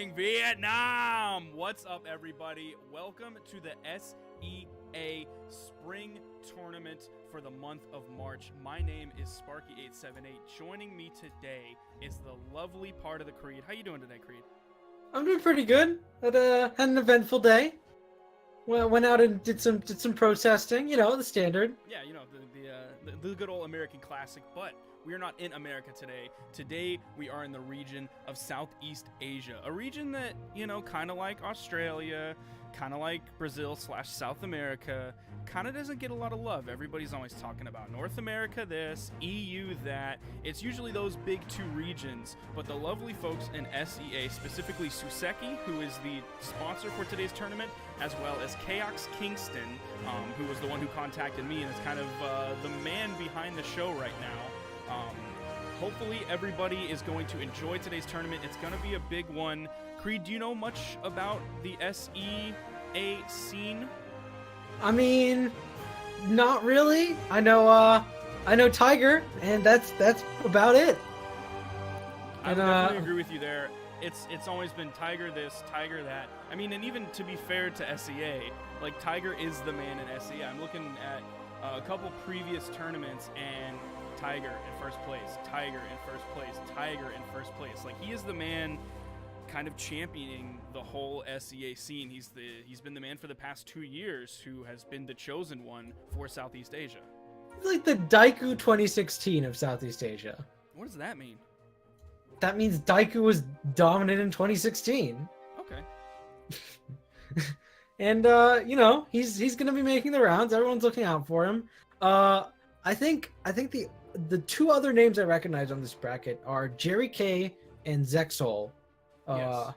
Representing Vietnam! What's up, everybody? Welcome to the SEA Spring Tournament for the month of March. My name is Sparky878. Joining me today is the lovely part of the Creed. How you doing today, Creed? I'm doing pretty good. Had an eventful day. Well, went out and did some protesting. You know, the standard. Yeah, you know, the good old American classic, but we are not in America today. Today, we are in the region of Southeast Asia, a region that, you know, kind of like Australia, kind of like Brazil / South America, kind of doesn't get a lot of love. Everybody's always talking about North America this, EU that. It's usually those big two regions, but the lovely folks in SEA, specifically Suseki, who is the sponsor for today's tournament, as well as Chaox Kingston, who was the one who contacted me and is kind of the man behind the show right now. Hopefully everybody is going to enjoy today's tournament. It's going to be a big one. Creed, do you know much about the SEA scene? I mean, not really. I know Tiger, and that's about it. I would definitely agree with you there. It's always been Tiger this, Tiger that. I mean, and even to be fair to SEA, like Tiger is the man in SEA. I'm looking at a couple previous tournaments and Tiger in first place, Tiger in first place, Tiger in first place. Like, he is the man kind of championing the whole SEA scene. He's been the man for the past 2 years who has been the chosen one for Southeast Asia. He's like the Daiku 2016 of Southeast Asia. What does that mean? That means Daiku was dominant in 2016. Okay. And you know, he's gonna be making the rounds. Everyone's looking out for him. I think the two other names I recognize on this bracket are Jerry K and Zexal. Yes.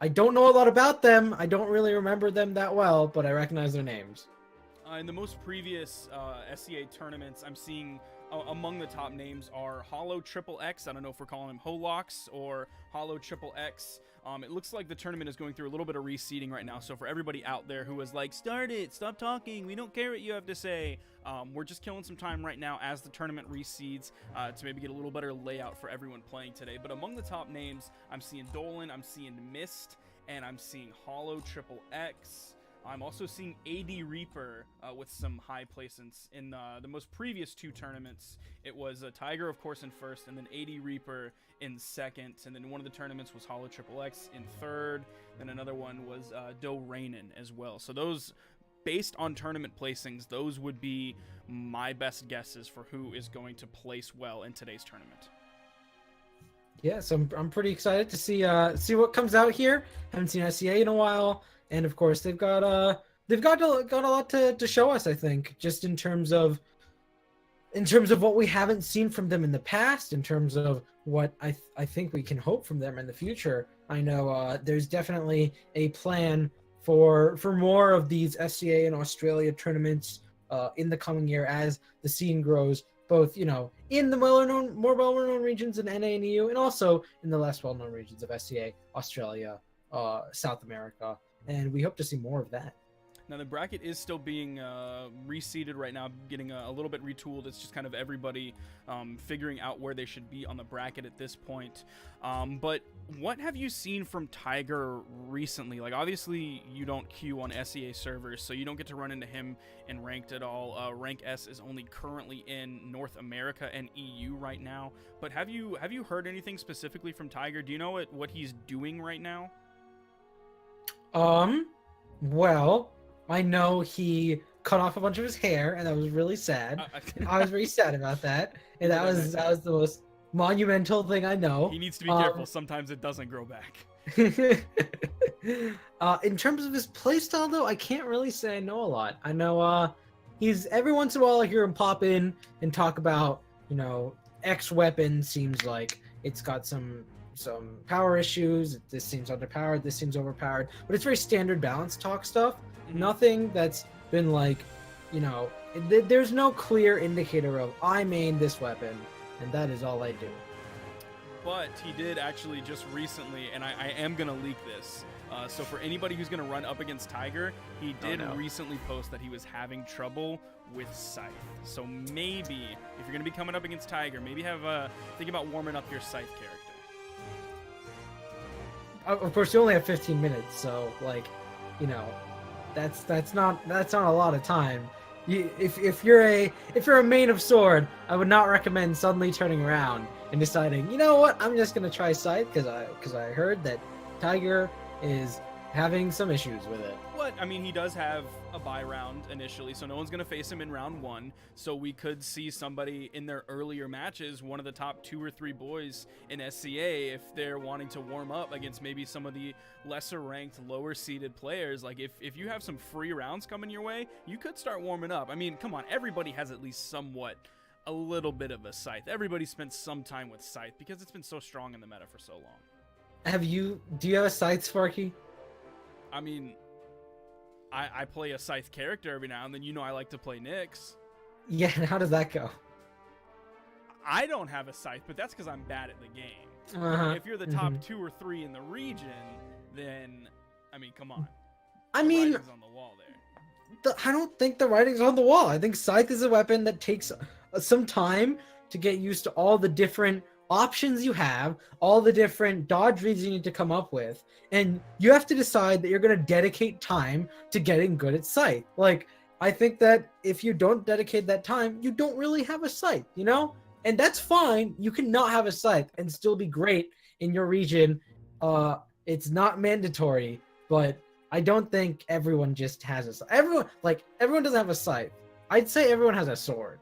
I don't know a lot about them. I don't really remember them that well, but I recognize their names. In the most previous SEA tournaments, I'm seeing among the top names are Hollow Triple X. I don't know if we're calling him Holox or Hollow Triple X. It looks like the tournament is going through a little bit of reseeding right now. So for everybody out there who was like, start it, stop talking, we don't care what you have to say. We're just killing some time right now as the tournament reseeds to maybe get a little better layout for everyone playing today. But among the top names, I'm seeing Dolan, I'm seeing Mist, and I'm seeing Hollow Triple X. I'm also seeing AD Reaper with some high placements. In the most previous two tournaments, it was Tiger, of course, in first, and then AD Reaper in second. And then one of the tournaments was Hollow Triple X in third. Then another one was Doranin as well. So those, based on tournament placings, those would be my best guesses for who is going to place well in today's tournament. Yeah, so I'm pretty excited to see what comes out here. Haven't seen SEA in a while. And of course, they've got a lot to show us. I think, just in terms of what we haven't seen from them in the past, in terms of what I think we can hope from them in the future. I know there's definitely a plan for more of these SCA and Australia tournaments in the coming year as the scene grows, both, you know, in the more well-known regions in NA and EU, and also in the less well-known regions of SCA, Australia, South America. And we hope to see more of that. Now, the bracket is still being reseeded right now, getting a little bit retooled. It's just kind of everybody figuring out where they should be on the bracket at this point. But what have you seen from Tiger recently? Like, obviously, you don't queue on SEA servers, so you don't get to run into him in ranked at all. Rank S is only currently in North America and EU right now. But have you heard anything specifically from Tiger? Do you know what he's doing right now? Well, I know he cut off a bunch of his hair, and that was really sad. I was very sad about that, and that was the most monumental thing I know. He needs to be careful. Sometimes it doesn't grow back. In terms of his playstyle, though, I can't really say I know a lot. I know he's every once in a while I hear him pop in and talk about, you know, X weapon seems like it's got some power issues. This seems underpowered, this seems overpowered, but it's very standard balance talk stuff. Mm-hmm. Nothing that's been like, you know, there's no clear indicator of I main this weapon and that is all I do. But he did actually just recently, and I am gonna leak this, so for anybody who's gonna run up against Tiger, he did recently post that he was having trouble with Scythe. So maybe if you're gonna be coming up against Tiger, maybe think about warming up your Scythe character. of course, you only have 15 minutes, so like, you know, that's not a lot of time. If you're a main of sword, I would not recommend suddenly turning around and deciding, you know what, I'm just gonna try scythe because I heard that Tiger is having some issues with it. What? I mean, he does have a bye round initially, so no one's going to face him in round 1. So we could see somebody in their earlier matches, one of the top 2 or 3 boys in SCA, if they're wanting to warm up against maybe some of the lesser ranked, lower seeded players. Like, if you have some free rounds coming your way, you could start warming up. I mean, come on, everybody has at least somewhat a little bit of a scythe. Everybody spent some time with scythe because it's been so strong in the meta for so long. Do you have a scythe, Sparky? I mean, I play a scythe character every now and then. You know I like to play Nyx. Yeah, and how does that go? I don't have a scythe, but that's because I'm bad at the game. If you're the top 2 or 3 in the region, then, I mean, come on. I mean, the writing's on the wall there. I don't think the writing's on the wall. I think scythe is a weapon that takes some time to get used to all the different options you have, all the different dodge reads you need to come up with, and you have to decide that you're going to dedicate time to getting good at scythe. Like, I think that if you don't dedicate that time, you don't really have a scythe, you know? And that's fine. You can not have a scythe and still be great in your region. It's not mandatory, but I don't think everyone just has a scythe. Everyone doesn't have a scythe. I'd say everyone has a sword.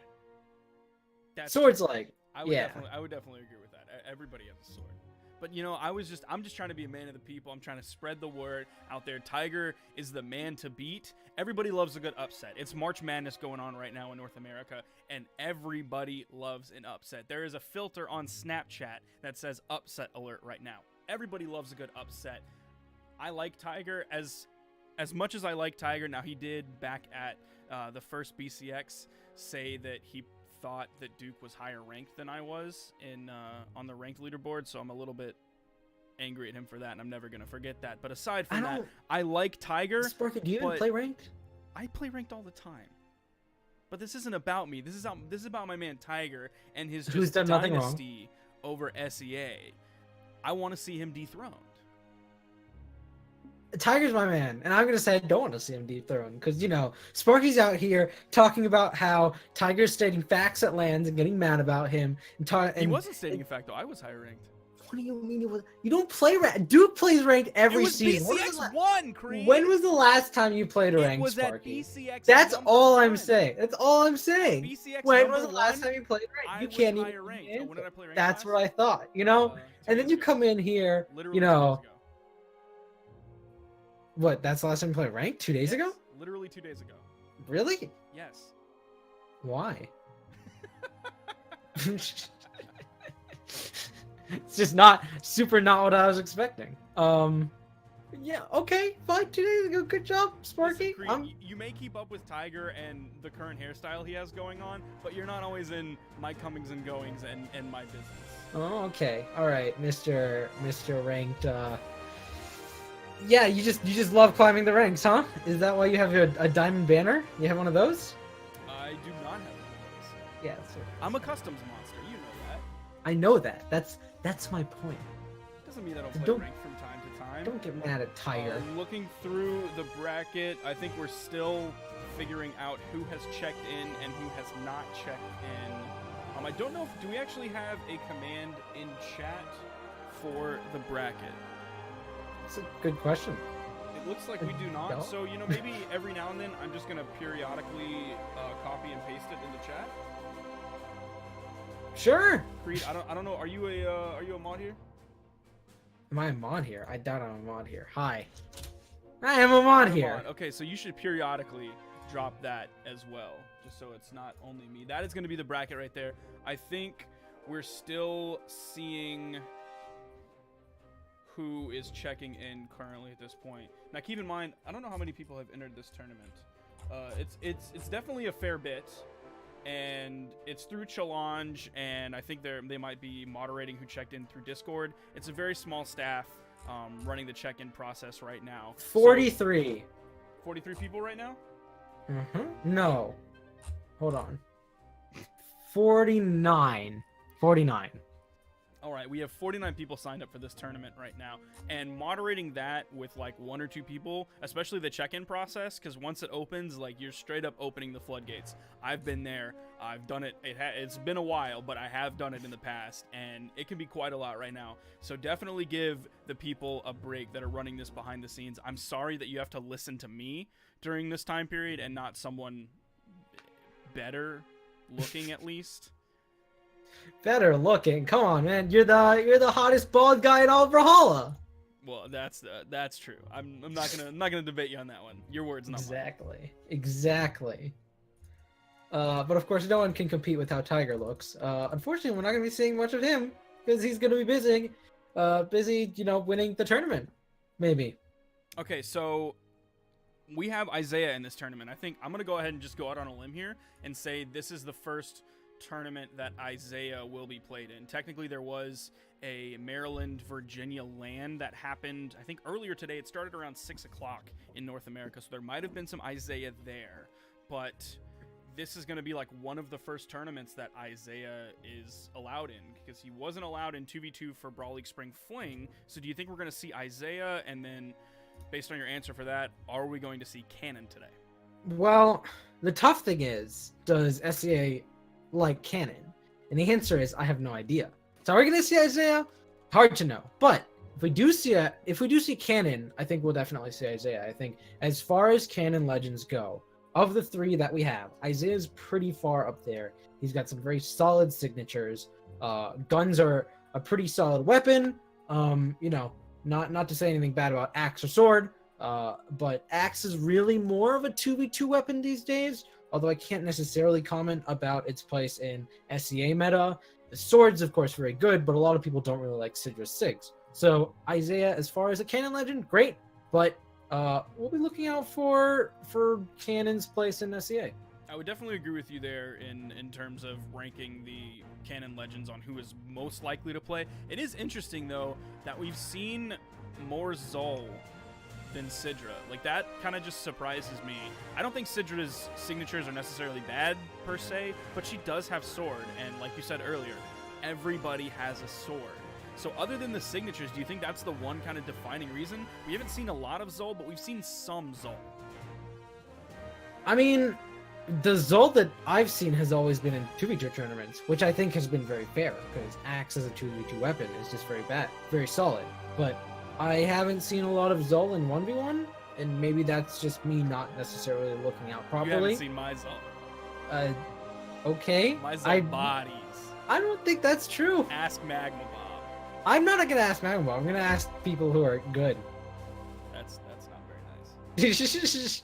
Swords true. I would definitely agree with that. Everybody has a sword. But, you know, I'm just trying to be a man of the people. I'm trying to spread the word out there. Tiger is the man to beat. Everybody loves a good upset. It's March Madness going on right now in North America, and everybody loves an upset. There is a filter on Snapchat that says upset alert right now. Everybody loves a good upset. I like Tiger as much as I like Tiger. Now, he did back at the first BCX say that he thought that Duke was higher ranked than I was on the ranked leaderboard, so I'm a little bit angry at him for that, and I'm never gonna forget that. But aside from that, I like Tiger. Sparky, do you even play ranked? I play ranked all the time. But this isn't about me. This is about my man Tiger and his just dynasty over SEA. I want to see him dethroned. Tiger's my man, and I'm gonna say I don't want to see him dethroned because, you know, Sparky's out here talking about how Tiger's stating facts at lands and getting mad about him. He wasn't stating a fact though. I was higher ranked. What do you mean? You don't play ranked. Duke plays ranked every season. BCX1, Creed. When was the last time you played a ranked, Sparky? BCX That's all I'm saying. That's all I'm saying. BCX when was the last time you played ranked? You can't even. When did I play ranked? That's what I thought. You know, and then you come in here. You know. What? That's the last time you played ranked? 2 days ago? Literally 2 days ago. Really? Yes. Why? It's just not what I was expecting. Yeah, okay, fine. 2 days ago, good job, Sparky. Listen, Creed, you may keep up with Tiger and the current hairstyle he has going on, but you're not always in my comings and goings and my business. Oh, okay. All right, Mr. Ranked. Yeah, you just love climbing the ranks, huh? Is that why you have a diamond banner? You have one of those? I do not have one of those. Yeah, I'm a customs monster. You know that. I know that. That's my point. Doesn't mean I don't play rank from time to time. Don't get mad at Tiger. Looking through the bracket, I think we're still figuring out who has checked in and who has not checked in. I don't know do we actually have a command in chat for the bracket? That's a good question. It looks like we do not. So, you know, maybe every now and then I'm just going to periodically copy and paste it in the chat. Sure. Creed, I don't know. Are you a mod here? Am I a mod here? I doubt I'm a mod here. Hi. I am a mod here. Okay, so you should periodically drop that as well, just so it's not only me. That is going to be the bracket right there. I think we're still seeing who is checking in currently at this point. Now, keep in mind, I don't know how many people have entered this tournament. It's definitely a fair bit, and it's through Challenge, and I think they might be moderating who checked in through Discord. It's a very small staff running the check-in process right now. 43. So, 43 people right now? No. Hold on. 49. All right, we have 49 people signed up for this tournament right now, and moderating that with like 1 or 2 people, especially the check-in process, because once it opens, like you're straight up opening the floodgates. I've been there, I've done it. It's been a while, but I have done it in the past, and it can be quite a lot right now. So definitely give the people a break that are running this behind the scenes. I'm sorry that you have to listen to me during this time period and not someone better looking at least. Better looking. Come on, man. You're the hottest bald guy in all of Brawlhalla. Well, that's true. I'm not gonna debate you on that one. Your words, not mine. Exactly. But of course, no one can compete with how Tiger looks. Unfortunately, we're not gonna be seeing much of him because he's gonna be busy, winning the tournament. Maybe. Okay, so we have Isaiah in this tournament. I think I'm gonna go ahead and just go out on a limb here and say this is the first tournament that Isaiah will be played in. Technically, there was a Maryland-Virginia LAN that happened, I think, earlier today. It started around 6 o'clock in North America, so there might have been some Isaiah there. But this is going to be like one of the first tournaments that Isaiah is allowed in, because he wasn't allowed in 2v2 for Brawl League Spring Fling. So do you think we're going to see Isaiah? And then, based on your answer for that, are we going to see Cannon today? Well, the tough thing is, does SCA like Cannon? And the answer is, I have no idea. So are we going to see Isaiah? Hard to know. But if we do see Cannon, I think we'll definitely see Isaiah. I think as far as Cannon Legends go, of the 3 that we have, Isaiah's pretty far up there. He's got some very solid signatures. Guns are a pretty solid weapon. Not to say anything bad about axe or sword, but axe is really more of a 2v2 weapon these days. Although I can't necessarily comment about its place in SCA meta. The sword's, of course, very good, but a lot of people don't really like Sidra's Sigs. So Isaiah, as far as a Cannon Legend, great, but we'll be looking out for Cannon's place in SCA. I would definitely agree with you there in terms of ranking the Cannon Legends on who is most likely to play. It is interesting, though, that we've seen more Zol than Sidra. Like, that kind of just surprises me. I don't think Sidra's signatures are necessarily bad, per se, but she does have sword, and like you said earlier, everybody has a sword. So other than the signatures, do you think that's the one kind of defining reason? We haven't seen a lot of Zol, but we've seen some Zol. I mean, the Zol that I've seen has always been in 2v2 tournaments, which I think has been very fair, because Axe as a 2v2 weapon is just very solid. But I haven't seen a lot of Zol in 1v1, and maybe that's just me not necessarily looking out properly. You haven't seen my Zol. Okay. My Zol bodies. I don't think that's true. Ask Magma Bob. I'm not gonna ask Magma Bob. I'm gonna ask people who are good. That's not very nice.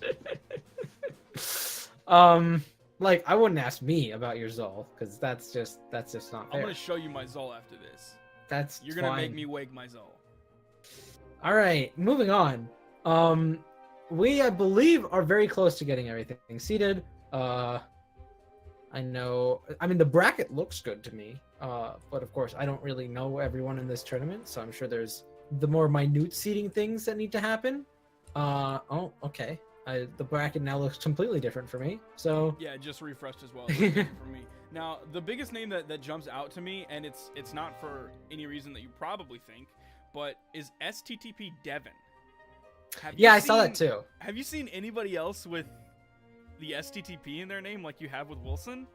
Like, I wouldn't ask me about your Zol, because that's just not fair. I'm gonna show you my Zol after this. You're fine. gonna make me wake my Zol. All right, moving on. We, I believe, are very close to getting everything seated. I mean, the bracket looks good to me. But of course, I don't really know everyone in this tournament, so I'm sure there's the more minute seating things that need to happen. Oh, okay. The bracket now looks completely different for me. So yeah, it just refreshed as well. It looks different for me. Now, the biggest name that jumps out to me, and it's not for any reason that you probably think, but is STTP Devin. I saw that too. Have you seen anybody else with the STTP in their name like you have with Wilson?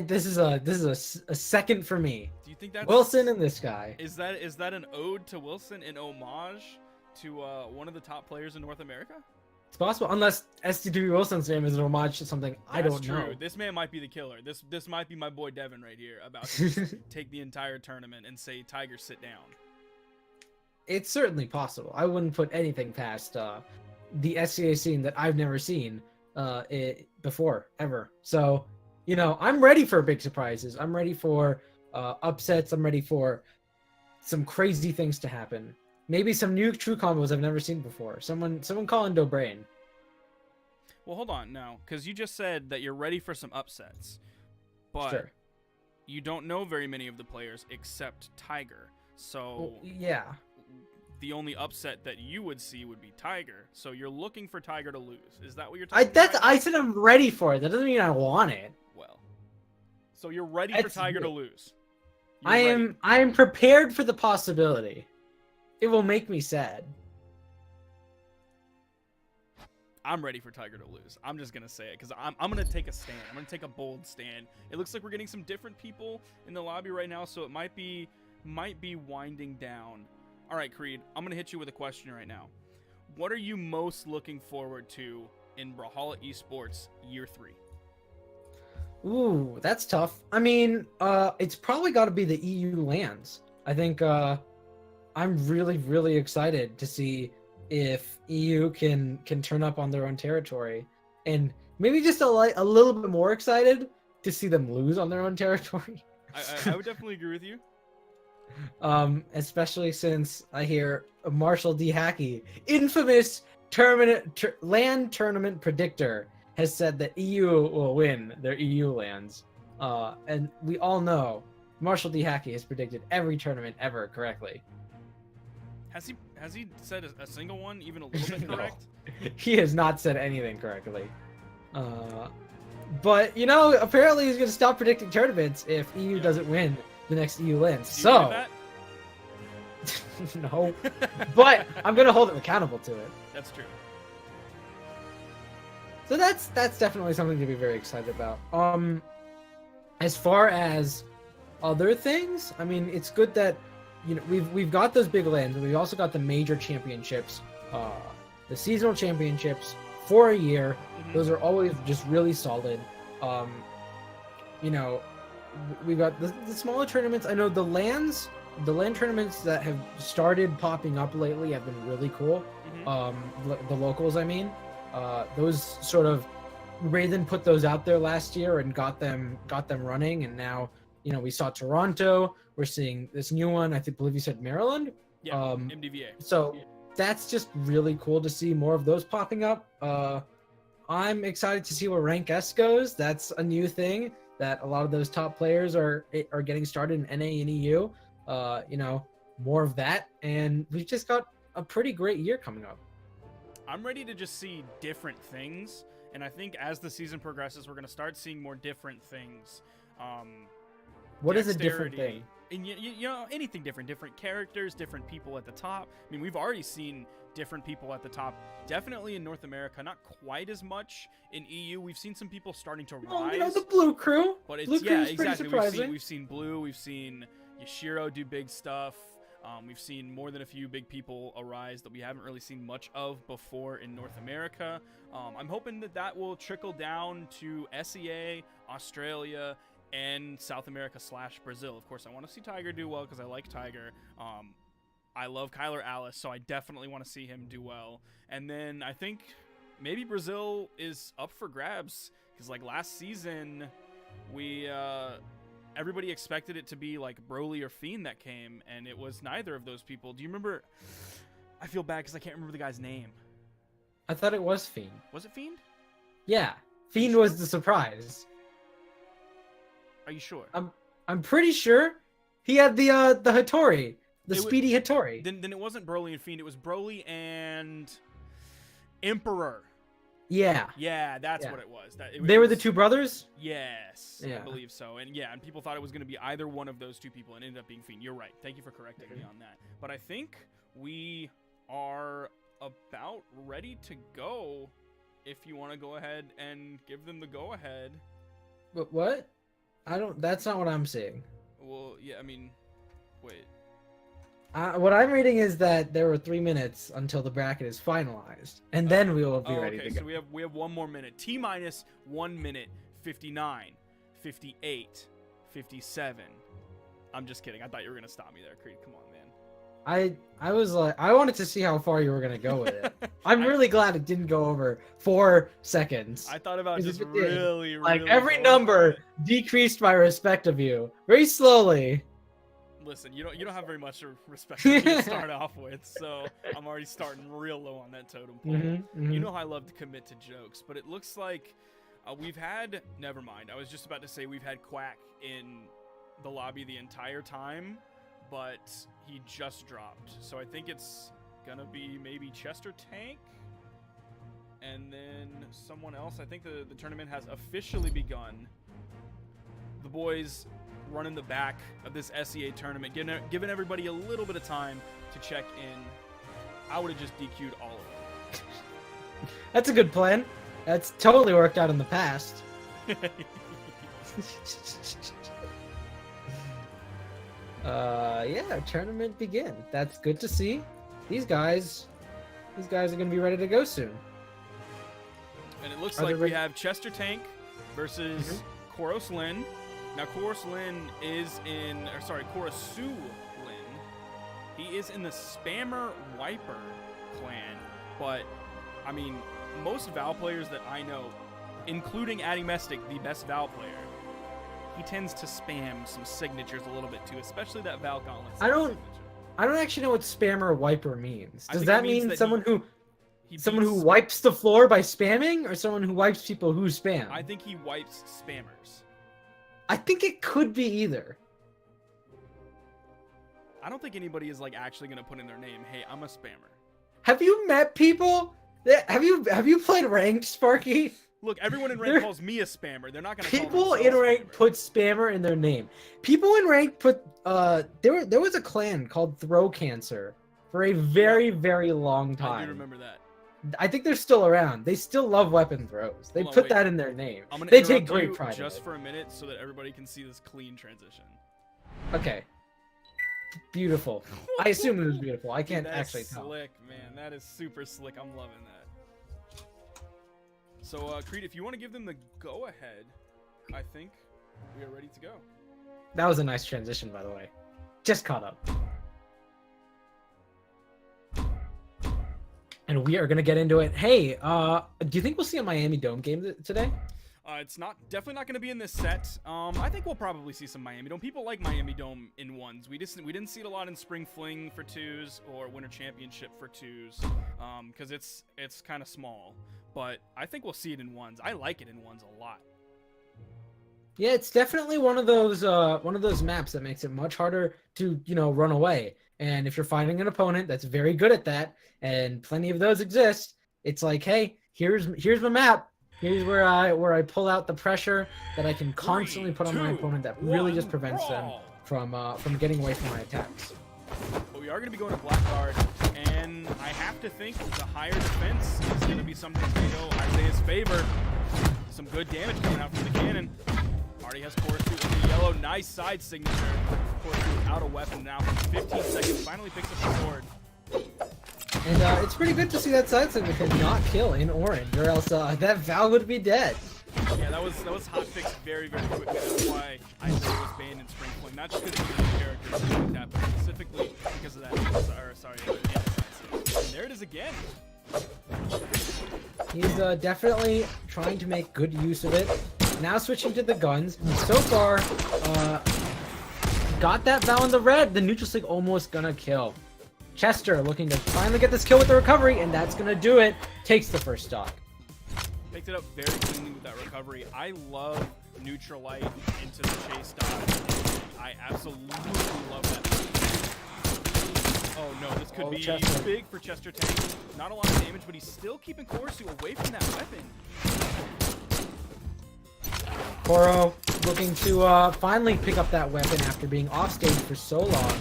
This is a second for me. Do you think that's Wilson and this guy? Is that an ode to Wilson, an homage to one of the top players in North America? It's possible, unless STTP Wilson's name is an homage to something I don't know. This man might be the killer. This might be my boy Devin right here, about to take the entire tournament and say, "Tiger, sit down." It's certainly possible. I wouldn't put anything past the SCA scene that I've never seen before, ever. So, I'm ready for big surprises. I'm ready for upsets. I'm ready for some crazy things to happen. Maybe some new true combos I've never seen before. Someone call in Doranin. Well, hold on now, because you just said that you're ready for some upsets, but sure. You don't know very many of the players except Tiger. So yeah. The only upset that you would see would be Tiger. So you're looking for Tiger to lose. Is that what you're talking about? I said I'm ready for it. That doesn't mean I want it. Well, so you're ready for Tiger to lose. I am prepared for the possibility. It will make me sad. I'm ready for Tiger to lose. I'm just gonna say it because I'm gonna take a stand. I'm gonna take a bold stand. It looks like we're getting some different people in the lobby right now, so it might be winding down. All right, Creed, I'm gonna hit you with a question right now. What are you most looking forward to in Brawlhalla Esports Year 3? Ooh, that's tough. I mean, it's probably got to be the EU lands. I think I'm really, really excited to see if EU can turn up on their own territory, and maybe just a little bit more excited to see them lose on their own territory. I would definitely agree with you. Especially since I hear Marshall D. Hackey, infamous land tournament predictor, has said that EU will win their EU lands. And we all know Marshall D. Hackey has predicted every tournament ever correctly. Has he said a single one even a little bit correct? No, he has not said anything correctly. But you know, apparently he's gonna stop predicting tournaments if EU doesn't win the next EU lands. So no, but I'm gonna hold him accountable to it. That's true. So that's definitely something to be very excited about. As far as other things, I mean, it's good that, you know, we've got those big lands, and we've also got the major championships, the seasonal championships for a year. Mm-hmm. Those are always just really solid. You know, we've got the smaller tournaments. I know the land tournaments that have started popping up lately have been really cool. Mm-hmm. The locals, I mean, those sort of, Raiden put those out there last year and got them running, and now, you know, we saw Toronto. We're seeing this new one. Believe you said Maryland. Yeah, MDVA. So that's just really cool to see more of those popping up. I'm excited to see where Rank S goes. That's a new thing that a lot of those top players are getting started in NA and EU. You know, more of that, and we've just got a pretty great year coming up. I'm ready to just see different things, and I think as the season progresses, we're going to start seeing more different things. What is a different thing? And you know, anything different characters, different people at the top. I mean, we've already seen different people at the top, definitely in North America, not quite as much in EU. We've seen some people starting to rise. Well, you know, the Blue Crew. But it's, Blue yeah, Crew's exactly. Pretty surprising. We've seen Blue, we've seen Yashiro do big stuff. We've seen more than a few big people arise that we haven't really seen much of before in North America. I'm hoping that will trickle down to SEA, Australia, and South America / Brazil. Of course, I want to see Tiger do well because I like Tiger. I love Kyler Alice, so I definitely want to see him do well. And then I think maybe Brazil is up for grabs because, like, last season, we everybody expected it to be like Broly or Fiend that came, and it was neither of those people. Do you remember? I feel bad because I can't remember the guy's name. I thought it was Fiend. Was it Fiend? Yeah, Fiend was the surprise. Are you sure? I'm pretty sure he had the Hattori, speedy Hattori. Then it wasn't Broly and Fiend. It was Broly and Emperor. Yeah. Yeah, that's what it was. They were the two brothers? Yes, yeah. I believe so. And yeah, and people thought it was going to be either one of those two people, and it ended up being Fiend. You're right. Thank you for correcting me on that. But I think we are about ready to go if you want to go ahead and give them the go-ahead. But what? That's not what I'm seeing. Well, yeah, I mean, wait. What I'm reading is that there were 3 minutes until the bracket is finalized, and then we will be ready to go. So we have 1 more minute. T-minus 1 minute, 59, 58, 57. I'm just kidding. I thought you were gonna stop me there, Creed. Come on, man. I was like, I wanted to see how far you were gonna go with it. I'm really glad it didn't go over 4 seconds. I thought about just really like every number decreased my respect of you very slowly. Listen, you don't have very much respect to start off with, so I'm already starting real low on that totem pole. You know how I love to commit to jokes, but it looks like we've had. Never mind. I was just about to say we've had Quack in the lobby the entire time, but he just dropped. So I think it's gonna be maybe Chester Tank, and then someone else. I think the tournament has officially begun. The boys running the back of this SEA tournament, giving everybody a little bit of time to check in, I would have just DQ'd all of them. That's a good plan. That's totally worked out in the past. Yeah, tournament begin. That's good to see. These guys are gonna be ready to go soon. And it looks like we have Chester Tank versus Kourus Lin. Now Kourus Lin is in, or sorry, Kourus Lin. He is in the Spammer Wiper clan, but I mean, most Val players that I know, including Adimestic, the best Val player, he tends to spam some signatures a little bit too, especially that Val Gauntlet. I don't actually know what Spammer Wiper means. Does that mean that someone who wipes the floor by spamming, or someone who wipes people who spam? I think he wipes spammers. I think it could be either. I don't think anybody is like actually gonna put in their name, "Hey, I'm a spammer." Have you met people? Have you played ranked, Sparky? Look, everyone in ranked calls me a spammer. They're not gonna. People in ranked put spammer in their name. People in ranked put there was a clan called Throw Cancer for a very, very long time. I do remember that. I think they're still around. They still love weapon throws. They put that in their name. They take great pride just in it. For a minute so that everybody can see this clean transition. Okay. Beautiful. I assume it was beautiful. I can't actually tell. Slick, man. That is super slick. I'm loving that. So, Creed, if you want to give them the go-ahead, I think we are ready to go. That was a nice transition, by the way. Just caught up. And we are going to get into it. Hey, do you think we'll see a Miami Dome game today? It's definitely not going to be in this set. I think we'll probably see some Miami Dome. People like Miami Dome in ones. We didn't see it a lot in Spring Fling for twos or Winter Championship for twos, because it's kind of small. But I think we'll see it in ones. I like it in ones a lot. Yeah, it's definitely one of those maps that makes it much harder to run away. And if you're finding an opponent that's very good at that, and plenty of those exist, it's like, hey, here's my map. Here's where I pull out the pressure that I can constantly put on my opponent that really just prevents them from getting away from my attacks. But we are going to be going to Blackguard, and I have to think the higher defense is going to be something to go Isaiah's favor. Some good damage coming out from the cannon. Already has Kourus in the yellow. Nice side signature. Kourus without a weapon now for 15 seconds. Finally picks up the sword. And it's pretty good to see that side signature not kill in orange, or else that Val would be dead. Yeah, that was hotfixed very, very quickly. That's why Isaiah was banned in Spring Fling. Not just because of the character or something like that, but specifically because of that. And there it is again. He's definitely trying to make good use of it. Now switching to the guns. So far, got that Val in the red. The neutral sig almost gonna kill. Chester looking to finally get this kill with the recovery, and that's gonna do it. Takes the first stock. Picked it up very cleanly with that recovery. I love neutral light into the chase dodge. I absolutely love that. Oh no, this could be Chester. Big for Chester Tank. Not a lot of damage, but he's still keeping Kourus away from that weapon. Kourus looking to finally pick up that weapon after being off stage for so long.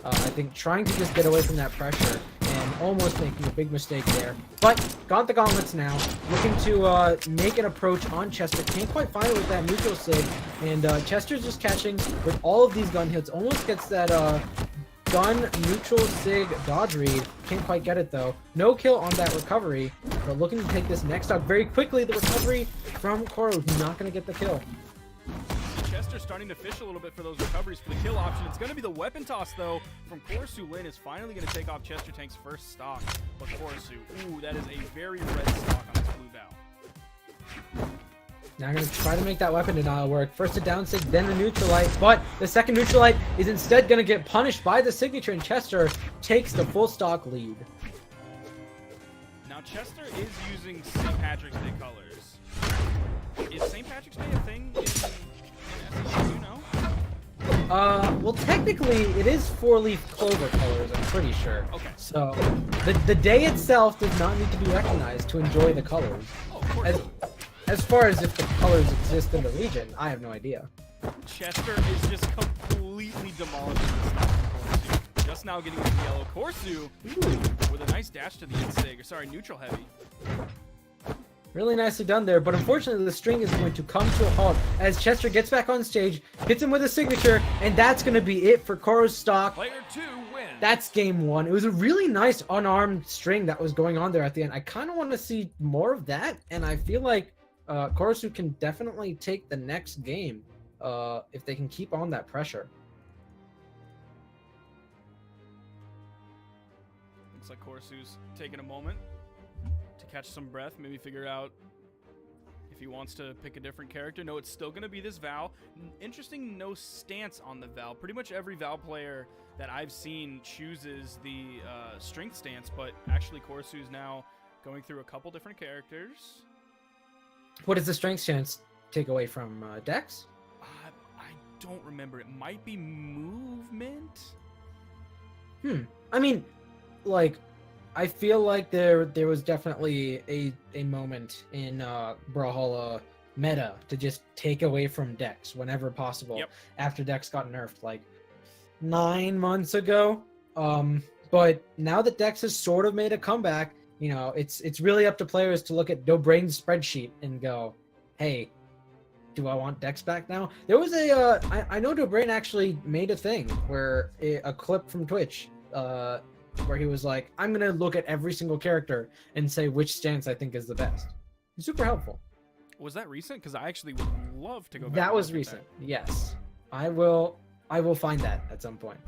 I think trying to just get away from that pressure and almost making a big mistake there. But got the gauntlets now. Looking to make an approach on Chester. Can't quite find it with that neutral sig. And Chester's just catching with all of these gun hits. Almost gets that gun neutral sig dodge read. Can't quite get it though. No kill on that recovery. But looking to take this next stock very quickly. The recovery from Kourus. Not going to get the kill. Chester starting to fish a little bit for those recoveries for the kill option. It's going to be the weapon toss, though, from Kourus. Lin is finally going to take off Chester Tank's first stock. But Kourus, ooh, that is a very red stock on this blue Val. Now I'm going to try to make that weapon to not work. First a down sig, then the neutral light. But the second neutral light is instead going to get punished by the signature, and Chester takes the full stock lead. Now, Chester is using St. Patrick's Day colors. Is St. Patrick's Day a thing in SEC, you know? Well, technically, it is four-leaf clover colors, I'm pretty sure. Okay. So, the day itself does not need to be recognized to enjoy the colors. Oh, of course. As far as if the colors exist in the region, I have no idea. Chester is just completely demolishing the stuff from Kourus. Just now getting into yellow. Kourus with a nice dash to the insig. Sorry, neutral heavy. Really nicely done there, but unfortunately the string is going to come to a halt as Chester gets back on stage, hits him with a signature, and that's going to be it for Kourus stock. Player 2 wins. That's game one. It was a really nice unarmed string that was going on there at the end. I kind of want to see more of that, and I feel like Kourus can definitely take the next game if they can keep on that pressure. Looks like Kourus taking a moment to catch some breath, maybe figure out if he wants to pick a different character. No, it's still going to be this Val. Interesting, no stance on the Val. Pretty much every Val player that I've seen chooses the strength stance, but actually Kourus is now going through a couple different characters. What does the strength stance take away from Dex? I don't remember. It might be movement. I mean, like, I feel like there was definitely a moment in Brawlhalla meta to just take away from Dex whenever possible. Yep. After Dex got nerfed like 9 months ago. But now that Dex has sort of made a comeback, you know, it's really up to players to look at Dobrain's spreadsheet and go, hey, do I want Dex back now? There was I know Dobrain actually made a thing where a clip from Twitch where he was like, I'm going to look at every single character and say which stance I think is the best. Super helpful. Was that recent? Because I actually would love to go back. That and was look at recent. Yes. I will find that at some point.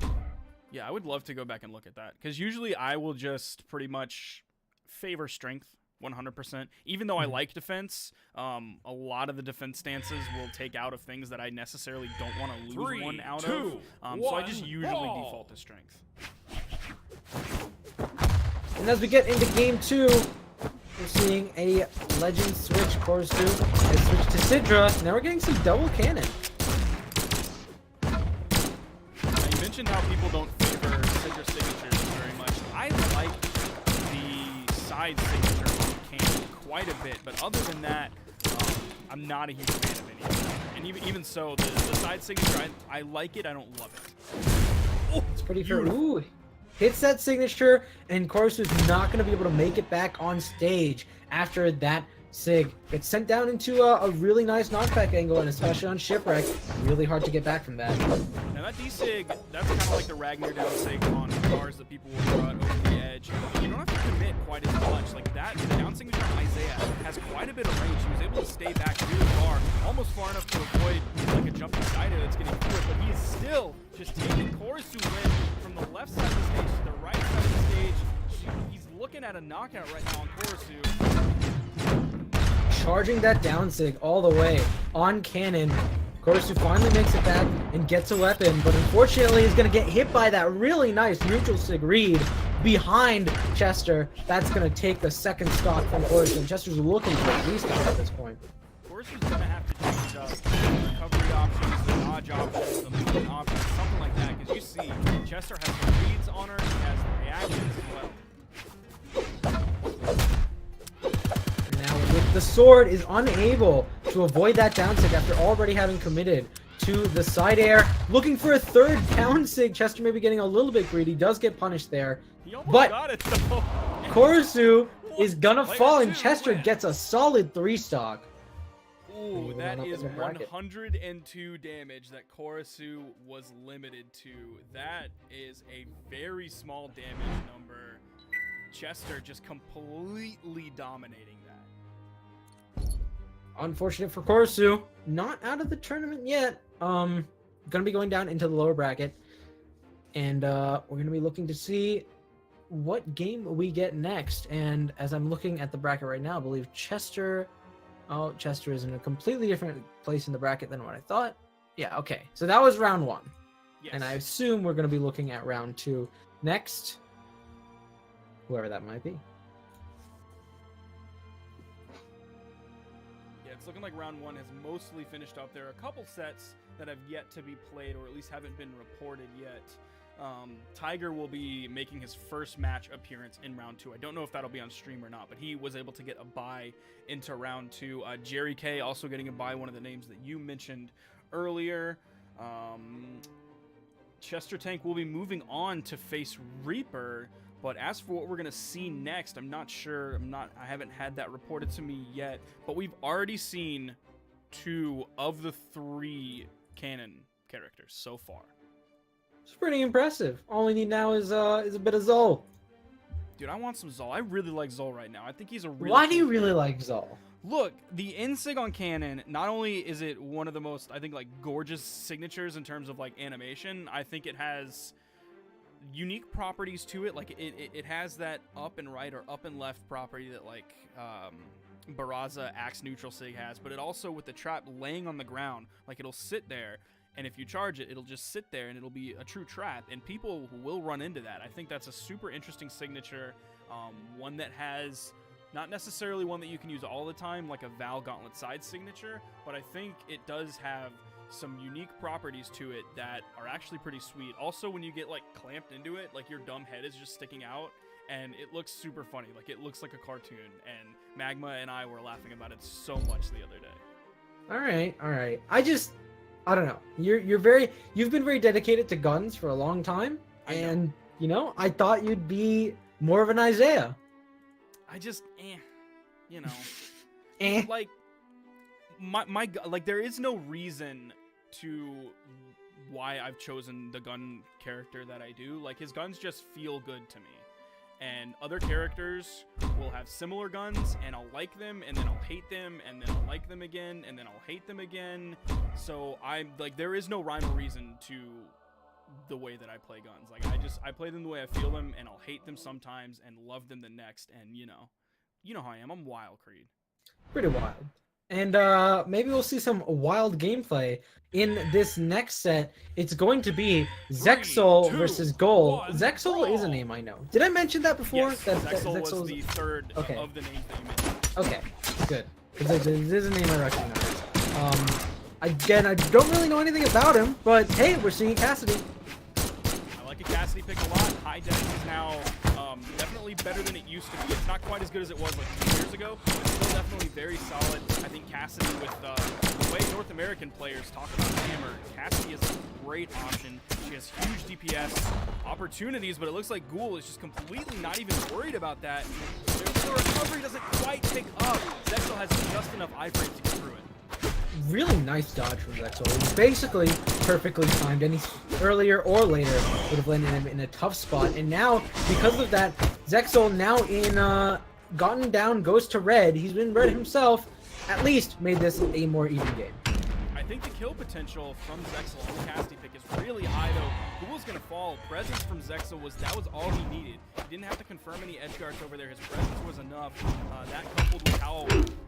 Yeah, I would love to go back and look at that. Because usually I will just pretty much favor strength 100%. Even though I like defense, a lot of the defense stances will take out of things that I necessarily don't want to lose one out of. So I just usually default to strength. And as we get into game two, we're seeing a legend switch. Kourus has switched to Sidra. Now we're getting some double cannon. Now, you mentioned how people don't favor Sidra signatures very much. I like the side signature on cannon quite a bit, but other than that, I'm not a huge fan of any of them. And even so, the side signature, I like it, I don't love it. Oh, it's pretty fair. Ooh. Hits that signature, and Kourus is not going to be able to make it back on stage after that sig. Gets sent down into a really nice knockback angle, and especially on Shipwreck, really hard to get back from that. Now that D-Sig, that's kind of like the Ragnar down sig on cars that people will run over the edge. You don't have to commit quite as much. Like that, the down signature on Isaiah has quite a bit of range. He was able to stay back really far, almost far enough to avoid like a jumping side that's getting through it, but he is still just taking Kourus to win from the left side of the stage to the right side of the stage. He's looking at a knockout right now on Kourus. Charging that down sig all the way on cannon. Kourus finally makes it back and gets a weapon, but unfortunately is going to get hit by that really nice neutral sig read behind Chester. That's going to take the second stock from Kourus, and Chester's looking for a restock at this point. Kourus is going to have to change up the recovery options, the dodge options, the movement options, something like that, because you see Chester has the reads on her, he has the reactions as well. Now with the sword is unable to avoid that down sig after already having committed to the side air. Looking for a third down sig. Chester maybe getting a little bit greedy. Does get punished there. He almost But got it though. Kourus is gonna fall, and Chester gets a solid 3 stock. Ooh, that up is in the bracket. 102 damage that Kourus was limited to. That is a very small damage number. Chester just completely dominating that. Unfortunate for Kourus, not out of the tournament yet. Gonna be going down into the lower bracket, and we're gonna be looking to see what game we get next. And as I'm looking at the bracket right now, I believe Chester is in a completely different place in the bracket than what I thought. Yeah, okay, so that was round 1. Yes. And I assume we're gonna be looking at round 2 next, whoever that might be. It's looking like round 1 has mostly finished up. There are a couple sets that have yet to be played, or at least haven't been reported yet. Tiger will be making his first match appearance in round 2. I don't know if that'll be on stream or not, but he was able to get a bye into round 2. Jerry K also getting a bye, one of the names that you mentioned earlier. Chester Tank will be moving on to face Reaper, but as for what we're gonna see next, I'm not sure. I haven't had that reported to me yet, but we've already seen 2 of the 3 canon characters so far. It's pretty impressive. All we need now is a bit of Zol. Dude, I want some Zol. I really like Zol right now. I think he's a really Why do you really like Zol? Look, the Insig on canon, not only is it one of the most, I think, like, gorgeous signatures in terms of, like, animation, I think it has unique properties to it. Like, it has that up and right or up and left property that, like, Barraza Axe Neutral Sig has, but it also, with the trap laying on the ground, like, it'll sit there, and if you charge it, it'll just sit there, and it'll be a true trap, and people will run into that. I think that's a super interesting signature, one that has... not necessarily one that you can use all the time, like a Val Gauntlet side signature, but I think it does have some unique properties to it that are actually pretty sweet. Also, when you get, like, clamped into it, like, your dumb head is just sticking out, and it looks super funny. Like, it looks like a cartoon, and Magma and I were laughing about it so much the other day. All right. I don't know. You've been very dedicated to guns for a long time, and you know, I thought you'd be more of an Isaiah. I just, you know, Eh. like, like, there is no reason to why I've chosen the gun character that I do. Like, his guns just feel good to me. And other characters will have similar guns, and I'll like them, and then I'll hate them, and then I'll like them again, and then I'll hate them again. So I'm like, there is no rhyme or reason to the way that I play guns. Like, I play them the way I feel them, and I'll hate them sometimes and love them the next. And you know how I am. I'm wild, Creed. Pretty wild. And maybe we'll see some wild gameplay in this next set. It's going to be Zexal versus Ghul. Zexal is a name I know. Did I mention that before? Yes, that Zexal Zexal was the third of the names that you mentioned. Okay, good. Because it is a name I recognize. Again, I don't really know anything about him, but hey, we're seeing Cassidy. I like a Cassidy pick a lot. High Dex is now definitely better than it used to be. It's not quite as good as it was like 2 years ago, but it's still definitely very solid. I think Cassidy, with the way North American players talk about Hammer, Cassidy is a great option. She has huge DPS opportunities, but it looks like Ghul is just completely not even worried about that. The recovery doesn't quite pick up. Zexal has just enough iframes to get through it. Really nice dodge from Zexal. It was basically perfectly timed. Any earlier or later would have landed him in a tough spot. And now, because of that, Zexal now in gotten down, goes to red. He's been red himself. At least made this a more even game. I think the kill potential from Zexal on the Cassidy pick is really high, though. Ghul's gonna fall. Presence from Zexal was all he needed. He didn't have to confirm any edge guards over there. His presence was enough. That coupled with how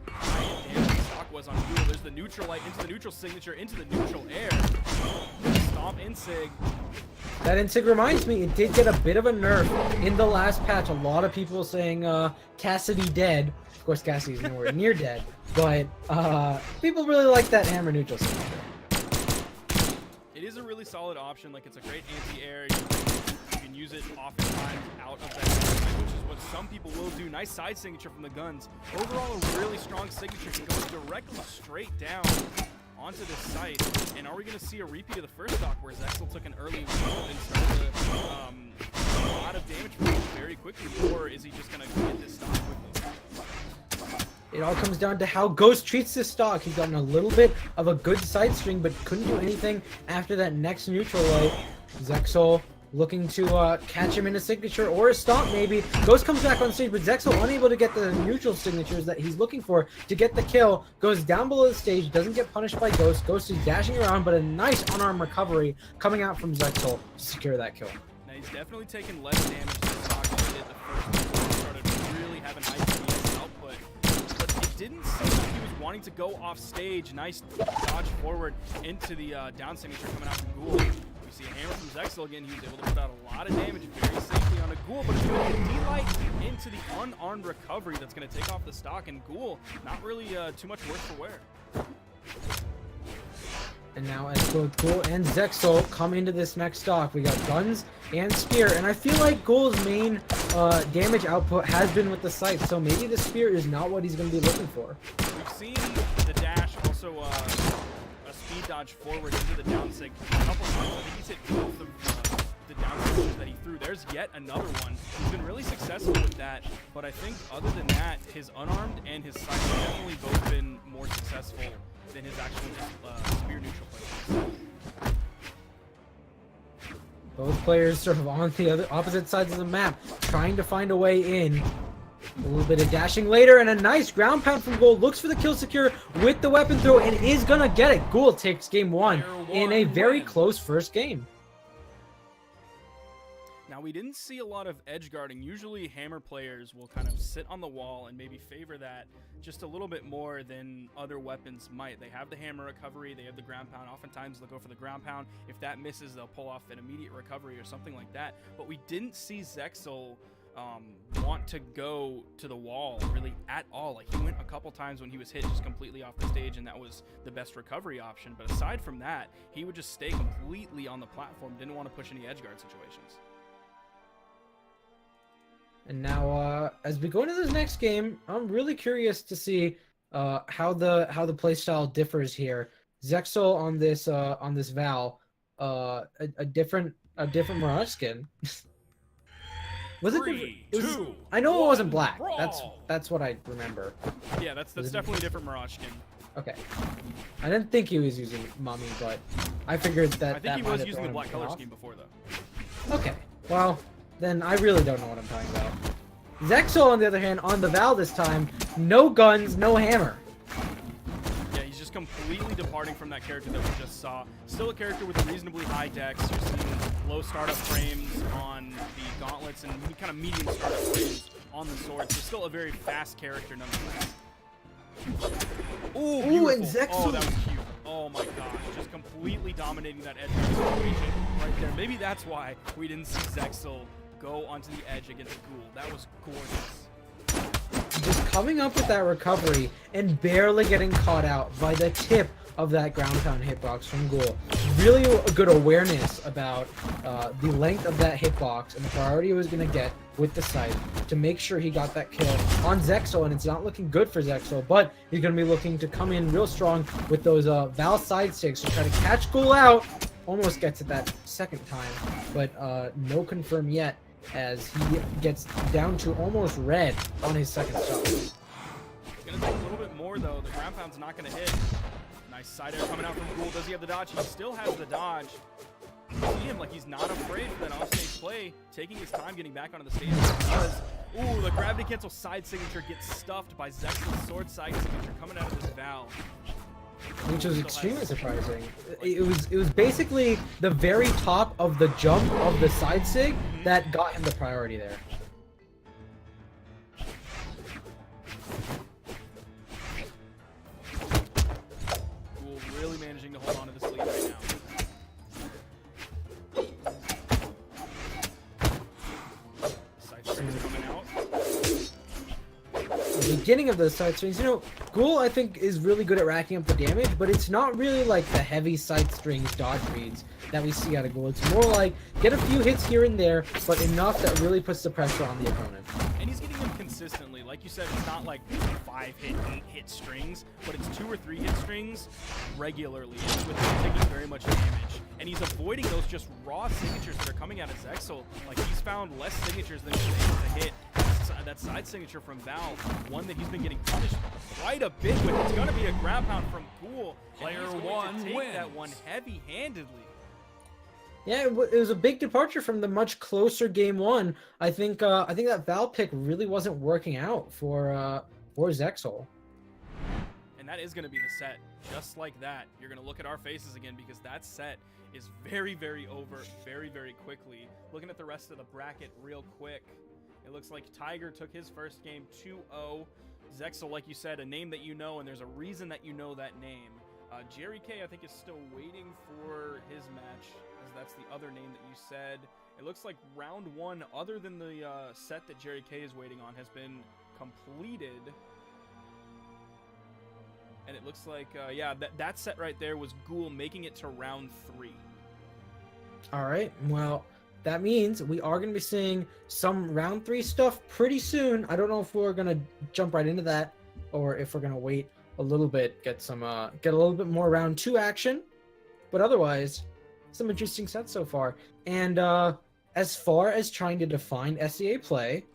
high damage the stock was on Ghul. There's the neutral light into the neutral signature into the neutral air. Stomp Insig. That Insig reminds me, it did get a bit of a nerf in the last patch. A lot of people saying Cassidy dead. Of course, Cassidy's nowhere near dead. But people really like that hammer neutral signature. It is a really solid option. Like, it's a great anti-air. You can use it oftentimes out of that movement, which is what some people will do. Nice side signature from the guns. Overall, a really strong signature. It goes directly straight down onto this site. And are we going to see a repeat of the first stock where Zexal took an early lead and started to a lot of damage from him very quickly? Or is he just going to get this stock quickly? It all comes down to how Ghost treats this stock. He's gotten a little bit of a good side string, but couldn't do anything after that next neutral light. Zexal looking to catch him in a signature or a stomp maybe. Ghost comes back on stage, but Zexal unable to get the neutral signatures that he's looking for to get the kill. Goes down below the stage, doesn't get punished by Ghost. Ghost is dashing around, but a nice unarmed recovery coming out from Zexal to secure that kill. Now, he's definitely taken less damage to the stock than he did the first time. He started really having high DPS output. Didn't seem like he was wanting to go off stage. Nice dodge forward into the down signature coming out from Ghul. We see a hammer from Zexal again. He was able to put out a lot of damage very safely on a Ghul, but it's going to D-Light into the unarmed recovery that's going to take off the stock, and Ghul not really too much worse for wear. And now as both Ghul and Zexal come into this next stock, we got guns and spear. And I feel like Ghul's main damage output has been with the sight, so maybe the spear is not what he's going to be looking for. We've seen the dash also a speed dodge forward into the down sig a couple times. I think he's hit both of the down switches that he threw. There's yet another one. He's been really successful with that, but I think other than that, his unarmed and his side have definitely both been more successful than his actual spear neutral plays. Both players sort of on the other opposite sides of the map, trying to find a way in. A little bit of dashing later, and a nice ground pound from Ghul. Looks for the kill secure with the weapon throw, and is gonna get it. Ghul takes game one in a very close first game. Now, we didn't see a lot of edge guarding. Usually hammer players will kind of sit on the wall and maybe favor that just a little bit more than other weapons might. They have the hammer recovery, they have the ground pound. Oftentimes they'll go for the ground pound. If that misses, they'll pull off an immediate recovery or something like that. But we didn't see Zexal want to go to the wall really at all. Like, he went a couple times when he was hit just completely off the stage, and that was the best recovery option. But aside from that, he would just stay completely on the platform, didn't want to push any edge guard situations. And now, as we go into this next game, I'm really curious to see how the playstyle differs here. Zexal on this Val, a different Mirage skin. Was it? I know it wasn't black. Brawl. That's what I remember. Yeah, that's definitely a different Mirage skin. Okay. I didn't think he was using Mummy, but I figured that. I think he was using the black color scheme before, though. Okay. Well, then I really don't know what I'm talking about. Zexal, on the other hand, on the Val this time, no guns, no hammer. Yeah, he's just completely departing from that character that we just saw. Still a character with reasonably high dex. You're seeing low startup frames on the gauntlets and kind of medium startup frames on the swords. So still a very fast character nonetheless. Ooh, and Zexal. Oh, that was cute. Oh my gosh, just completely dominating that edge situation right there. Maybe that's why we didn't see Zexal go onto the edge against Ghul. That was gorgeous. Just coming up with that recovery and barely getting caught out by the tip of that ground pound hitbox from Ghul. Really a good awareness about the length of that hitbox and the priority he was going to get with the sight to make sure he got that kill on Zexal, and it's not looking good for Zexal, but he's going to be looking to come in real strong with those Val side sticks to try to catch Ghul out. Almost gets it that second time, but no confirm yet as he gets down to almost red on his second shot. It's going to take a little bit more, though. The ground pound's not going to hit. Nice side air coming out from Ghul. Does he have the dodge? He still has the dodge. You see him like he's not afraid for that offstage play, taking his time getting back onto the stage. Because, ooh, the gravity cancel side signature gets stuffed by Zexal's sword side signature coming out of this Val. Which was extremely surprising. It was basically the very top of the jump of the side sig that got him the priority there. Ghul really managing to hold on to this lead right now. Side strings coming out. The beginning of those side strings, Ghul, I think, is really good at racking up the damage, but it's not really like the heavy side strings dodge reads that we see out of Ghul. It's more like get a few hits here and there, but enough that really puts the pressure on the opponent. And he's getting them consistently. Like you said, it's not like 5 hit, 8 hit strings, but it's 2 or 3 hit strings regularly, and with him taking very much damage. And he's avoiding those just raw signatures that are coming out of Zexal. Like, he's found less signatures than he's been able to hit. That side signature from Val, one that he's been getting punished quite a bit with. It's going to be a ground pound from Ghul. Player one wins. That one heavy-handedly. Yeah, it was a big departure from the much closer game one. I think that Val pick really wasn't working out for Zexal. And that is going to be the set. Just like that, you're going to look at our faces again because that set is very, very over very, very quickly. Looking at the rest of the bracket real quick. It looks like Tiger took his first game 2-0. Zexal, like you said, a name that you know, and there's a reason that you know that name. Jerry K, I think, is still waiting for his match, as that's the other name that you said. It looks like round one, other than the set that Jerry K is waiting on, has been completed. And it looks like, yeah, that set right there was Ghul making it to round 3. All right, well, that means we are going to be seeing some round 3 stuff pretty soon. I don't know if we're going to jump right into that or if we're going to wait a little bit, get a little bit more round 2 action. But otherwise, some interesting sets so far. And as far as trying to define SEA play,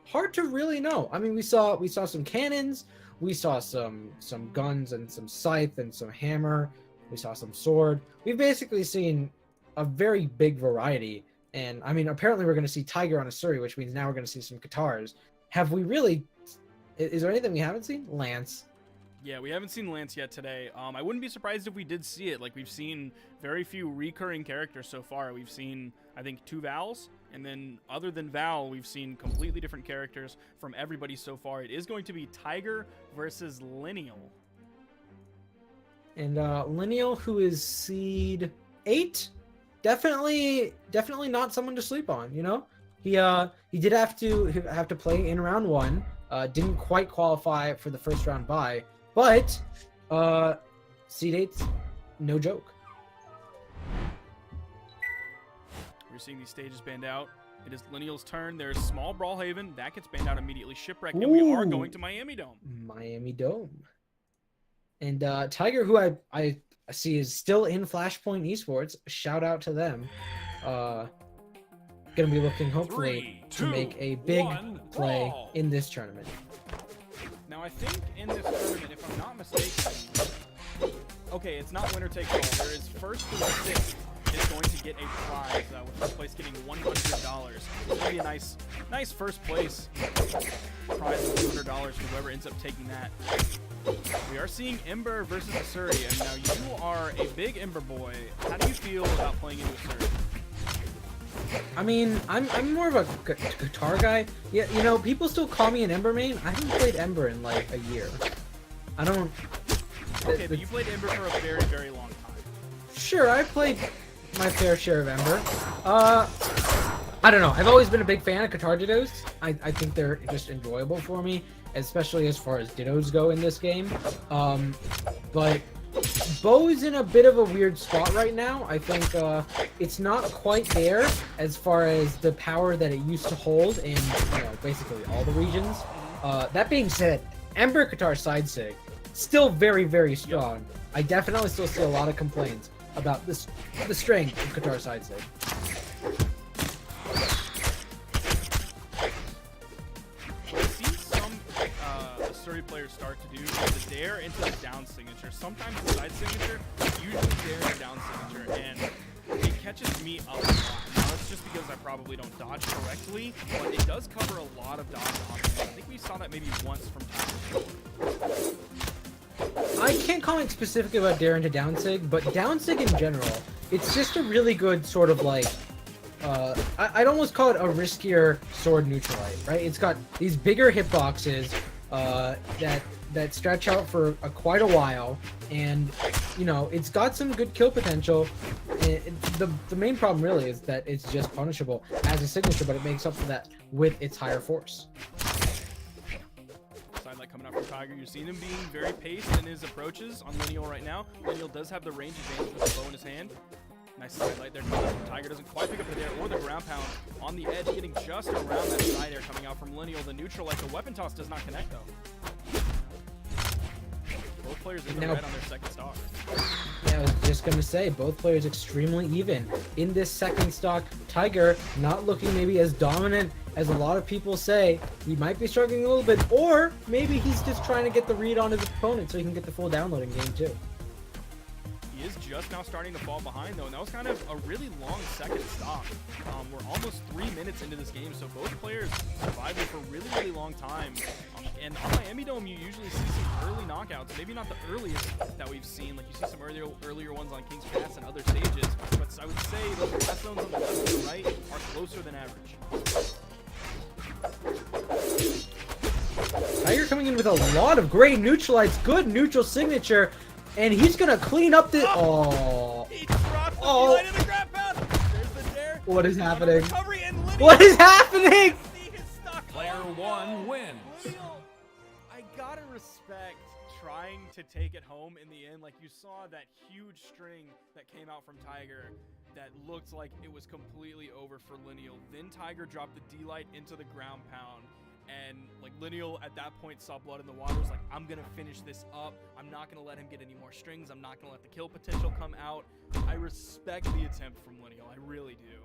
hard to really know. I mean, we saw some cannons, we saw some guns and some scythe and some hammer, we saw some sword. We've basically seen a very big variety. And I mean, apparently we're going to see Tiger on a Suri, which means now we're going to see some Katars. Have we really? Is there anything we haven't seen? Lance. Yeah, we haven't seen Lance yet today. I wouldn't be surprised if we did see it. Like, we've seen very few recurring characters so far. We've seen, I think, 2 Vals, and then other than Val, we've seen completely different characters from everybody so far. It is going to be Tiger versus Lineal. And Lineal, who is seed 8, definitely not someone to sleep on. You know, he did have to play in round 1. Didn't quite qualify for the first round bye. But seed 8's no joke. We're seeing these stages banned out. It is Lineal's turn. There's small Brawlhaven. That gets banned out immediately. Shipwreck. And we are going to Miami Dome. Miami Dome. And Tiger, who I see is still in Flashpoint Esports. Shout out to them. Gonna be looking hopefully to make a big play in this tournament. Now I think in this tournament, if I'm not mistaken, okay, it's not winner takes all. There is first to 6th is going to get a prize, with first place getting $100. It's gonna be a nice first place prize of $200 for whoever ends up taking that. We are seeing Ember versus a Suri, and now you are a big Ember boy. How do you feel about playing into a Suri? I mean, I'm more of a guitar guy. Yeah, you know, people still call me an Ember main. I haven't played Ember in like a year. I don't. Okay, but you played Ember for a very, very long time. Sure, I played my fair share of Ember. I don't know. I've always been a big fan of guitar dittos. I think they're just enjoyable for me, especially as far as dittos go in this game. But Bo's in a bit of a weird spot right now. I think it's not quite there as far as the power that it used to hold in, basically all the regions. That being said, Ember guitar side sig still very, very strong. I definitely still see a lot of complaints about the strength of guitar side sig. Suri players start to do is the dare into the down signature. Sometimes the side signature, usually dare into down signature, and it catches me up a lot. Now it's just because I probably don't dodge correctly, but it does cover a lot of dodge options. I think we saw that maybe once from time to time. I can't comment specifically about dare into down sig, but down sig in general, it's just a really good sort of like I'd almost call it a riskier sword neutralite, right? It's got these bigger hitboxes that stretch out for quite a while, and it's got some good kill potential. The main problem really is that it's just punishable as a signature, but it makes up for that with its higher force. Sidelight coming up from Tiger. You're seeing him being very paced in his approaches on Lineal right now. Lineal does have the range advantage with the bow in his hand. Nice sidelight there. Tiger doesn't quite pick up the dare or the ground pound on the edge, getting just around that side air coming out from Lineal. The neutral, like the weapon toss, does not connect though. Both players in the red on their second stock. Yeah, I was just gonna say, both players extremely even in this second stock. Tiger not looking maybe as dominant as a lot of people say. He might be struggling a little bit, or maybe he's just trying to get the read on his opponent so he can get the full download in game 2. He is just now starting to fall behind though, and that was kind of a really long second stop. We're almost 3 minutes into this game, so both players surviving for a really, really long time. And on Miami Dome, you usually see some early knockouts. Maybe not the earliest that we've seen. Like you see some earlier ones on King's Pass and other stages. But I would say those blast zones on the left and the right are closer than average. Tiger coming in with a lot of great neutralites, good neutral signature, and he's gonna clean up the. Oh! He drops the light in the ground pound. There's the dare. What is happening? What is happening? Player 1 wins. I gotta respect trying to take it home in the end. Like you saw that huge string that came out from Tiger that looked like it was completely over for Lineal. Then Tiger dropped the D-Light into the ground pound. And like Lineal at that point saw blood in the water, was like, I'm gonna finish this up. I'm not gonna let him get any more strings. I'm not gonna let the kill potential come out. I respect the attempt from Lineal. I really do.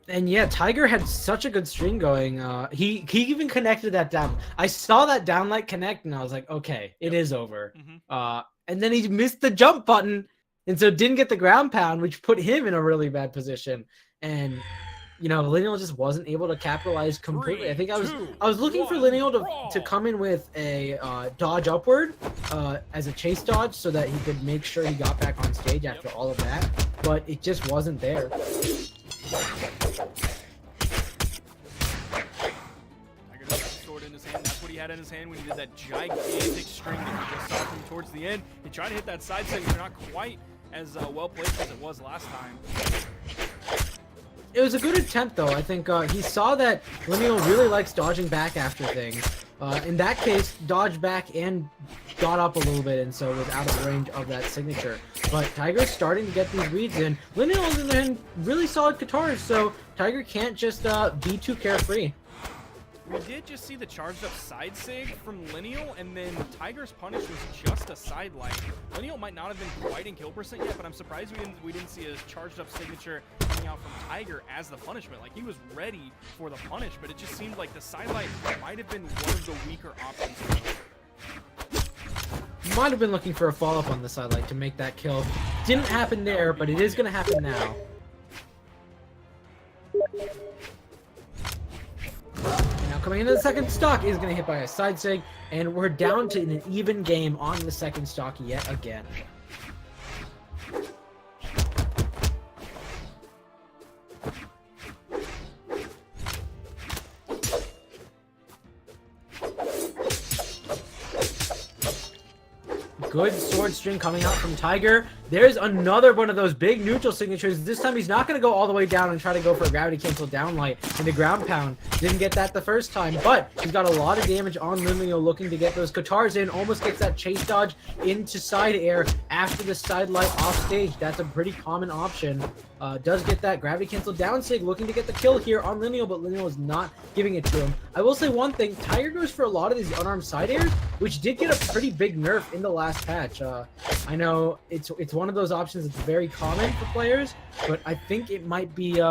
And yeah, Tiger had such a good string going. He even connected that down. I saw that downlight connect, and I was like, okay, it is over. And then he missed the jump button, and so didn't get the ground pound, which put him in a really bad position. And Lineal just wasn't able to capitalize completely. 3, I think I 2, was looking for 1, Lineal brawl. to come in with a dodge upward as a chase dodge, so that he could make sure he got back on stage after all of that. But it just wasn't there. Tiger does have the sword in his hand. That's what he had in his hand when he did that gigantic string that you just saw from towards the end. He tried to hit that side string, but not quite as well placed as it was last time. It was a good attempt, though. I think he saw that Lineal really likes dodging back after things. In that case, dodged back and got up a little bit, and so was out of range of that signature. But Tiger's starting to get these reads in. Lineal, on the other hand, really solid guitars, so Tiger can't just be too carefree. We did just see the charged up side sig from Lineal, and then Tiger's punish was just a side light. Lineal might not have been quite in kill percent yet, but I'm surprised we didn't see a charged up signature coming out from Tiger as the punishment. Like, he was ready for the punish, but it just seemed like the side light might have been one of the weaker options. Might have been looking for a follow-up on the side light to make that kill. Didn't happen there, but it is going to happen now. Now coming into the second stock is going to hit by a side sig, and we're down to an even game on the second stock yet again. Good sword string coming out from Tiger. There's another one of those big neutral signatures. This time he's not going to go all the way down and try to go for a gravity cancel downlight into ground pound. Didn't get that the first time, but he's got a lot of damage on Lineal, looking to get those guitars in. Almost gets that chase dodge into side air after the side light off stage. That's a pretty common option. Does get that gravity cancel down sig, looking to get the kill here on Lineal, but Lineal is not giving it to him. I will say one thing, Tiger goes for a lot of these unarmed side airs, which did get a pretty big nerf in the last patch. I know it's one of those options that's very common for players, but I think it might be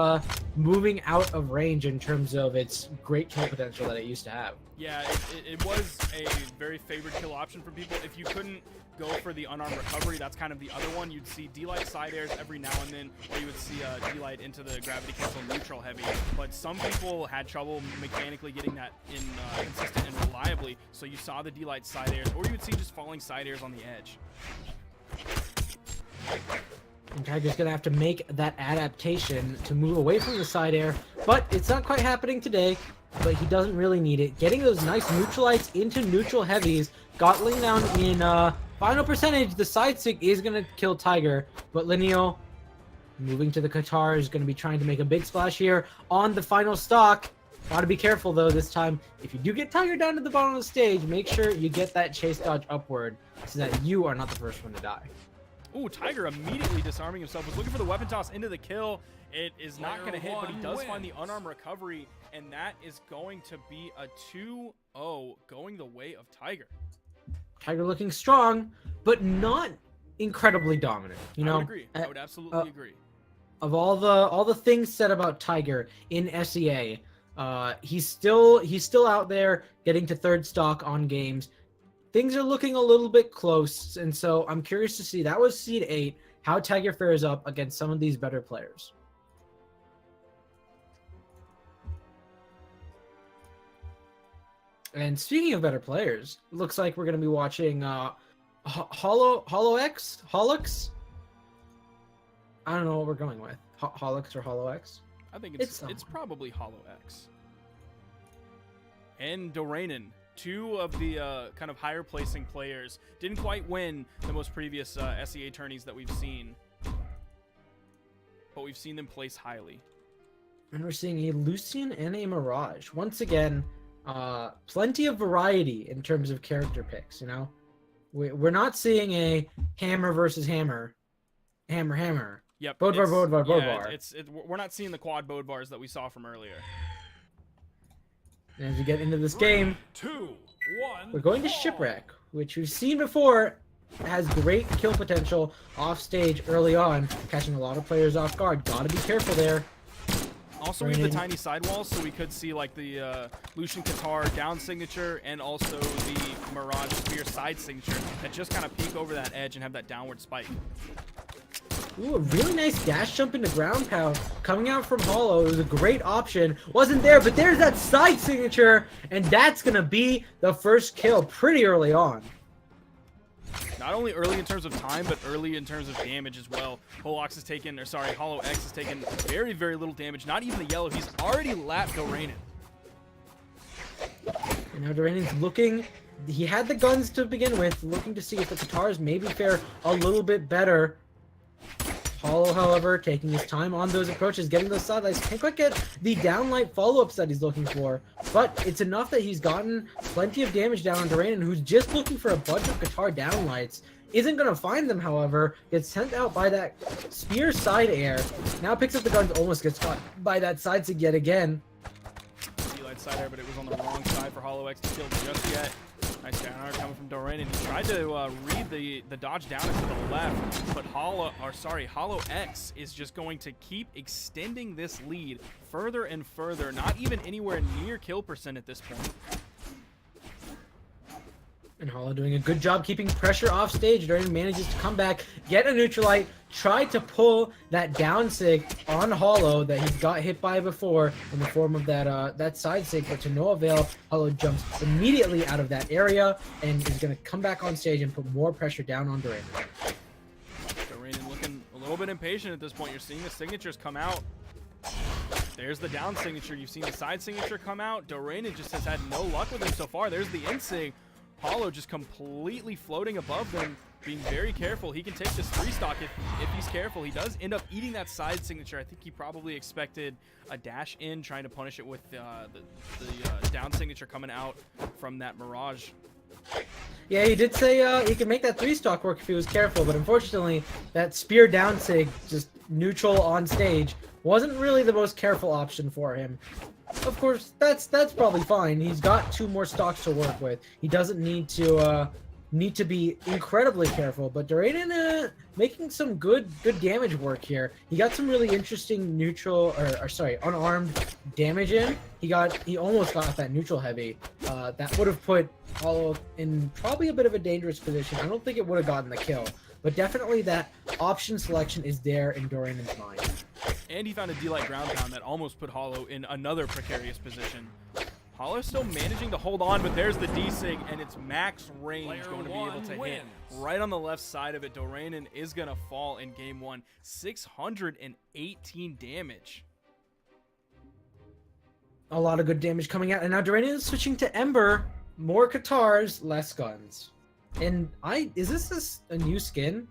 moving out of range in terms of its great kill potential that it used to have. Yeah, it was a very favored kill option for people. If you couldn't go for the unarmed recovery, that's kind of the other one. You'd see D-Light side airs every now and then, or you would see D-Light into the gravity cancel neutral heavy. But some people had trouble mechanically getting that in consistent and reliably, so you saw the D-Light side airs, or you would see just falling side airs on the edge. And Tiger's going to have to make that adaptation to move away from the side air, but it's not quite happening today, but he doesn't really need it. Getting those nice neutralites into neutral heavies, got Ling down in final percentage. The side stick is going to kill Tiger, but Lineal moving to the guitar is going to be trying to make a big splash here on the final stock. Got to be careful though this time. If you do get Tiger down to the bottom of the stage, make sure you get that chase dodge upward so that you are not the first one to die. Ooh, Tiger immediately disarming himself. Was looking for the weapon toss into the kill. It is not going to hit, but he does find the unarmed recovery, and that is going to be a 2-0 going the way of Tiger. Tiger looking strong, but not incredibly dominant. You know, I would agree. I would absolutely agree. Of all the things said about Tiger in SEA, he's still out there getting to third stock on games. Things are looking a little bit close, and so I'm curious to see. That was seed 8, how Tiger fares up against some of these better players. And speaking of better players, it looks like we're going to be watching Holux. I don't know what we're going with. Holux or HoloX? I think it's probably HoloX. And Doranin, two of the kind of higher placing players, didn't quite win the most previous SEA tourneys that we've seen, but we've seen them place highly. And we're seeing a Lucian and a Mirage. Once again, plenty of variety in terms of character picks, you know? We're not seeing a hammer versus hammer. Yep. Bodvar. We're not seeing the quad Bodvars that we saw from earlier. And as we get into this game, 2, 1. we're going to Shipwreck, which we've seen before has great kill potential off stage early on, catching a lot of players off guard. Gotta be careful there. Also, we have the tiny sidewalls, so we could see like the Lucian Qatar down signature and also the Mirage Spear side signature that just kind of peek over that edge and have that downward spike. Ooh, a really nice dash jump into ground pound coming out from Hollow. It was a great option. Wasn't there, but there's that side signature, and that's going to be the first kill pretty early on. Not only early in terms of time, but early in terms of damage as well. Hollow X has taken very, very little damage. Not even the yellow. He's already lapped Doranin. And now Doranin's looking. He had the guns to begin with, looking to see if the Qatars maybe fare a little bit better. Hollow, however, taking his time on those approaches, getting those sidelights. Can't quite get the downlight follow-ups that he's looking for, but it's enough that he's gotten plenty of damage down on Doranin, who's just looking for a bunch of Qatar downlights. Isn't going to find them, however. Gets sent out by that spear side air. Now picks up the guns, almost gets caught by that side sig yet again. Light side air, but it was on the wrong side for Hollow X to kill just yet. Nice counter coming from Doranin. He tried to read the dodge down into the left, but Hollow X is just going to keep extending this lead further and further. Not even anywhere near kill percent at this point. And Hollow doing a good job keeping pressure off stage. Doranin manages to come back, get a neutralite, try to pull that down sig on Hollow that he got hit by before in the form of that side sig, but to no avail. Hollow jumps immediately out of that area and is going to come back on stage and put more pressure down on Doranin. Doranin looking a little bit impatient at this point. You're seeing the signatures come out. There's the down signature. You've seen the side signature come out. Doranin just has had no luck with him so far. There's the in sig. Hollow just completely floating above them, being very careful. He can take this 3-stock if he's careful. He does end up eating that side signature. I think he probably expected a dash in, trying to punish it with the down signature coming out from that Mirage. Yeah, he did say he could make that 3-stock work if he was careful, but unfortunately, that spear down sig, just neutral on stage, wasn't really the most careful option for him. Of course, that's probably fine. He's got 2 more stocks to work with. He doesn't need to be incredibly careful. But Doranin making some good damage work here. He got some really interesting neutral unarmed damage in. He almost got that neutral heavy. That would have put Hollow in probably a bit of a dangerous position. I don't think it would have gotten the kill, but definitely that option selection is there in Doranin's mind. And he found a D-Light ground pound that almost put Hollow in another precarious position. Hollow's still managing to hold on, but there's the D-Sig, and it's max range going to be able to hit. Right on the left side of it, Doranin is going to fall in game 1. 618 damage. A lot of good damage coming out, and now Doranin is switching to Ember. More Qatars, less guns. And is this a new skin?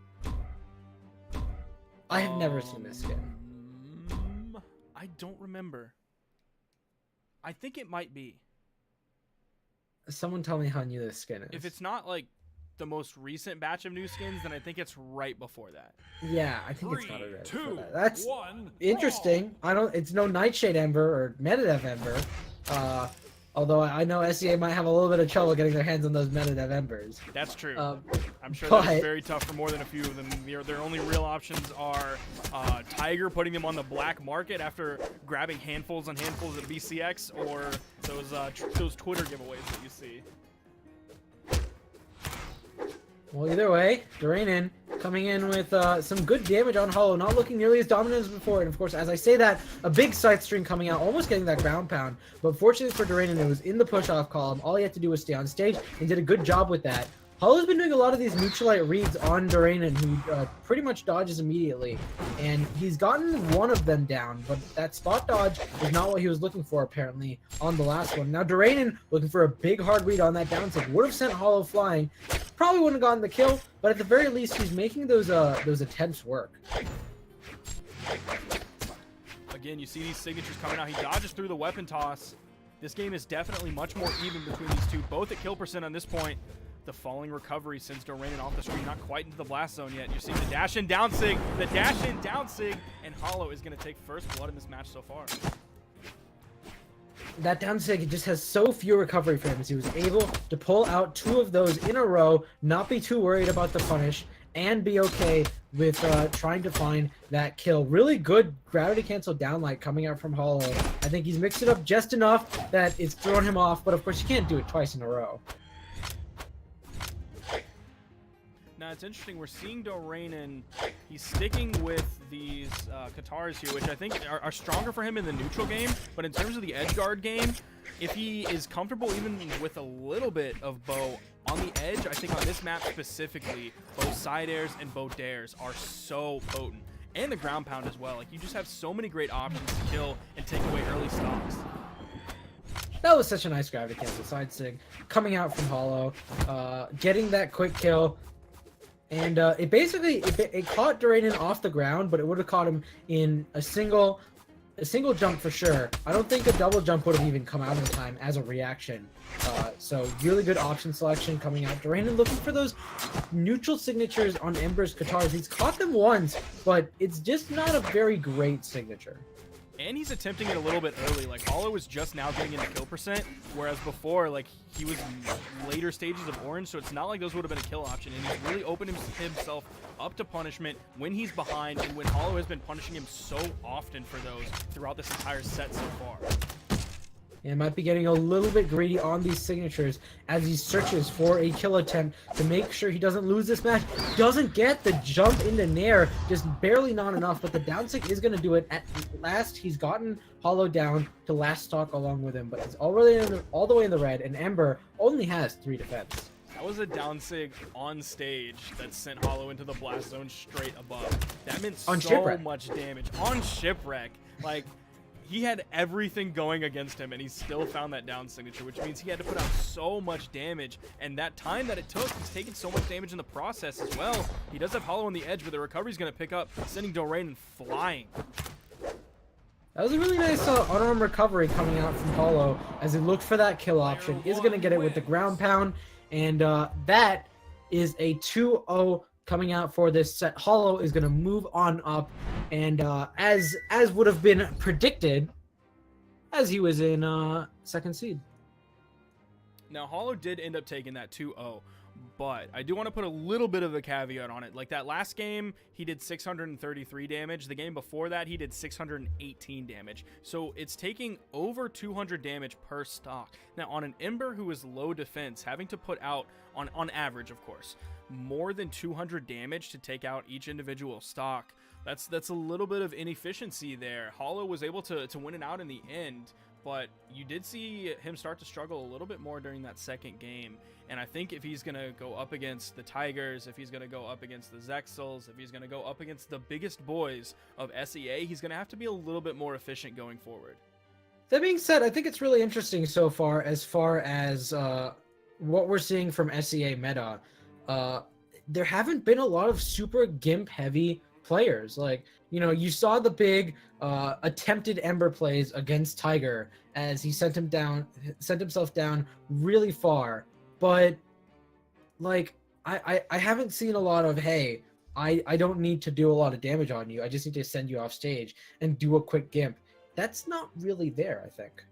I have never seen this skin. I don't remember. I think it might be. Someone tell me how new this skin is. If it's not like the most recent batch of new skins, then I think it's right before that. Yeah, I think it's got it right 2, before that. That's 1, interesting. It's no Nightshade Ember or Metadev Ember. Although I know SEA might have a little bit of trouble getting their hands on those Metadev Embers. That's true. I'm sure but that's very tough for more than a few of them. Their only real options are Tiger putting them on the black market after grabbing handfuls and handfuls of BCX, or those Twitter giveaways that you see. Well, either way, Doranin coming in with some good damage on Hollow, not looking nearly as dominant as before. And of course, as I say that, a big side string coming out, almost getting that ground pound. But fortunately for Doranin, it was in the push-off column. All he had to do was stay on stage and did a good job with that. Hollow's been doing a lot of these neutralite reads on Doranin, who pretty much dodges immediately. And he's gotten one of them down, but that spot dodge is not what he was looking for, apparently, on the last one. Now, Doranin looking for a big hard read on that down tick. Would have sent Hollow flying. Probably wouldn't have gotten the kill, but at the very least, he's making those attempts work. Again, you see these signatures coming out. He dodges through the weapon toss. This game is definitely much more even between these two, both at kill percent on this point. The falling recovery sends Doranin off the screen, not quite into the blast zone yet. You see the dash in down sig, and Hollow is going to take first blood in this match so far. that down sig just has so few recovery frames. He was able to pull out 2 of those in a row, not be too worried about the punish, and be okay with trying to find that kill. Really good gravity cancel downlight coming out from Hollow. I think he's mixed it up just enough that it's thrown him off, but of course you can't do it twice in a row. Now it's interesting, we're seeing Doranin, he's sticking with these Katars here, which I think are stronger for him in the neutral game, but in terms of the edge guard game, if he is comfortable even with a little bit of bow on the edge, I think on this map specifically, both side airs and bow dares are so potent. And the ground pound as well. Like, you just have so many great options to kill and take away early stocks. That was such a nice gravity cancel side sig coming out from Hollow, getting that quick kill. And it basically caught Doranin off the ground, but it would have caught him in a single jump for sure. I don't think a double jump would have even come out in time as a reaction. So really good option selection coming out. Doranin looking for those neutral signatures on Ember's Katars. He's caught them once, but it's just not a very great signature. And he's attempting it a little bit early. Like, Hollow was just now getting into kill percent, whereas before, like, he was in later stages of orange, so it's not like those would have been a kill option. And he's really opened himself up to punishment when he's behind, and when Hollow has been punishing him so often for those throughout this entire set so far. And might be getting a little bit greedy on these signatures as he searches for a kill attempt to make sure he doesn't lose this match. Doesn't get the jump into Nair, just barely not enough, but the down sig is going to do it. At last, he's gotten Hollow down to last stock along with him, but he's already all the way in the red, and Ember only has 3 defense. That was a down sig on stage that sent Hollow into the blast zone straight above. That meant so much damage. On Shipwreck. Like, he had everything going against him, and he still found that down signature, which means he had to put out so much damage. And that time that it took, he's taking so much damage in the process as well. He does have Hollow on the edge, but the recovery's going to pick up, sending Doranin flying. That was a really nice unarmed recovery coming out from Hollow as he looked for that kill option. Is going to get it with the ground pound, and that is a 2-0 coming out for this set. Hollow is going to move on up, and as would have been predicted, as he was in second seed. Now, Hollow did end up taking that 2-0, but I do want to put a little bit of a caveat on it. Like, that last game, he did 633 damage. The game before that, he did 618 damage. So it's taking over 200 damage per stock. Now, on an Ember who is low defense, having to put out, on average, of course, more than 200 damage to take out each individual stock, that's a little bit of inefficiency there. Hollow was able to win it out in the end, but you did see him start to struggle a little bit more during that second game. And I think if he's going to go up against the Tigers, if he's going to go up against the Zexals, if he's going to go up against the biggest boys of SEA, he's going to have to be a little bit more efficient going forward. That being said, I think it's really interesting so far as what we're seeing from SEA meta. There haven't been a lot of super gimp heavy players. Like, you know, you saw the big attempted Ember plays against Tiger as he sent himself down really far. But like, I haven't seen a lot of, hey, I don't need to do a lot of damage on you. I just need to send you off stage and do a quick gimp. That's not really there, I think.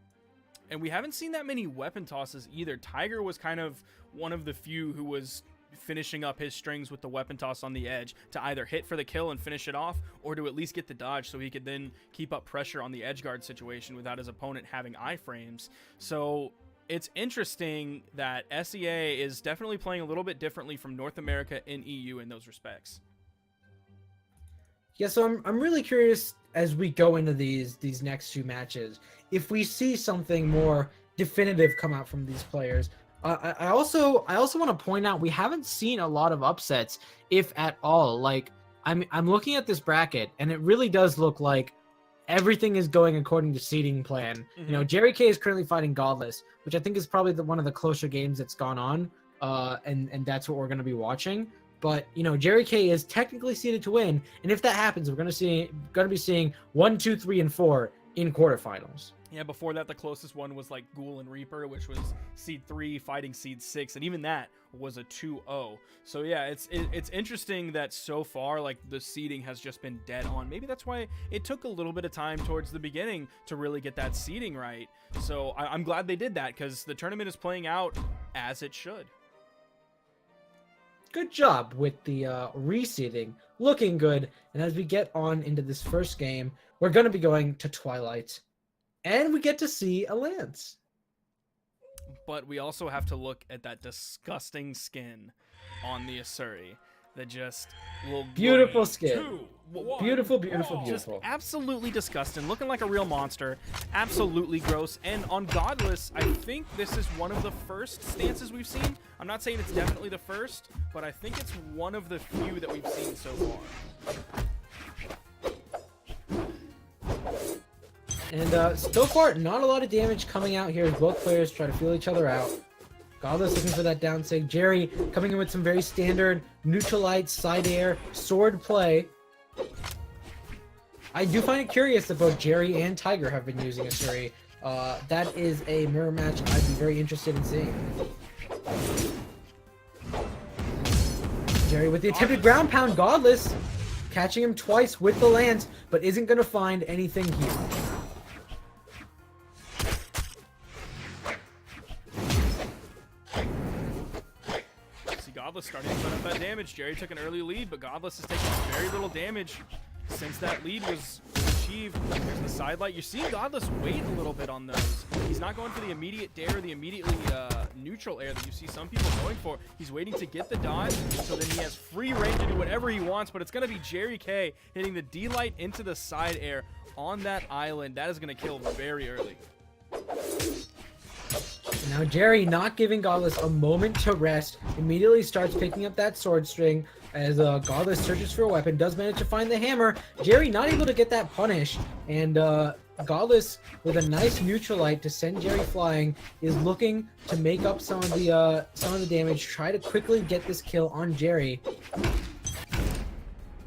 And we haven't seen that many weapon tosses either. Tiger was kind of one of the few who was finishing up his strings with the weapon toss on the edge to either hit for the kill and finish it off, or to at least get the dodge so he could then keep up pressure on the edge guard situation without his opponent having iframes. So it's interesting that SEA is definitely playing a little bit differently from North America and EU in those respects. Yeah, so I'm really curious as we go into these next 2 matches, if we see something more definitive come out from these players. I also want to point out we haven't seen a lot of upsets, if at all. Like, I'm looking at this bracket, and it really does look like everything is going according to seeding plan. Mm-hmm. You know, Jerry K is currently fighting Godless, which I think is probably one of the closer games that's gone on, and that's what we're going to be watching. But, you know, Jerry K is technically seeded to win, and if that happens, we're going to be seeing 1, 2, 3, and 4 in quarterfinals. Yeah, before that, the closest one was like Ghul and Reaper, which was seed 3 fighting seed 6, and even that was a 2-0. So yeah, it's interesting that so far, like, the seeding has just been dead on. Maybe that's why it took a little bit of time towards the beginning to really get that seeding right. So I'm glad they did that, because the tournament is playing out as it should. Good job with the reseeding, looking good. And as we get on into this first game, we're going to be going to Twilight. And we get to see a Lance. But we also have to look at that disgusting skin on the Asuri that just will Beautiful go skin. 2, 1, Beautiful, beautiful, brawl. just beautiful. absolutely disgusting, looking like a real monster, absolutely gross. And on Godless, I think this is one of the first stances we've seen. I'm not saying it's definitely the first, but I think it's one of the few that we've seen so far. And so far, not a lot of damage coming out here as both players try to feel each other out. Godless looking for that down sig. Jerry coming in with some very standard neutralite, side air, sword play. I do find it curious that both Jerry and Tiger have been using Asuri. That is a mirror match I'd be very interested in seeing. Jerry with the attempted ground pound. Godless catching him twice with the lance, but isn't going to find anything here. Godless starting to put up that damage. Jerry took an early lead, but Godless has taken very little damage since that lead was achieved. There's the side light. You're seeing Godless wait a little bit on those. He's not going for the immediate dare, the immediately neutral air that you see some people going for. He's waiting to get the dodge, so then he has free reign to do whatever he wants, but it's going to be Jerry K hitting the D-light into the side air on that island. That is going to kill very early. Now Jerry, not giving Godless a moment to rest, immediately starts picking up that sword string as Godless searches for a weapon, does manage to find the hammer. Jerry not able to get that punish, and Godless with a nice neutralite to send Jerry flying is looking to make up some of the damage, try to quickly get this kill on Jerry.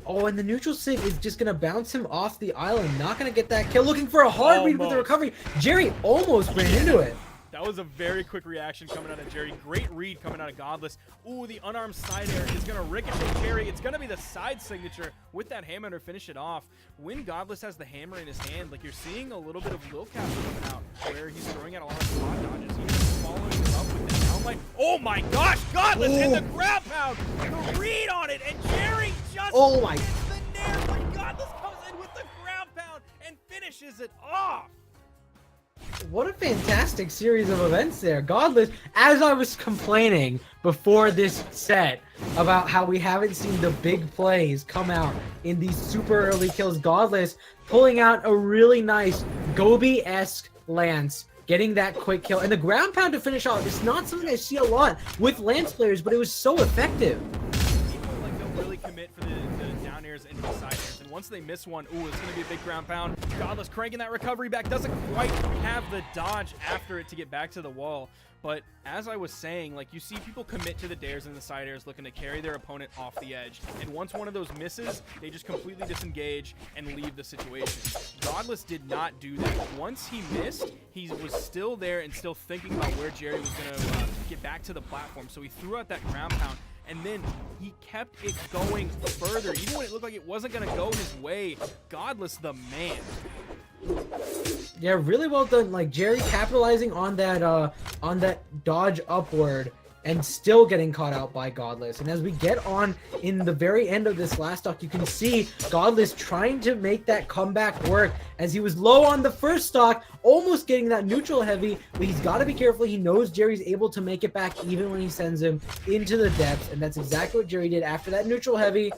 Oh, and the neutral sig is just going to bounce him off the island, not going to get that kill, looking for a hard read with the recovery. Jerry almost ran into it. That was a very quick reaction coming out of Jerry. Great read coming out of Godless. Ooh, the unarmed side air is going to ricochet Jerry. It's going to be the side signature with that hammer to finish it off. When Godless has the hammer in his hand, like, you're seeing a little bit of Lil Cap coming out, where he's throwing out a lot of spot dodges. He's following it up with the downlight. Oh my gosh, Godless hit the ground pound. The read on it, and Jerry just gets the nair, but Godless comes in with the ground pound and finishes it off. What a fantastic series of events there. Godless, as I was complaining before this set about how we haven't seen the big plays come out in these super early kills, Godless pulling out a really nice Gobi-esque lance, getting that quick kill, and the ground pound to finish off. It's not something I see a lot with lance players, but it was so effective. People don't really commit for the down airs into the side airs, and once they miss one, ooh, it's going to be a big ground pound. Godless cranking that recovery back, doesn't quite have the dodge after it to get back to the wall. But as I was saying, like, you see people commit to the dares and the side airs looking to carry their opponent off the edge. And once one of those misses, they just completely disengage and leave the situation. Godless did not do that. Once he missed, he was still there and still thinking about where Jerry was going to get back to the platform. So he threw out that ground pound, and then he kept it going further. Even when it looked like it wasn't going to go his way, Godless the man. Yeah, really well done. Like, Jerry capitalizing on that dodge upward and still getting caught out by Godless. And as we get on in the very end of this last stock, you can see Godless trying to make that comeback work as he was low on the first stock, almost getting that neutral heavy, but he's got to be careful. He knows Jerry's able to make it back even when he sends him into the depths, and that's exactly what Jerry did after that neutral heavy.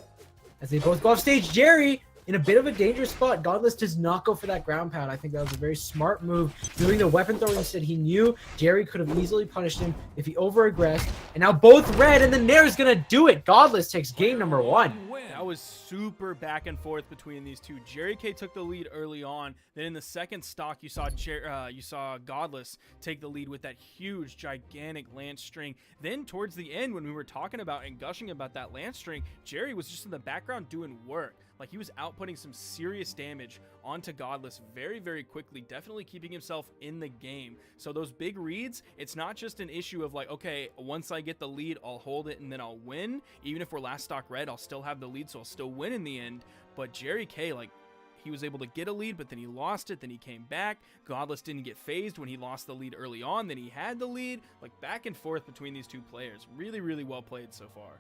As they both go off stage, Jerry in a bit of a dangerous spot. Godless does not go for that ground pound. I think that was a very smart move, doing the weapon throw instead. He knew Jerry could have easily punished him if he over-aggressed, and now both red, and the Nair is going to do it. Godless takes game number 1. That was super back and forth between these two. Jerry K took the lead early on. Then in the second stock, you saw Godless take the lead with that huge, gigantic lance string. Then towards the end, when we were talking about and gushing about that lance string, Jerry was just in the background doing work. Like, he was outputting putting some serious damage onto Godless very, very quickly, definitely keeping himself in the game. So those big reads, it's not just an issue of like, okay, once I get the lead, I'll hold it and then I'll win. Even if we're last stock red, I'll still have the lead, so I'll still win in the end. But Jerry K, like, he was able to get a lead, but then he lost it, then he came back. Godless didn't get phased when he lost the lead early on, then he had the lead. Like, back and forth between these two players. Really, really well played so far.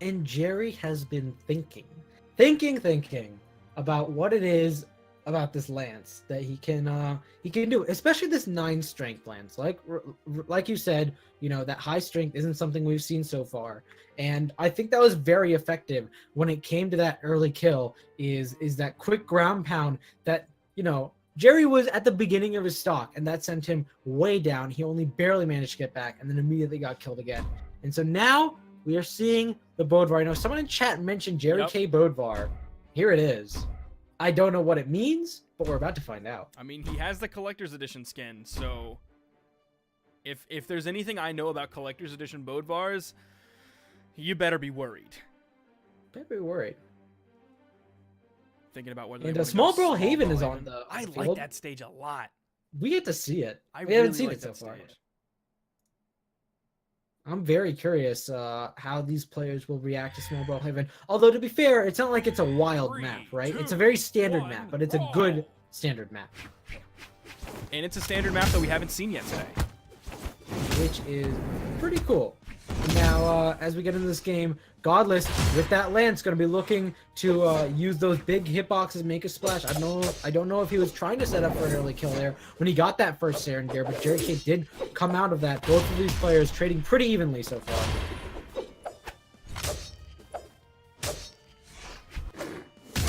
And Jerry has been thinking about what it is about this lance that he can do, especially this 9 strength lance. Like you said, you know, that high strength isn't something we've seen so far, and I think that was very effective when it came to that early kill. Is that quick ground pound that, you know, Jerry was at the beginning of his stock, and that sent him way down. He only barely managed to get back, and then immediately got killed again. And so now we are seeing the Bodvar. I know someone in chat mentioned Jerry K. Bodvar. Here it is. I don't know what it means, but we're about to find out. I mean, he has the collector's edition skin, so if there's anything I know about collector's edition Bodvars, you better be worried. Better be worried. Thinking about whether. And a small Brawlhalla is on the I field. like that stage a lot. We get to see it. We really haven't seen like it so that far. stage. I'm very curious how these players will react to small Brawlhalla. Although, to be fair, it's not like it's a wild 3, map, right? 2, It's a very standard 1, map, but it's a good standard map, And it's a standard map that we haven't seen yet today. which is pretty cool. Now, as we get into this game, Godless, with that lance, going to be looking to use those big hitboxes, make a splash. I don't know if he was trying to set up for an early kill there when he got that first Saren gear, but Jerry K did come out of that. Both of these players trading pretty evenly so far.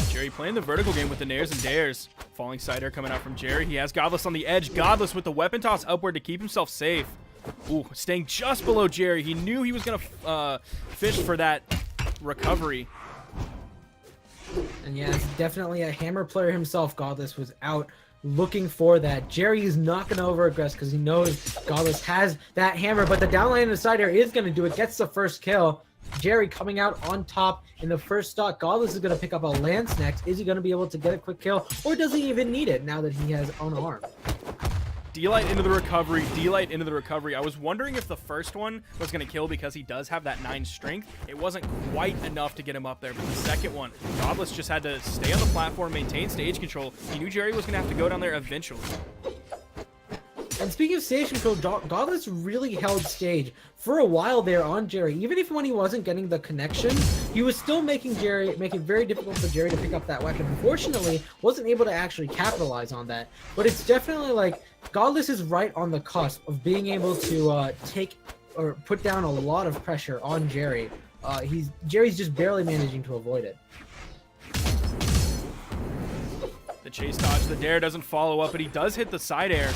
Jerry playing the vertical game with the nairs and dares. Falling side air coming out from Jerry. He has Godless on the edge. Godless with the weapon toss upward to keep himself safe. Ooh, staying just below Jerry. He knew he was going to fish for that recovery. And yeah, it's definitely a hammer player himself. Godless was out looking for that. Jerry is not going to over-aggress because he knows Godless has that hammer, but the downline in the side air is going to do it. Gets the first kill. Jerry coming out on top in the first stock. Godless is going to pick up a lance next. Is he going to be able to get a quick kill, or does he even need it now that he has unarmed? D-Light into the recovery, D-Light into the recovery. I was wondering if the first one was going to kill because he does have that 9 strength. It wasn't quite enough to get him up there, but the second one, Godless just had to stay on the platform, maintain stage control. He knew Jerry was going to have to go down there eventually. And speaking of stage control, Godless really held stage for a while there on Jerry. Even if when he wasn't getting the connection, he was still making it very difficult for Jerry to pick up that weapon. Unfortunately, wasn't able to actually capitalize on that. But it's definitely like Godless is right on the cusp of being able to take or put down a lot of pressure on Jerry. Jerry's just barely managing to avoid it. The chase dodge, the dare doesn't follow up, but he does hit the side air.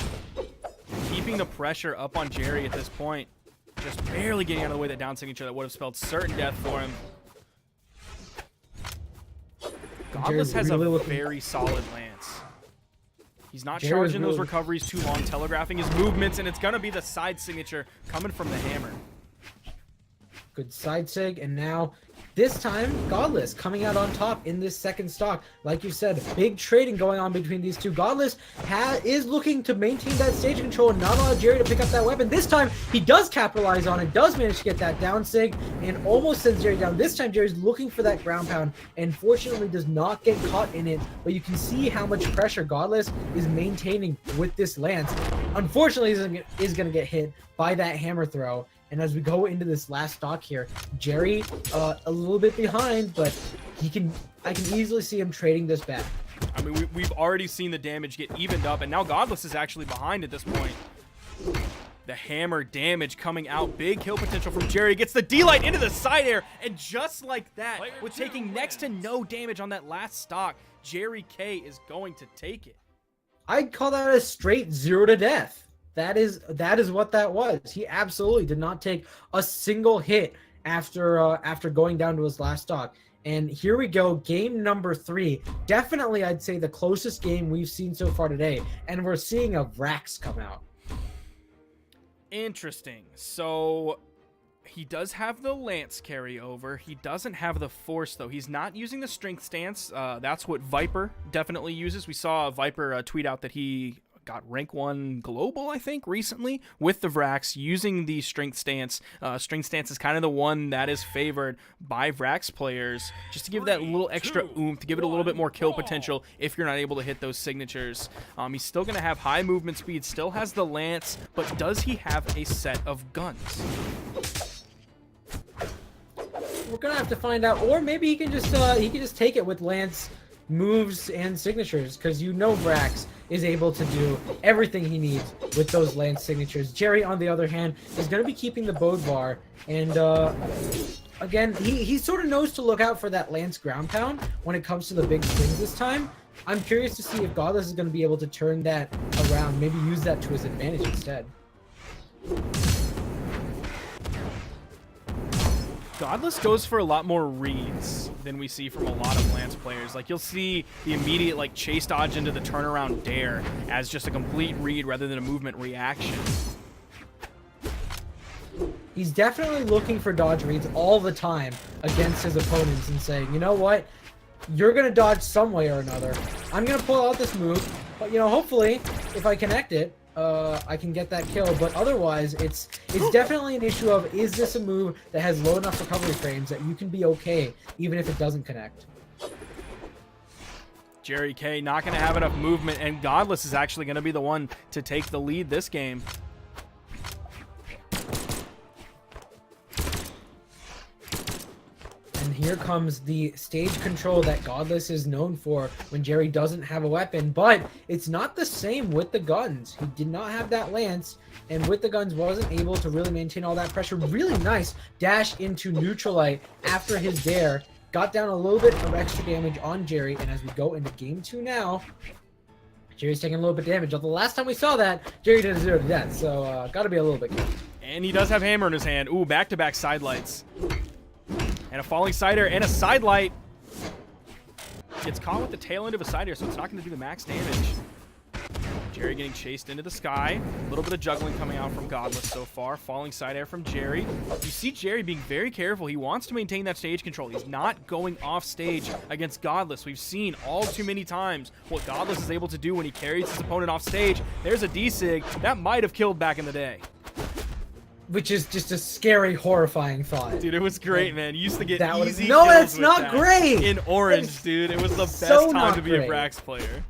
Keeping the pressure up on Jerry at this point. Just barely getting out of the way that down signature that would have spelled certain death for him. Godless has a very solid lance. He's not charging those recoveries too long, telegraphing his movements, and it's going to be the side signature coming from the hammer. Good side sig, and now this time Godless coming out on top in this second stock. Like you said, big trading going on between these two. Godless is looking to maintain that stage control and not allow Jerry to pick up that weapon. This time he does capitalize on it, does manage to get that down sig, and almost sends Jerry down. This time Jerry's looking for that ground pound, and fortunately does not get caught in it, but you can see how much pressure Godless is maintaining with this lance. Unfortunately, is going to get hit by that hammer throw. And as we go into this last stock here, Jerry a little bit behind, but I can easily see him trading this back. I mean, we've already seen the damage get evened up, and now Godless is actually behind at this point. The hammer damage coming out. Big kill potential from Jerry. Gets the D-Light into the side air, and just like that, with taking next to no damage on that last stock, Jerry K is going to take it. I'd call that a straight 0 to death. That is what that was. He absolutely did not take a single hit after going down to his last stock. And here we go, game number 3. Definitely, I'd say the closest game we've seen so far today. And we're seeing a Vrax come out. Interesting. So He does have the Lance carryover. He doesn't have the Force, though. He's not using the Strength stance. That's what Viper definitely uses. We saw Viper tweet out that he got rank 1 global, I think, recently with the Vrax using the Strength stance. Strength stance is kind of the one that is favored by Vrax players, just to give that little extra oomph, to give it a little bit more kill potential if you're not able to hit those signatures. He's still going to have high movement speed, still has the Lance, but does he have a set of guns? We're gonna have to find out, or maybe he can just take it with Lance moves and signatures, because Vrax is able to do everything he needs with those Lance signatures. Jerry, on the other hand, is going to be keeping the Bode bar, and again, he sort of knows to look out for that Lance ground pound when it comes to the big swings this time. I'm curious to see if Godless is going to be able to turn that around, maybe use that to his advantage instead. Godless goes for a lot more reads than we see from a lot of Lance players. Like, you'll see the immediate chase dodge into the turnaround dare as just a complete read rather than a movement reaction. He's definitely looking for dodge reads all the time against his opponents and saying, you know what, you're going to dodge some way or another. I'm going to pull out this move, but hopefully if I connect it, I can get that kill, but otherwise it's definitely an issue of, is this a move that has low enough recovery frames that you can be okay even if it doesn't connect? Jerry K not going to have enough movement, and Godless is actually going to be the one to take the lead this game. And here comes the stage control that Godless is known for when Jerry doesn't have a weapon, but it's not the same with the guns. He did not have that Lance, and with the guns wasn't able to really maintain all that pressure. Really nice dash into Neutralite after his dare. Got down a little bit of extra damage on Jerry, and as we go into game 2 now, Jerry's taking a little bit of damage. Although the last time we saw that, Jerry did a 0 to death, so gotta be a little bit careful. And he does have hammer in his hand. Ooh, back-to-back side lights. And a falling sider and a side light. Gets caught with the tail end of a side air, so it's not going to do the max damage. Jerry getting chased into the sky. A little bit of juggling coming out from Godless so far. Falling side air from Jerry. You see Jerry being very careful. He wants to maintain that stage control. He's not going off stage against Godless. We've seen all too many times what Godless is able to do when he carries his opponent off stage. There's a D-Sig. That might have killed back in the day. Which is just a scary, horrifying thought. Dude, it was great, man. You used to get that easy no, kills that's with not that. great! In orange, dude. It was the best So time to not be a great. Vrax player.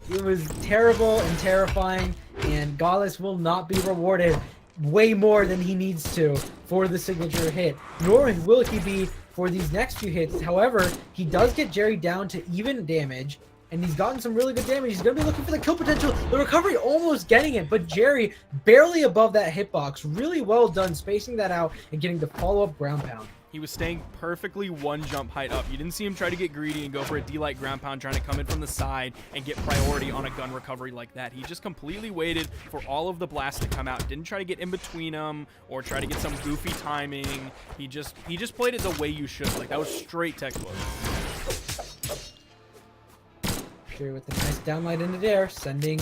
It was terrible and terrifying, and Godless will not be rewarded way more than he needs to for the signature hit, nor will he be for these next few hits. However, he does get Jerry down to even damage, and he's gotten some really good damage. He's going to be looking for the kill potential. The recovery almost getting it, but Jerry barely above that hitbox. Really well done, spacing that out and getting the follow-up ground pound. He was staying perfectly one jump height up. You didn't see him try to get greedy and go for a D-Light ground pound, trying to come in from the side and get priority on a gun recovery like that. He just completely waited for all of the blasts to come out. Didn't try to get in between them or try to get some goofy timing. He just played it the way you should. Like, that was straight textbook. Jerry with the nice downlight into there, sending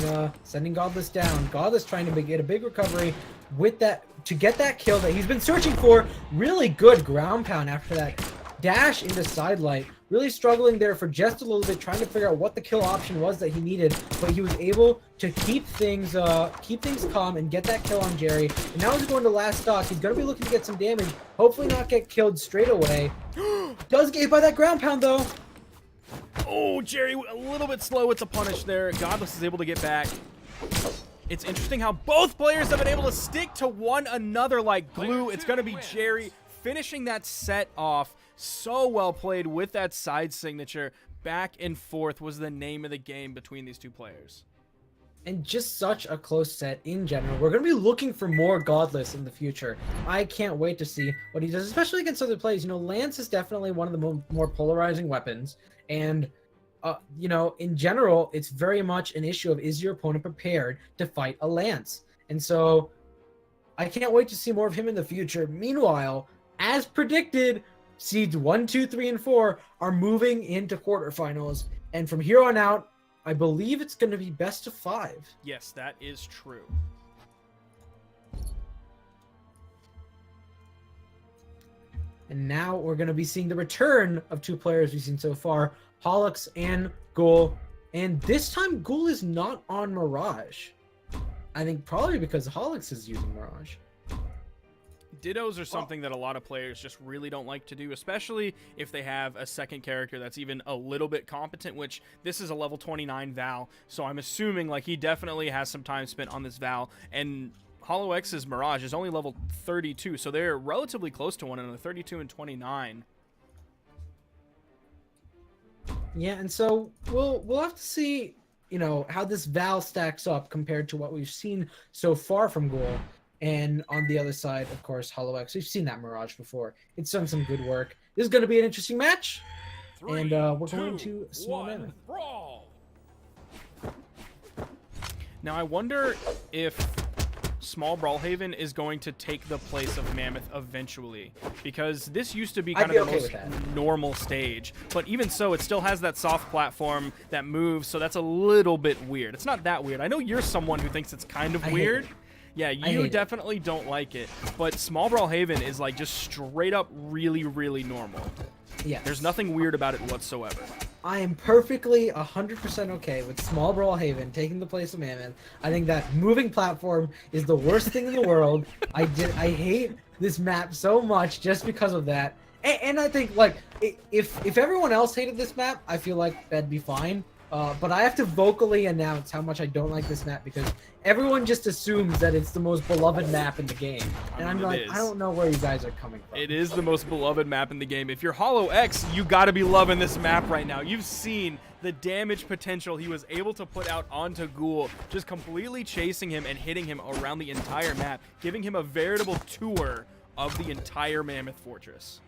Godless down. Godless trying to get a big recovery with that to get that kill that he's been searching for. Really good ground pound after that dash into sidelight. Really struggling there for just a little bit, trying to figure out what the kill option was that he needed, but he was able to keep things calm and get that kill on Jerry. And now he's going to last stock. He's going to be looking to get some damage, hopefully not get killed straight away. Does get hit by that ground pound though. Oh, Jerry, a little bit slow with the punish there. Godless is able to get back. It's interesting how both players have been able to stick to one another like glue. It's going to be Jerry finishing that set off. So well played with that side signature. Back and forth was the name of the game between these two players. And just such a close set in general. We're going to be looking for more Godless in the future. I can't wait to see what he does, especially against other players. You know, Lance is definitely one of the more polarizing weapons. And you know, in general, it's very much an issue of, is your opponent prepared to fight a Lance? And so I can't wait to see more of him in the future. Meanwhile, as predicted, seeds 1, 2, 3, and 4 are moving into quarterfinals. And from here on out, I believe it's going to be best of 5. Yes, that is true. And now we're going to be seeing the return of 2 players we've seen so far, Chaox and Ghul. And this time, Ghul is not on Mirage. I think probably because Chaox is using Mirage. Dittos are something that a lot of players just really don't like to do, especially if they have a second character that's even a little bit competent, which this is a level 29 Val, so I'm assuming like he definitely has some time spent on this Val, and Hollow X's Mirage is only level 32, so they're relatively close to one another, 32 and 29. Yeah, and so we'll have to see, you know, how this Val stacks up compared to what we've seen so far from Ghul. And on the other side, of course, Hollow X. We've seen that Mirage before. It's done some good work. This is going to be an interesting match. 3, and we're going to Small 1, Mammoth. brawl. Now I wonder if Small Brawlhaven is going to take the place of Mammoth eventually, because this used to be kind of the most normal stage, but even so, it still has that soft platform that moves, so that's a little bit weird. It's not that weird. I know you're someone who thinks it's kind of weird. Yeah, you definitely don't like it, but Small Brawlhaven is like just straight up really, really normal. Yeah. There's nothing weird about it whatsoever. I am perfectly 100% okay with Small Brawlhaven taking the place of Mammoth. I think that moving platform is the worst thing in the world. I hate this map so much just because of that. And I think like if everyone else hated this map, I feel like that'd be fine. But I have to vocally announce how much I don't like this map because everyone just assumes that it's the most beloved map in the game. And I'm like, I don't know where you guys are coming from. It is the most beloved map in the game. If you're Hollow X, you gotta be loving this map right now. You've seen the damage potential he was able to put out onto Ghul, just completely chasing him and hitting him around the entire map, giving him a veritable tour of the entire Mammoth Fortress.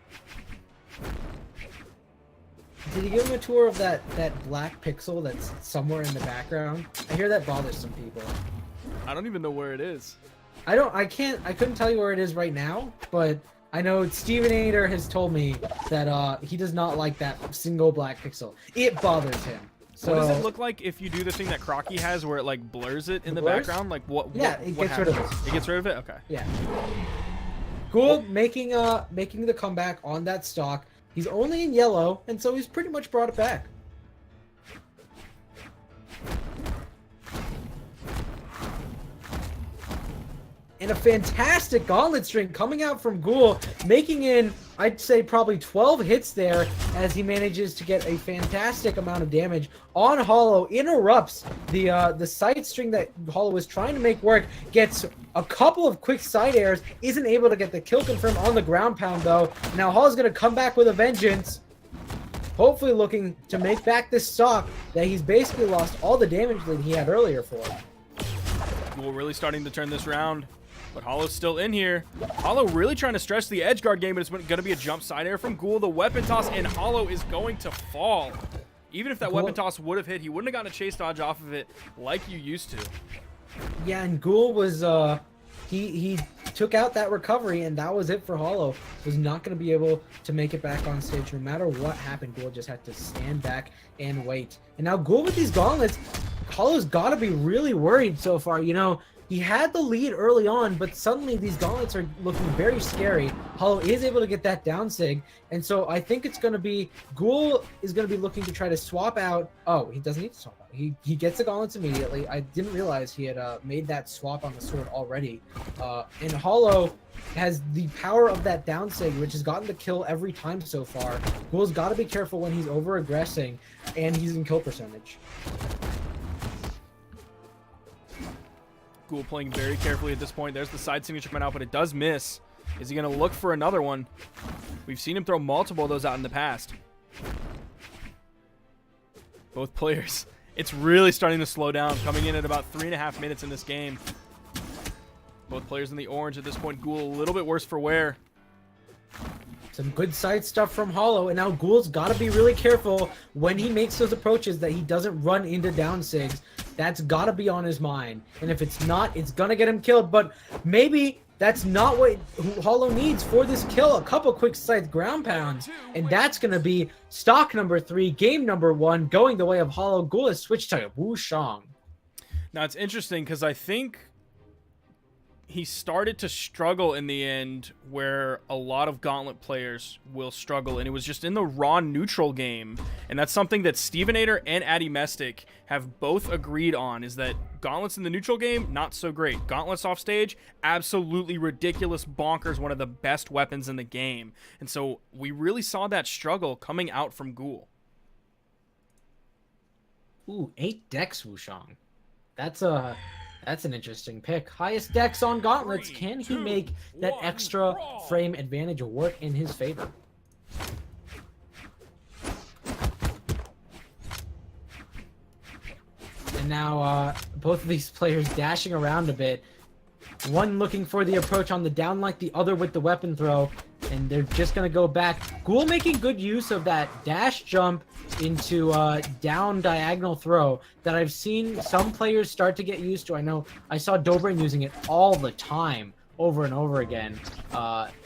Did you give him a tour of that black pixel that's somewhere in the background? I hear that bothers some people. I don't even know where it is. I couldn't tell you where it is right now, but I know Stevenator has told me that he does not like that single black pixel. It bothers him. So, what does it look like if you do the thing that Crocky has where it like blurs it in the background? Like what? Yeah, it gets rid of it. It gets rid of it? Okay. Yeah. Ghul making the comeback on that stock. He's only in yellow, and so he's pretty much brought it back. And a fantastic gauntlet string coming out from Ghul, making in, I'd say, probably 12 hits there as he manages to get a fantastic amount of damage on Hollow. Interrupts the side string that Hollow was trying to make work, gets a couple of quick side airs, isn't able to get the kill confirm on the ground pound though. Now Hollow's going to come back with a vengeance, hopefully looking to make back this stock that he's basically lost all the damage that he had earlier for. Ghul really starting to turn this round. But Hollow's still in here. Hollow really trying to stretch the edge guard game, but it's going to be a jump side air from Ghul. The weapon toss, and Hollow is going to fall. Even if that weapon toss would have hit, he wouldn't have gotten a chase dodge off of it like you used to. Yeah, and Ghul was, he took out that recovery, and that was it for Hollow. Was not going to be able to make it back on stage. No matter what happened, Ghul just had to stand back and wait. And now Ghul with these gauntlets, Hollow's got to be really worried so far. You know, he had the lead early on, but suddenly these gauntlets are looking very scary. Hollow is able to get that down sig, and so I think it's going to be Ghul is going to be looking to try to swap out. Oh, he doesn't need to swap out. He gets the gauntlets immediately. I didn't realize he had made that swap on the sword already. And Hollow has the power of that down sig, which has gotten the kill every time so far. Ghul's got to be careful when he's over aggressing, and he's in kill percentage. Ghul playing very carefully at this point. There's the side signature coming out, but it does miss. Is he going to look for another one? We've seen him throw multiple of those out in the past. Both players. It's really starting to slow down, coming in at about 3.5 minutes in this game. Both players in the orange at this point. Ghul a little bit worse for wear. Some good side stuff from Hollow, and now Ghul's got to be really careful when he makes those approaches that he doesn't run into down sigs. That's got to be on his mind. And if it's not, it's going to get him killed. But maybe that's not what Hollow needs for this kill. A couple quick side ground pounds. And that's going to be stock number 3, game number 1, going the way of Hollow. Ghul has switched to Wushang. Now, it's interesting because I think he started to struggle in the end where a lot of Gauntlet players will struggle, and it was just in the raw neutral game. And that's something that Stevenator and Addy Mestic have both agreed on, is that Gauntlets in the neutral game, not so great. Gauntlets off stage, absolutely ridiculous, bonkers, one of the best weapons in the game. And so we really saw that struggle coming out from Ghul. Ooh, 8 Dex Wushang. That's an interesting pick. Highest Dex on Gauntlets. Can he make that extra frame advantage work in his favor? And now both of these players dashing around a bit. One looking for the approach on the downlight, the other with the weapon throw. And they're just going to go back. Ghul making good use of that dash jump into down diagonal throw that I've seen some players start to get used to. I know I saw Doranin using it all the time, over and over again.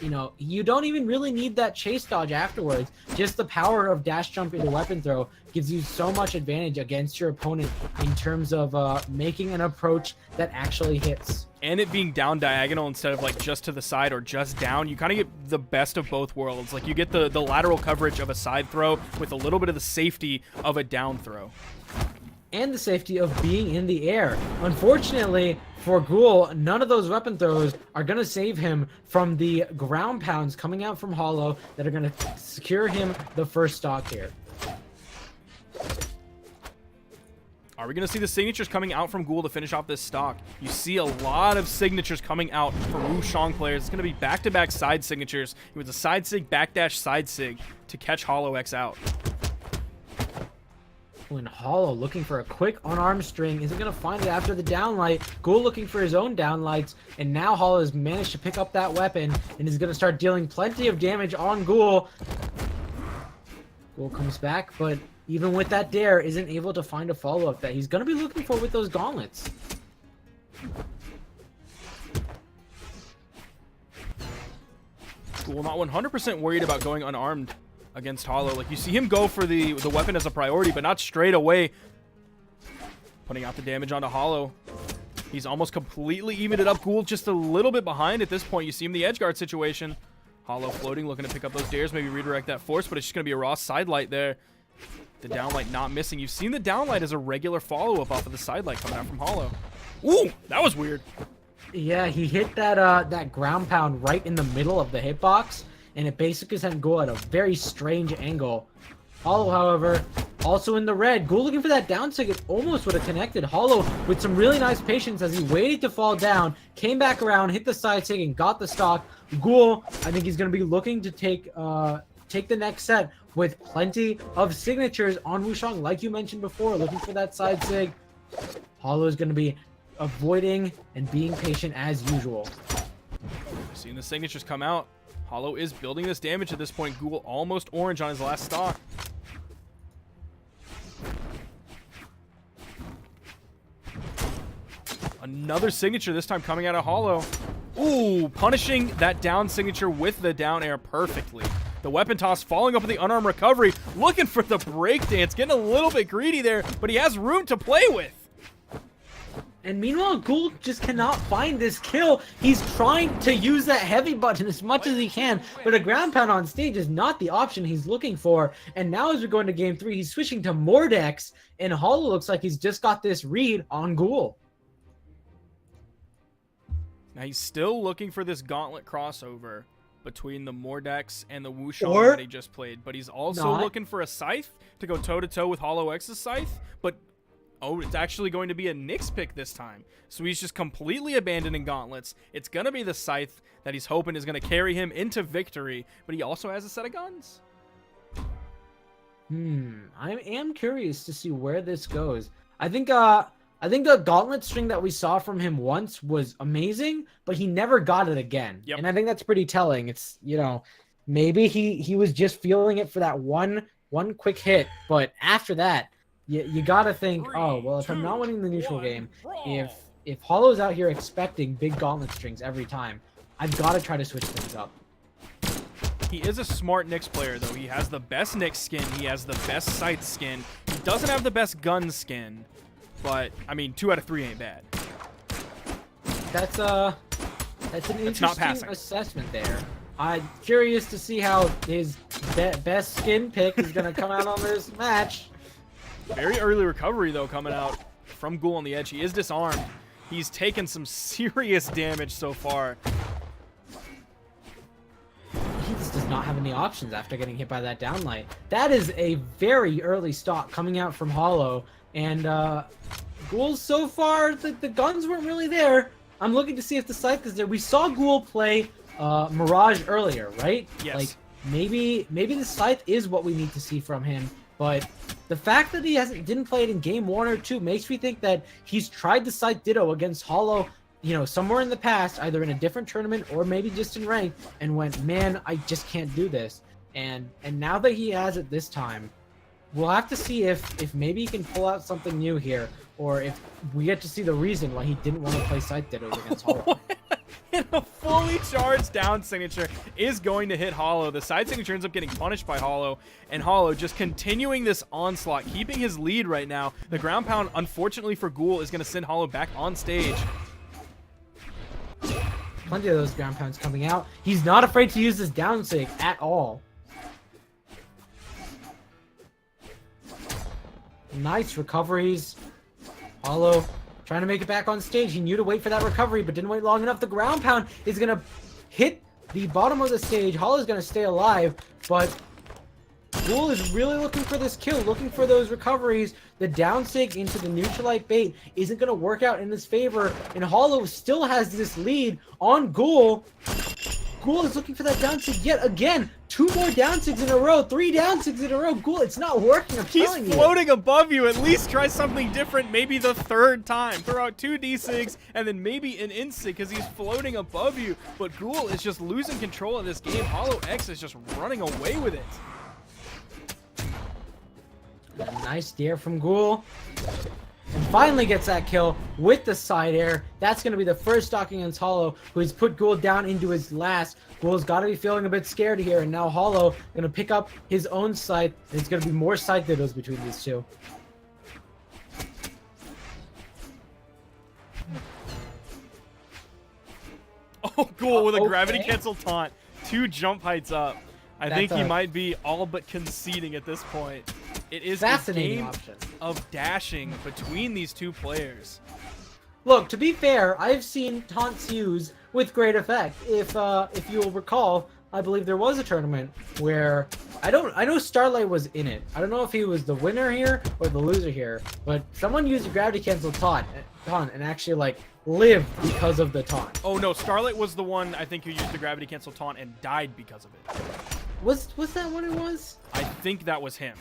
You know, you don't even really need that chase dodge afterwards. Just the power of dash jump into weapon throw gives you so much advantage against your opponent in terms of making an approach that actually hits. And it being down diagonal instead of like just to the side or just down, you kind of get the best of both worlds. Like you get the lateral coverage of a side throw with a little bit of the safety of a down throw. And the safety of being in the air. Unfortunately for Ghul, none of those weapon throws are going to save him from the ground pounds coming out from Hollow that are going to secure him the first stock here. Are we going to see the signatures coming out from Ghul to finish off this stock? You see a lot of signatures coming out for Wushang players. It's going to be back-to-back side signatures with a side sig, backdash, side sig to catch Hollow X out. When Hollow looking for a quick unarmed string, isn't going to find it after the downlight. Ghul looking for his own downlights, and now Hollow has managed to pick up that weapon and is going to start dealing plenty of damage on Ghul. Ghul comes back, but even with that dare, isn't able to find a follow-up that he's going to be looking for with those gauntlets. Ghul not 100% worried about going unarmed against Hollow. Like, you see him go for the weapon as a priority, but not straight away. Putting out the damage onto Hollow. He's almost completely evened it up. Ghul just a little bit behind at this point. You see him in the edge guard situation. Hollow floating, looking to pick up those dares, maybe redirect that force, but it's just going to be a raw side light there. The downlight not missing. You've seen the downlight as a regular follow-up off of the side light coming out from Hollow. Ooh, that was weird. Yeah, he hit that that ground pound right in the middle of the hitbox, and it basically sent Ghul at a very strange angle. Hollow, however, also in the red. Ghul looking for that down sig. It almost would have connected. Hollow with some really nice patience as he waited to fall down, came back around, hit the side sig, and got the stock. Ghul, I think he's going to be looking to take the next set with plenty of signatures on Wushang, like you mentioned before, looking for that side sig. Hollow is going to be avoiding and being patient as usual. Seeing the signatures come out. Hollow is building this damage at this point. Ghul almost orange on his last stock. Another signature, this time coming out of Hollow. Ooh, punishing that down signature with the down air perfectly. The weapon toss following up with the unarmed recovery. Looking for the breakdance. Getting a little bit greedy there, but he has room to play with. And meanwhile, Ghul just cannot find this kill. He's trying to use that heavy button as much as he can, but a ground pound on stage is not the option he's looking for. And now as we go into game 3, he's switching to Mordex, and Hollow looks like he's just got this read on Ghul. Now he's still looking for this gauntlet crossover between the Mordex and the Wushang that he just played, but he's also looking for a scythe to go toe-to-toe with Hollow X's scythe, but oh, it's actually going to be a Nyx pick this time. So he's just completely abandoning gauntlets. It's going to be the scythe that he's hoping is going to carry him into victory, but he also has a set of guns. I am curious to see where this goes. I think the gauntlet string that we saw from him once was amazing, but he never got it again. Yep. And I think that's pretty telling. It's, you know, maybe he was just feeling it for that one quick hit, but after that, you gotta think, oh, well, if I'm not winning the neutral game, if Hollow's out here expecting big gauntlet strings every time, I've got to try to switch things up. He is a smart Nyx player, though. He has the best Nyx skin. He has the best scythe skin. He doesn't have the best gun skin, but, I mean, 2 out of 3 ain't bad. That's That's an It's not interesting passing. assessment there. I'm curious to see how his best skin pick is going to come out on this match. Very early recovery, though, coming out from Ghul on the edge. He is disarmed. He's taken some serious damage so far. He just does not have any options after getting hit by that downlight. That is a very early stock coming out from Hollow. And Ghul, so far, the guns weren't really there. I'm looking to see if the Scythe is there. We saw Ghul play Mirage earlier, right? Yes. Like, maybe the Scythe is what we need to see from him. But the fact that he didn't play it in game 1 or 2 makes me think that he's tried the Scythe Ditto against Hollow, you know, somewhere in the past, either in a different tournament or maybe just in rank, and went, man, I just can't do this. And now that he has it this time, we'll have to see if maybe he can pull out something new here, or if we get to see the reason why he didn't want to play Scythe Dittos against Hollow. And a fully charged down signature is going to hit Hollow. The side signature ends up getting punished by Hollow, and Hollow just continuing this onslaught, keeping his lead right now. The ground pound, unfortunately for Ghul, is going to send Hollow back on stage. Plenty of those ground pounds coming out. He's not afraid to use this down sig at all. Nice recoveries. Hollow trying to make it back on stage. He knew to wait for that recovery, but didn't wait long enough. The ground pound is going to hit the bottom of the stage. Hollow's going to stay alive, but Ghul is really looking for this kill, looking for those recoveries. The down sig into the neutralite bait isn't going to work out in his favor, and Hollow still has this lead on Ghul. Ghul is looking for that down sig yet again. 2 more down sigs in a row, 3 down sigs in a row. Ghul, it's not working. I'm He's telling you. floating above you. At least try something different, maybe the 3rd time. Throw out 2 D-Sigs and then maybe an In-Sig because he's floating above you. But Ghul is just losing control of this game. Hollow X is just running away with it. A nice dare from Ghul. And finally gets that kill with the side air. That's going to be the first stock against Hollow, who has put Ghul down into his last. Ghul's got to be feeling a bit scared here, and now Hollow going to pick up his own scythe. There's going to be more scythe dittos between these two. Oh, Ghul with a Okay. gravity cancel taunt. 2 jump heights up. I think he might be all but conceding at this point. It is a Fascinating game option. of dashing between these 2 players. Look, to be fair, I've seen taunts used with great effect. If you'll recall, I believe there was a tournament where I know Starlight was in it. I don't know if he was the winner here or the loser here, but someone used a gravity cancel taunt and actually like lived because of the taunt. Oh no, Starlight was the one I think who used the gravity cancel taunt and died because of it. Was that what it was? I think that was him.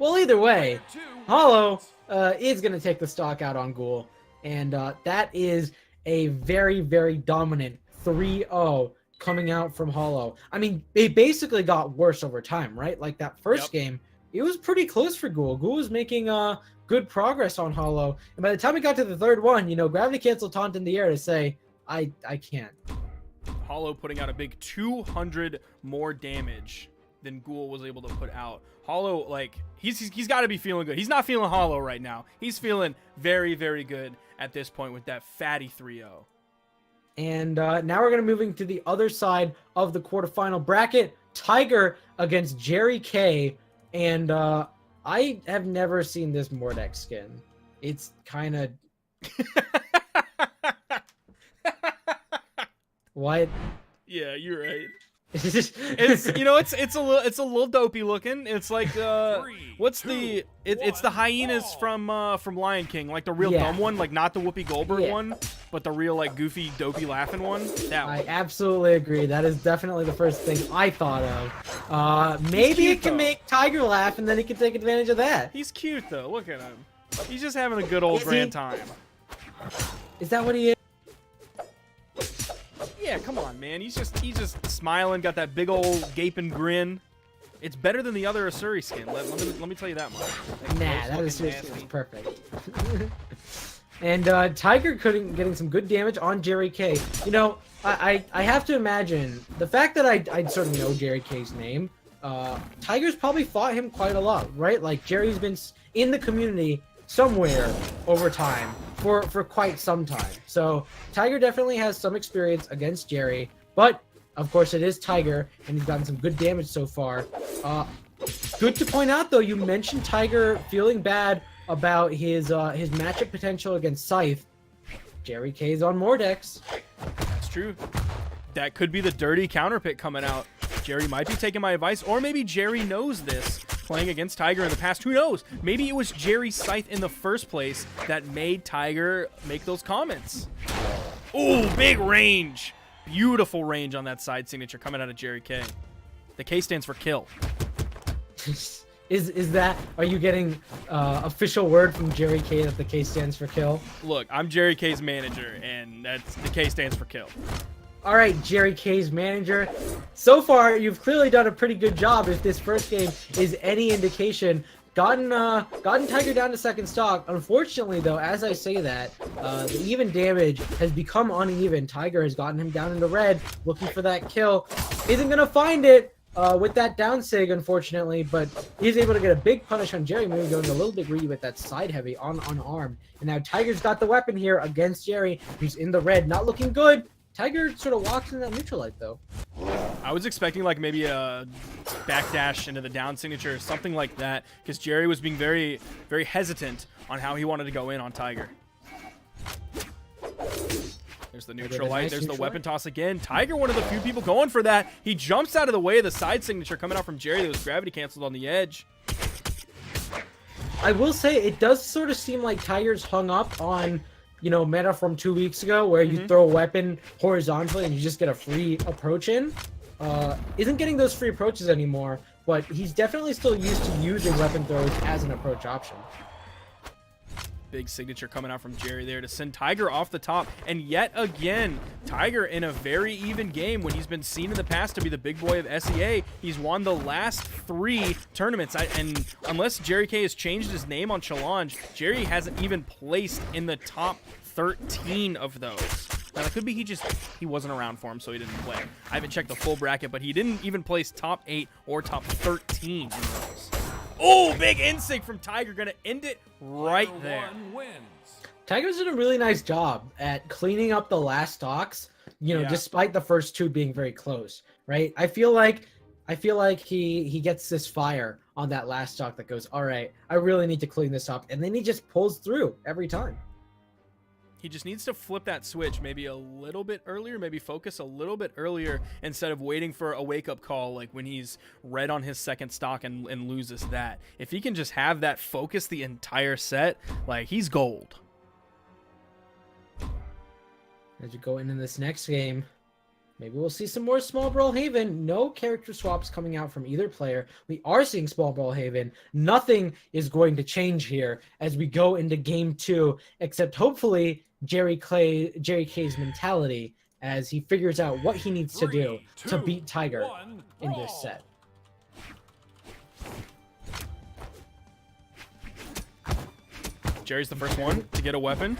Well, either way, Hollow is going to take the stock out on Ghul, and that is a very, very dominant 3-0 coming out from Hollow. I mean, they basically got worse over time, right? Like that first game, it was pretty close for Ghul. Ghul was making good progress on Hollow, and by the time we got to the 3rd one, you know, gravity cancel taunt in the air to say, I can't. Hollow putting out a big 200 more damage than Ghul was able to put out. Hollow, like, he's got to be feeling good. He's not feeling Hollow right now. He's feeling very, very good at this point with that fatty 3-0. And now we're going to moving to the other side of the quarterfinal bracket. Tiger against Jerry K. And I have never seen this Mordex skin. It's kind of... What? Yeah, you're right. It's It's a little dopey looking. It's like what's the it's the hyenas from Lion King, like the real dumb one, like not the Whoopi Goldberg one, but the real like goofy dopey laughing one. That one. I absolutely agree. That is definitely the first thing I thought of. Maybe cute, it can though. make Tiger laugh, and then he can take advantage of that. He's cute though. Look at him. He's just having a good old Is he? grand time. Is that what he is? Yeah, come on, man. He's just smiling, got that big old gaping grin. It's better than the other Asuri skin. Let me tell you that much. Nah, that is looking just nasty. perfect. And Tiger getting some good damage on Jerry K. You know, I have to imagine the fact that I sort of know Jerry K's name. Tiger's probably fought him quite a lot, right? Like Jerry's been in the community somewhere over time for quite some time. So Tiger definitely has some experience against Jerry, but of course it is Tiger, and he's gotten some good damage so far. Good to point out though, you mentioned Tiger feeling bad about his matchup potential against Scythe. Jerry K's on Mordex. That's true. That could be the dirty counter pick coming out. Jerry might be taking my advice, or maybe Jerry knows this, playing against Tiger in the past. Who knows? Maybe it was Jerry's Scythe in the first place that made Tiger make those comments. Ooh, big range. Beautiful range on that side signature coming out of Jerry K. The K stands for kill. Is that, are you getting official word from Jerry K that the K stands for kill? Look, I'm Jerry K's manager, and that's the K stands for kill. All right, Jerry K's manager. So far, you've clearly done a pretty good job. If this first game is any indication, gotten Tiger down to second stock. Unfortunately, though, as I say that, the even damage has become uneven. Tiger has gotten him down into red, looking for that kill. Isn't gonna find it with that down sig, unfortunately, but he's able to get a big punish on Jerry, maybe going a little bit greedy with that side heavy on unarmed. And now Tiger's got the weapon here against Jerry, who's in the red, not looking good. Tiger sort of walks in that neutral light, though. I was expecting like maybe a backdash into the down signature or something like that, because Jerry was being very, very hesitant on how he wanted to go in on Tiger. There's the neutral light. There's the weapon toss again. Tiger, one of the few people going for that. He jumps out of the way of the side signature coming out from Jerry that was gravity canceled on the edge. I will say it does sort of seem like Tiger's hung up on, you know, meta from 2 weeks ago where you throw a weapon horizontally and you just get a free approach in. Isn't getting those free approaches anymore, but he's definitely still used to using weapon throws as an approach option. Big signature coming out from Jerry there to send Tiger off the top. And yet again, Tiger in a very even game when he's been seen in the past to be the big boy of SEA. He's won the last 3 tournaments. And unless Jerry K has changed his name on Challenge, Jerry hasn't even placed in the top 13 of those. Now, that could be he wasn't around for him, so he didn't play. I haven't checked the full bracket, but he didn't even place top 8 or top 13 in those. Oh, big insig from Tiger. Going to end it right there. Tiger's did a really nice job at cleaning up the last stocks, you know, despite the first 2 being very close, right? I feel like he gets this fire on that last stock that goes, all right, I really need to clean this up. And then he just pulls through every time. He just needs to flip that switch maybe a little bit earlier, maybe focus a little bit earlier instead of waiting for a wake-up call like when he's red on his second stock and loses that. If he can just have that focus the entire set, like, he's gold. As you go into this next game, maybe we'll see some more small Brawlhalla. No character swaps coming out from either player. We are seeing small Brawlhalla. Nothing is going to change here as we go into game 2, except hopefully Jerry K's mentality as he figures out what he needs to do to beat Tiger in this set. Jerry's the first one to get a weapon.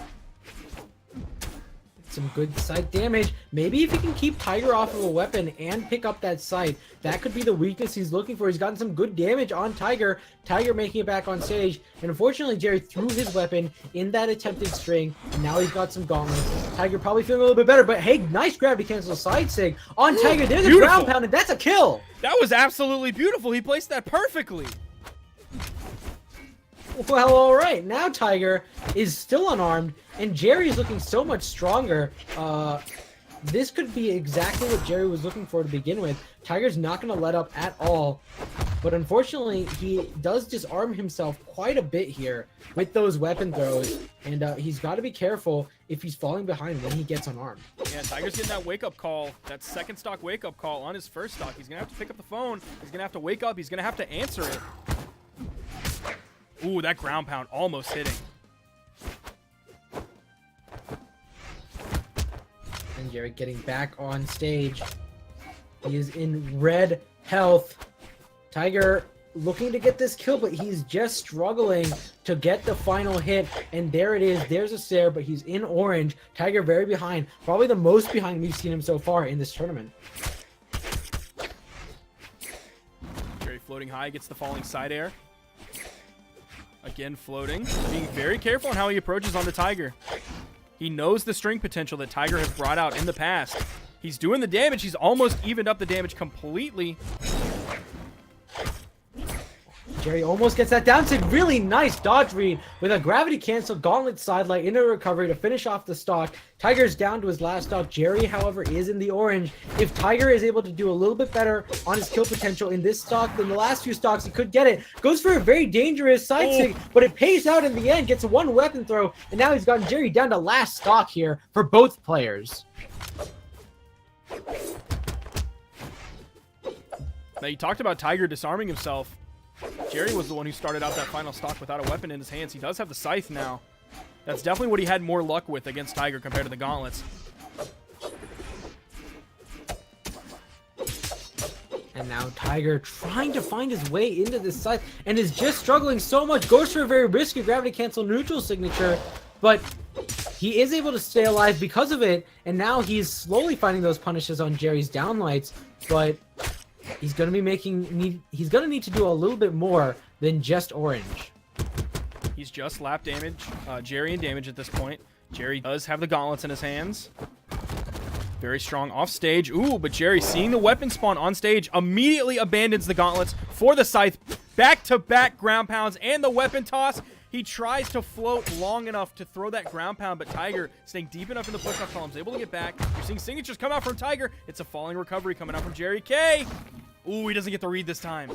Some good side damage. Maybe if he can keep Tiger off of a weapon and pick up that side, that could be the weakness he's looking for. He's gotten some good damage on Tiger. Tiger making it back on stage. And unfortunately, Jerry threw his weapon in that attempted string. And now he's got some gauntlets. Tiger probably feeling a little bit better. But hey, nice gravity cancel side sig on Tiger. There's a ground pound, and that's a kill. That was absolutely beautiful. He placed that perfectly. Well, all right. Now Tiger is still unarmed, and Jerry is looking so much stronger. This could be exactly what Jerry was looking for to begin with. Tiger's not going to let up at all, but unfortunately, he does disarm himself quite a bit here with those weapon throws, and he's got to be careful if he's falling behind when he gets unarmed. Yeah, Tiger's getting that wake-up call, that second stock wake-up call on his first stock. He's going to have to pick up the phone. He's going to have to wake up. He's going to have to answer it. Ooh, that ground pound almost hitting. And Jerry getting back on stage. He is in red health. Tiger looking to get this kill, but he's just struggling to get the final hit. And there it is. There's a stare, but he's in orange. Tiger very behind. Probably the most behind we've seen him so far in this tournament. Jerry floating high, gets the falling side air. Again, floating. Being very careful on how he approaches onto Tiger. He knows the string potential that Tiger has brought out in the past. He's doing the damage. He's almost evened up the damage completely. Jerry almost gets that down. It's a really nice dodge read with a gravity cancel gauntlet sidelight into recovery to finish off the stock. Tiger's down to his last stock. Jerry, however, is in the orange. If Tiger is able to do a little bit better on his kill potential in this stock than the last few stocks, he could get it. Goes for a very dangerous side stick, but it pays out in the end. Gets one weapon throw, and now he's gotten Jerry down to last stock here for both players. Now, you talked about Tiger disarming himself. Jerry was the one who started out that final stock without a weapon in his hands. He does have the scythe now. That's definitely what he had more luck with against Tiger compared to the gauntlets. And now Tiger trying to find his way into this scythe and is just struggling so much. Goes for a very risky gravity cancel neutral signature, but he is able to stay alive because of it. And now he's slowly finding those punishes on Jerry's downlights, but he's going to be he's going to need to do a little bit more than just orange. He's just lap damage, Jerry in damage at this point. Jerry does have the gauntlets in his hands. Very strong off stage. Ooh, but Jerry, seeing the weapon spawn on stage, immediately abandons the gauntlets for the scythe. Back-to-back ground pounds and the weapon toss. He tries to float long enough to throw that ground pound, but Tiger, staying deep enough in the push-off columns, able to get back. You're seeing signatures come out from Tiger. It's a falling recovery coming out from Jerry K. Ooh, he doesn't get the read this time.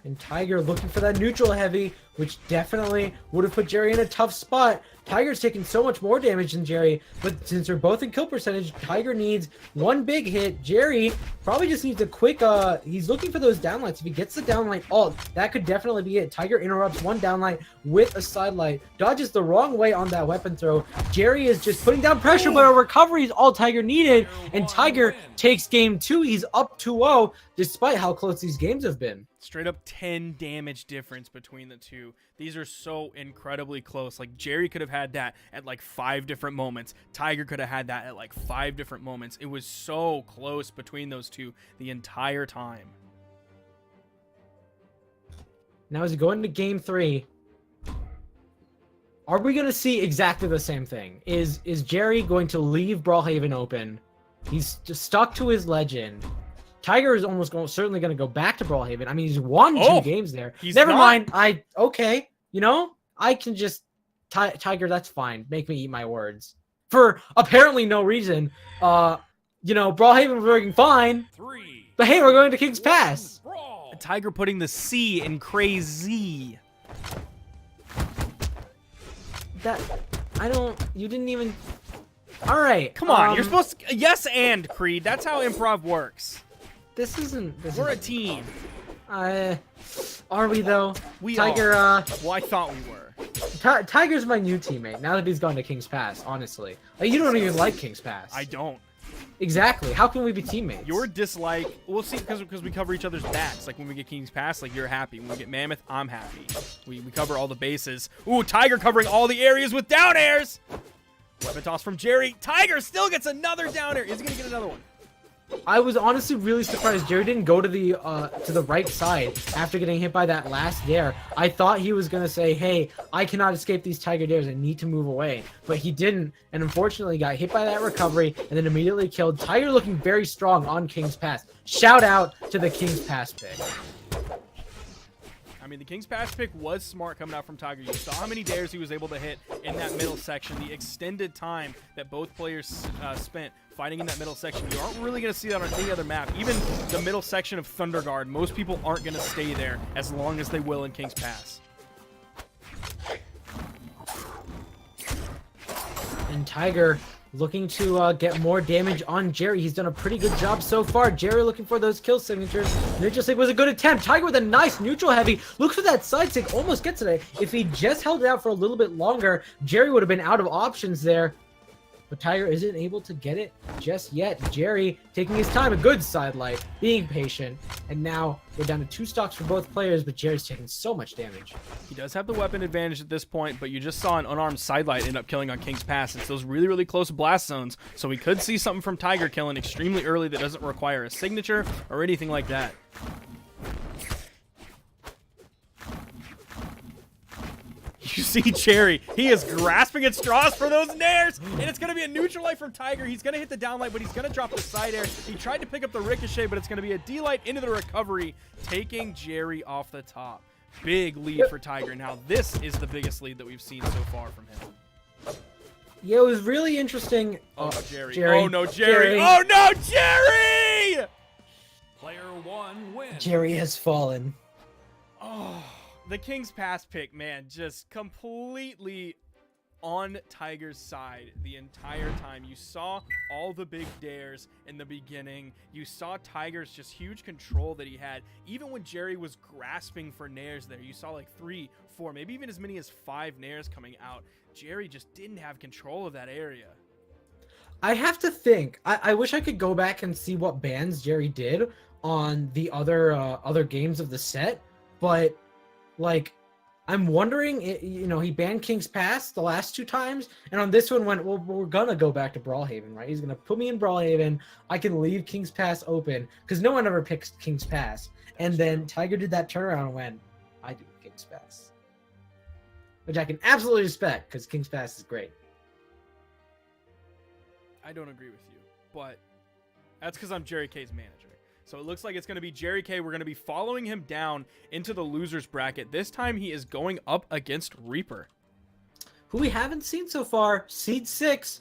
And Tiger looking for that neutral heavy, which definitely would have put Jerry in a tough spot. Tiger's taking so much more damage than Jerry, but since they're both in kill percentage, Tiger needs one big hit. Jerry probably just needs a quick, he's looking for those downlights. If he gets the downlight ult, that could definitely be it. Tiger interrupts one downlight with a sidelight, dodges the wrong way on that weapon throw. Jerry is just putting down pressure, but a recovery is all Tiger needed, and Tiger takes game 2. He's up 2-0, despite how close these games have been. Straight up 10 damage difference between the two. These are so incredibly close. Like, Jerry could have had that at like 5 different moments. Tiger could have had that at like 5 different moments. It was so close between those two the entire time. Now as we go into game 3, are we going to see exactly the same thing? Is Jerry going to leave Brawlhaven open? He's just stuck to his legend. Tiger is almost certainly going to go back to Brawlhaven. I mean, he's won 2 games there. Never mind. Okay. You know, I can just... Tiger, that's fine. Make me eat my words. For apparently no reason. You know, Brawlhaven was working fine. 3, but hey, we're going to King's Pass. brawl. Tiger putting the C in crazy. You didn't even... All right. Come on. You're supposed to... Yes, and, Creed. That's how improv works. We're a team. Are we though? We Tiger, are. Well, I thought we were. Tiger's my new teammate now that he's gone to King's Pass, honestly. Like, you don't even like King's Pass. I don't. Exactly. How can we be teammates? Your dislike... We'll see, because we cover each other's backs. Like, when we get King's Pass, like, you're happy. When we get Mammoth, I'm happy. We cover all the bases. Ooh, Tiger covering all the areas with down airs! Weapon toss from Jerry. Tiger still gets another down air. Is he going to get another one? I was honestly really surprised Jerry didn't go to the right side after getting hit by that last dare. I thought he was gonna say, hey, I cannot escape these Tiger dares, I need to move away. But he didn't, and unfortunately got hit by that recovery and then immediately killed. Tiger looking very strong on King's Pass. Shout out to the King's Pass pick. I mean, the King's Pass pick was smart coming out from Tiger. You saw how many dares he was able to hit in that middle section. The extended time that both players spent fighting in that middle section. You aren't really going to see that on any other map. Even the middle section of Thunder Guard, most people aren't going to stay there as long as they will in King's Pass. And Tiger looking to get more damage on Jerry. He's done a pretty good job so far. Jerry looking for those kill signatures. Neutral stick was a good attempt. Tiger with a nice neutral heavy. Looks for that side stick. Almost gets it. If he just held it out for a little bit longer, Jerry would have been out of options there. But Tiger isn't able to get it just yet. Jerry taking his time, a good sidelight, being patient. And now we're down to 2 stocks for both players, but Jerry's taking so much damage. He does have the weapon advantage at this point, but you just saw an unarmed sidelight end up killing on King's Pass. It's those really, really close blast zones, so we could see something from Tiger killing extremely early that doesn't require a signature or anything like that. You see Jerry, he is grasping at straws for those nairs, and it's going to be a neutral light from Tiger. He's going to hit the down light, but he's going to drop the side air. He tried to pick up the ricochet, but it's going to be a D-light into the recovery, taking Jerry off the top. Big lead for Tiger. Now, this is the biggest lead that we've seen so far from him. Yeah, it was really interesting. Oh, Jerry. Jerry. Oh, no, Jerry. Oh, no, Jerry! Player 1 wins. Jerry has fallen. Oh, the King's Pass pick, man, just completely on Tiger's side the entire time. You saw all the big dares in the beginning. You saw Tiger's just huge control that he had. Even when Jerry was grasping for nairs there, you saw like 3, 4, maybe even as many as 5 nairs coming out. Jerry just didn't have control of that area. I have to think. I wish I could go back and see what bans Jerry did on the other games of the set, but like I'm wondering, he banned King's Pass the last 2 times, and on this one went, well, we're gonna go back to Brawlhaven, right? He's gonna put me in Brawlhaven. I can leave King's Pass open because no one ever picks King's Pass. And then Tiger did that turnaround and went, I do King's Pass, which I can absolutely respect because King's Pass is great. I don't agree with you, but that's because I'm Jerry K's manager. So it looks like it's going to be Jerry K. We're going to be following him down into the losers bracket. This time he is going up against Reaper, who we haven't seen so far. Seed 6.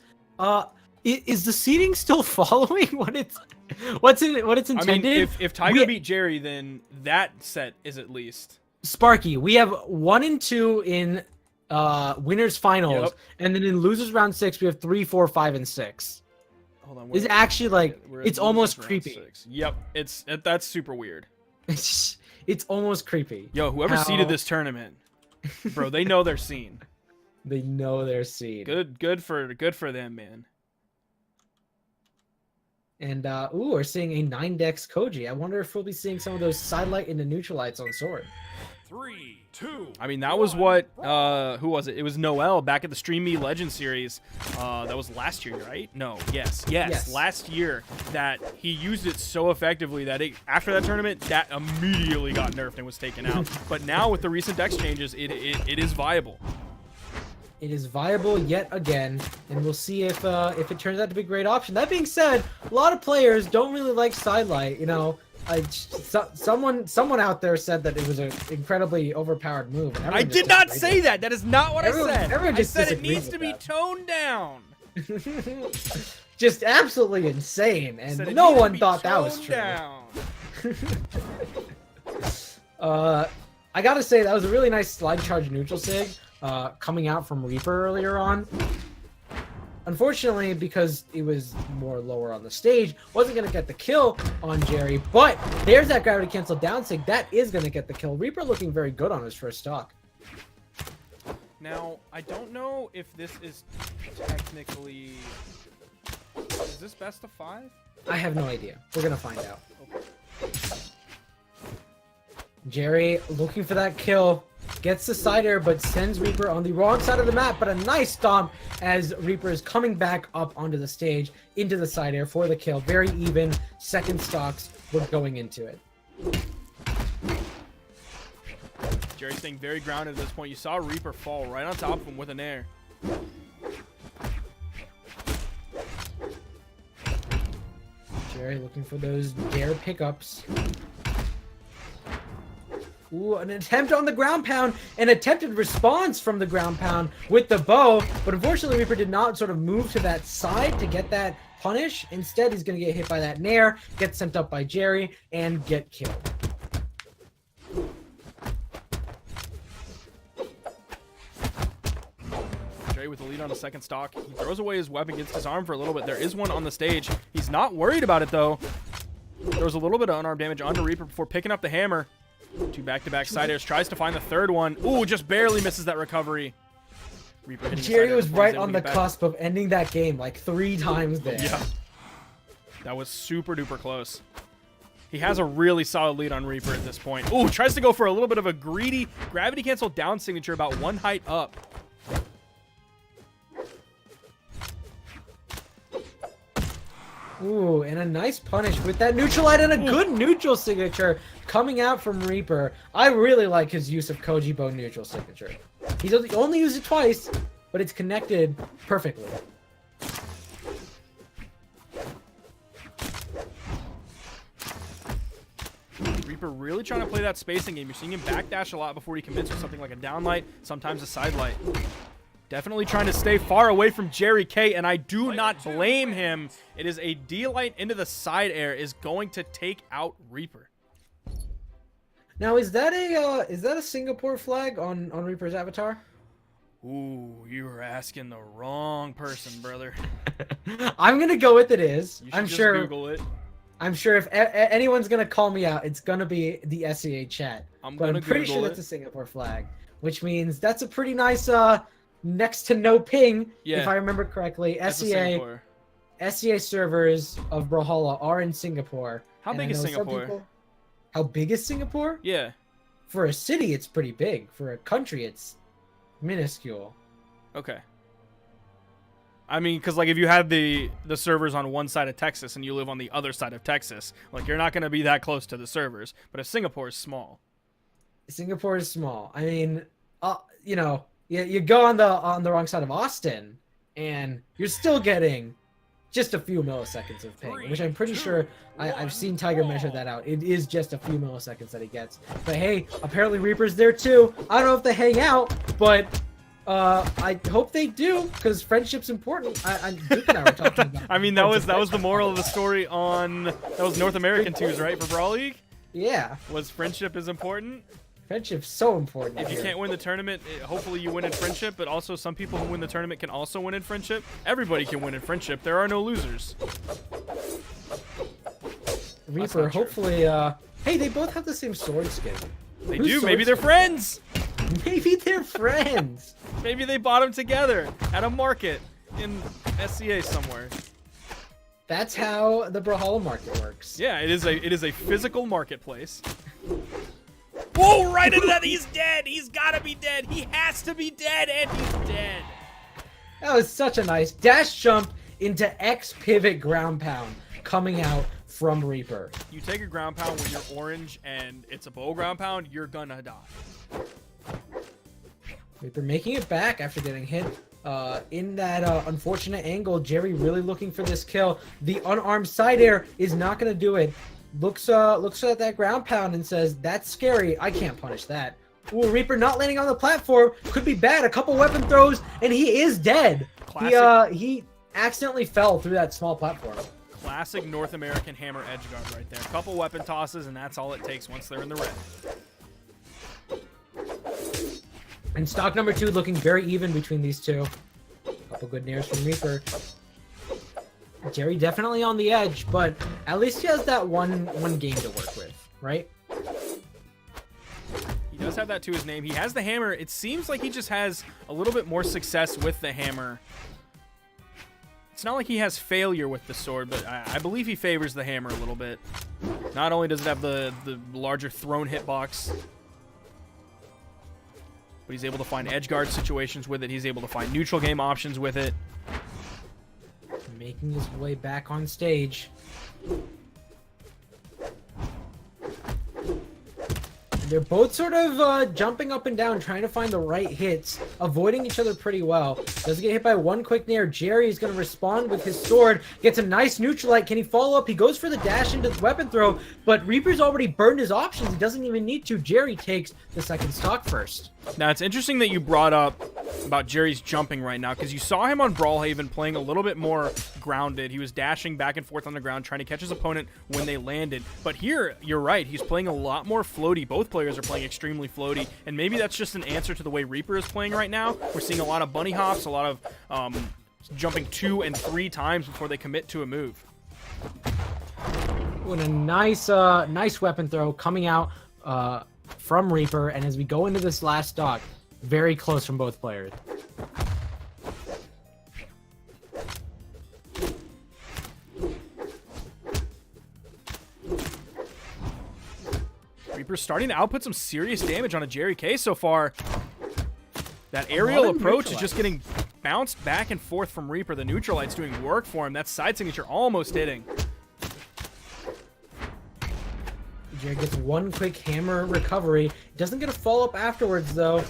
Is the seeding still following what it's intended? I mean, if Tiger beat Jerry, then that set is at least Sparky. We have 1 and 2 in winners finals, and then in losers round 6 we have 3, 4, 5, and 6. Hold on, it's actually like it's almost creepy. 6. Yep, that's super weird. It's almost creepy. Yo, whoever seeded this tournament, bro, they know their scene. They know their seed. Good for them, man. And we're seeing a 9-dex Koji. I wonder if we'll be seeing some of those sidelight into neutral lights on Sword. 3, 2. I mean, that was what who was it? It was Noel back at the Stream Me Legend series. That was last year, right? No, yes. Last year that he used it so effectively that after that tournament, that immediately got nerfed and was taken out. But now with the recent dex changes, it is viable. It is viable yet again, and we'll see if it turns out to be a great option. That being said, a lot of players don't really like sidelight. Someone out there said that it was an incredibly overpowered move. I did not say that. That is not what I said. I said it needs to be toned down. Just absolutely insane, and no one thought that was true. I gotta say that was a really nice slide charge neutral sig coming out from Reaper earlier on. Unfortunately, because he was more lower on the stage, wasn't going to get the kill on Jerry, but there's that gravity cancel down sig. That is going to get the kill. Reaper looking very good on his first stock. Now, I don't know if this is technically... Is this best of 5? I have no idea. We're going to find out. Okay. Jerry looking for that kill. Gets the side air, but sends Reaper on the wrong side of the map. But a nice stomp as Reaper is coming back up onto the stage into the side air for the kill. Very even. Second stocks were going into it. Jerry staying very grounded at this point. You saw Reaper fall right on top of him with an air. Jerry looking for those dare pickups. Ooh, an attempt on the ground pound, an attempted response from the ground pound with the bow, but unfortunately Reaper did not sort of move to that side to get that punish. Instead, he's going to get hit by that nair, get sent up by Jerry, and get killed. Jerry with the lead on the second stock. He throws away his weapon, gets his arm for a little bit. There is one on the stage. He's not worried about it, though. Throws a little bit of unarmed damage onto Reaper before picking up the hammer. 2 back-to-back side airs. Tries to find the third one. Ooh, just barely misses that recovery. Reaper Jerry was right on the cusp of ending that game like 3 times there. Yeah. That was super duper close. He has a really solid lead on Reaper at this point. Ooh, tries to go for a little bit of a greedy gravity cancel down signature about 1 height up. Ooh, and a nice punish with that neutral light and a good neutral signature coming out from Reaper. I really like his use of Koji Bow neutral signature. He's only used it twice, but it's connected perfectly. Reaper really trying to play that spacing game. You're seeing him backdash a lot before he commits with something like a downlight, sometimes a side light. Definitely trying to stay far away from Jerry K, and I do not blame him. It is a D-light into the side air is going to take out Reaper. Now, is that a Singapore flag on Reaper's avatar? Ooh, you were asking the wrong person, brother. I'm gonna go with it is. You should I'm just sure. Google it. I'm sure if anyone's gonna call me out, it's gonna be the SEA chat. I'm But I'm pretty Google sure it. that's a Singapore flag, which means that's a pretty nice next to no ping, Yeah. if I remember correctly. That's a Singapore. SEA servers of Brawlhalla are in Singapore. How and I big is know some Singapore? people- How big is Singapore? Yeah. For a city, it's pretty big. For a country, it's minuscule. Okay. I mean, because like if you had the servers on one side of Texas and you live on the other side of Texas, like you're not going to be that close to the servers. But if Singapore is small, Singapore is small. I mean, you know, you go on the wrong side of Austin, and you're still getting just a few milliseconds of ping, which I'm pretty sure I've seen Tiger measure that out. It is just a few milliseconds that he gets. But hey, apparently Reaper's there too. I don't know if they hang out, but I hope they do, because friendship's important. Duke and I were talking about. I mean that was the moral of the story on that was North American 2s, right, for Brawl League? Yeah, Was friendship is important. friendship's so important. If you here. can't win the tournament, hopefully you win in friendship, but also some people who win the tournament can also win in friendship. Everybody can win in friendship. There are no losers. Reaper, not true. hopefully, hey, they both have the same sword skin. They Whose do. sword Maybe they're skin? friends. Maybe they're friends. Maybe they bought them together at a market in SCA somewhere. That's how the Brawlhalla market works. Yeah, it is a physical marketplace. Whoa, right into that. He's dead. He's got to be dead. He has to be dead, and he's dead. That was such a nice dash jump into X pivot ground pound coming out from Reaper. You take a ground pound when you're orange and it's a bow ground pound, you're gonna die. Reaper making it back after getting hit in that unfortunate angle. Jerry really looking for this kill. The unarmed side air is not going to do it. Looks at that ground pound and says, that's scary. I can't punish that. Ooh, Reaper not landing on the platform. Could be bad. A couple weapon throws, and he is dead. He accidentally fell through that small platform. Classic North American hammer edge guard right there. A couple weapon tosses, and that's all it takes once they're in the red. And stock number 2 looking very even between these two. Couple good nairs from Reaper. Jerry definitely on the edge, but at least he has that one game to work with, right? He does have that to his name. He has the hammer. It seems like he just has a little bit more success with the hammer. It's not like he has failure with the sword, but I believe he favors the hammer a little bit. Not only does it have the larger thrown hitbox, but he's able to find edge guard situations with it. He's able to find neutral game options with it. Making his way back on stage. They're both sort of jumping up and down, trying to find the right hits, avoiding each other pretty well. Doesn't get hit by one quick nair. Jerry is going to respond with his sword. Gets a nice neutralite. Can he follow up? He goes for the dash into the weapon throw, but Reaper's already burned his options. He doesn't even need to. Jerry takes the second stock first. Now, it's interesting that you brought up about Jerry's jumping right now, because you saw him on Brawlhaven playing a little bit more grounded. He was dashing back and forth on the ground, trying to catch his opponent when they landed. But here, you're right, he's playing a lot more floaty. Both players are playing extremely floaty, and maybe that's just an answer to the way Reaper is playing right now. We're seeing a lot of bunny hops, a lot of jumping 2 and 3 times before they commit to a move. And a nice weapon throw coming out from Reaper, and as we go into this last stock, very close from both players. Reaper's starting to output some serious damage on a Jerry K so far. That aerial approach is just getting bounced back and forth from Reaper. The neutralite's doing work for him. That side signature almost hitting. Jerry gets one quick hammer recovery. Doesn't get a follow-up afterwards, though.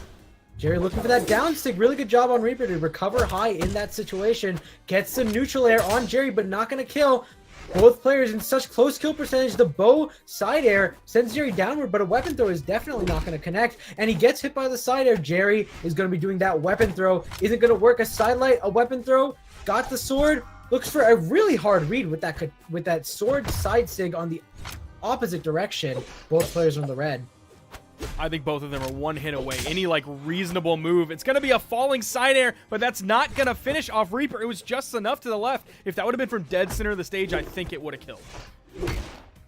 Jerry looking for that down stick. Really good job on Reaper to recover high in that situation. Gets the neutral air on Jerry, but not going to kill. Both players in such close kill percentage. The bow side air sends Jerry downward, but a weapon throw is definitely not going to connect. And he gets hit by the side air. Jerry is going to be doing that weapon throw. Isn't going to work. A sidelight, a weapon throw. Got the sword. Looks for a really hard read with that sword side sig on the opposite direction. Both players on the red. I think both of them are one hit away. Any like reasonable move. It's going to be a falling side air, but that's not going to finish off Reaper. It was just enough to the left. If that would have been from dead center of the stage, I think it would have killed.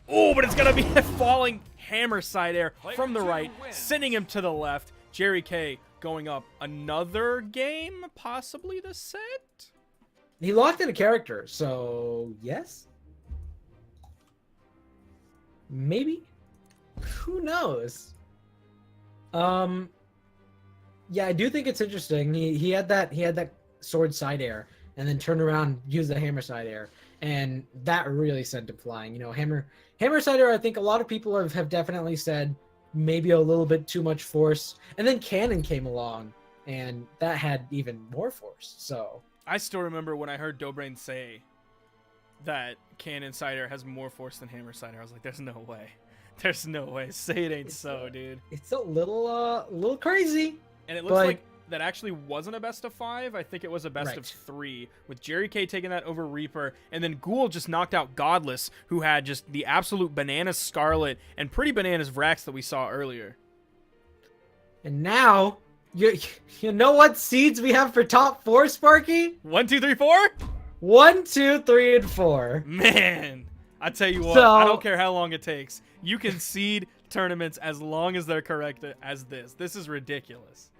Oh, but it's going to be a falling hammer side air from the right, sending him to the left. Jerry K going up another game, possibly the set? He locked in a character, so yes? Maybe? Who knows? Yeah, I do think it's interesting. He had that sword side air and then turned around, used the hammer side air, and that really sent him flying. You know, hammer side air, I think a lot of people have definitely said maybe a little bit too much force. And then cannon came along and that had even more force. So I still remember when I heard Dobrain say that cannon side air has more force than hammer side air. I was like, there's no way. There's no way. Say it ain't so, dude. It's a little crazy. And it looks like that actually wasn't a best of 5. I think it was a best of 3, with Jerry K taking that over Reaper, and then Ghul just knocked out Godless, who had just the absolute bananas Scarlet and pretty bananas Vrax that we saw earlier. And now, you know what seeds we have for top 4, Sparky? 1, 2, 3, 4? 1, 2, 3, and 4. Man, I tell you what, I don't care how long it takes. You can seed tournaments as long as they're correct as this. This is ridiculous.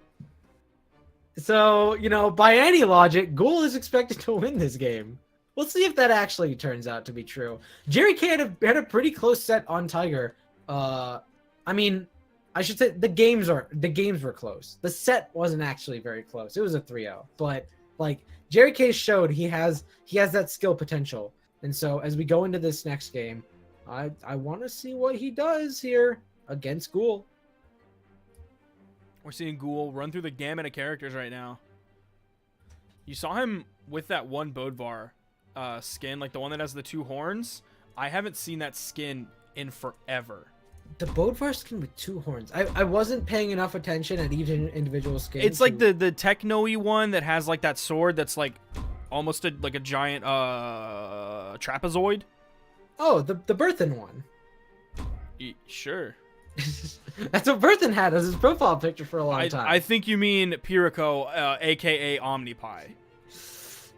So, you know, by any logic, Ghul is expected to win this game. We'll see if that actually turns out to be true. Jerry K had a pretty close set on Tiger. I mean, I should say the games were close. The set wasn't actually very close. It was a 3-0. But like Jerry K showed he has that skill potential. And so as we go into this next game, I want to see what he does here against Ghul. We're seeing Ghul run through the gamut of characters right now. You saw him with that one Bodvar skin, like the one that has the 2 horns. I haven't seen that skin in forever. The Bodvar skin with 2 horns. I wasn't paying enough attention at each individual skin. It's like the techno-y one that has like that sword that's like almost like a giant trapezoid. Oh, the Berthen one. Sure. That's what Berthen had as his profile picture for a long time. I think you mean Pyrico, a.k.a. OmniPie.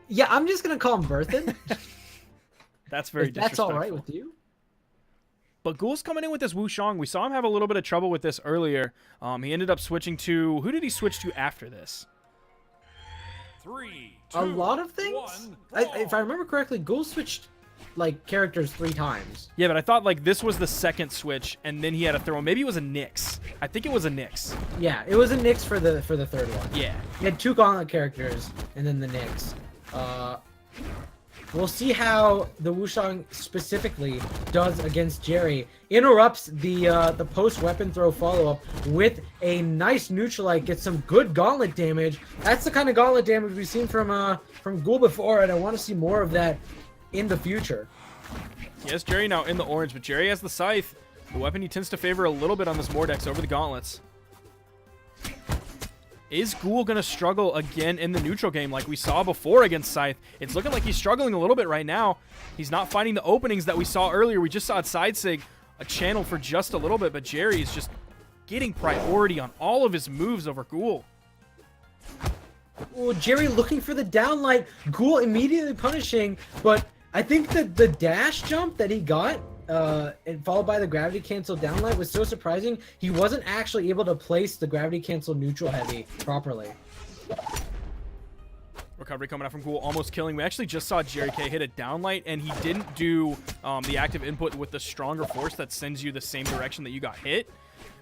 Yeah, I'm just going to call him Berthen. That's very disrespectful. That's all right with you? But Ghul's coming in with this Wushang. We saw him have a little bit of trouble with this earlier. He ended up switching to... Who did he switch to after this? 3, 2, a lot of things? 1, if I remember correctly, Ghul switched like characters 3 times. Yeah, but I thought like this was the second switch, and then he had a third one. Maybe it was a Nyx. I think it was a Nyx. Yeah, it was a Nyx for the third one. Yeah. He had 2 Gauntlet characters, and then the Nyx. We'll see how the Wushang specifically does against Jerry. Interrupts the post weapon throw follow up with a nice neutralite. Gets some good gauntlet damage. That's the kind of gauntlet damage we've seen from Ghul before, and I want to see more of that in the future. Yes, Jerry now in the orange, but Jerry has the scythe. The weapon he tends to favor a little bit on this Mordex over the gauntlets. Is Ghul going to struggle again in the neutral game like we saw before against Scythe? It's looking like he's struggling a little bit right now. He's not finding the openings that we saw earlier. We just saw it side sig a channel for just a little bit, but Jerry is just getting priority on all of his moves over Ghul. Oh, Jerry looking for the downlight. Ghul immediately punishing, but I think that the dash jump that he got and followed by the gravity cancel downlight was so surprising. He wasn't actually able to place the gravity cancel neutral heavy properly. Recovery coming out from Ghul, almost killing. We actually just saw Jerry K hit a downlight, and he didn't do the active input with the stronger force that sends you the same direction that you got hit.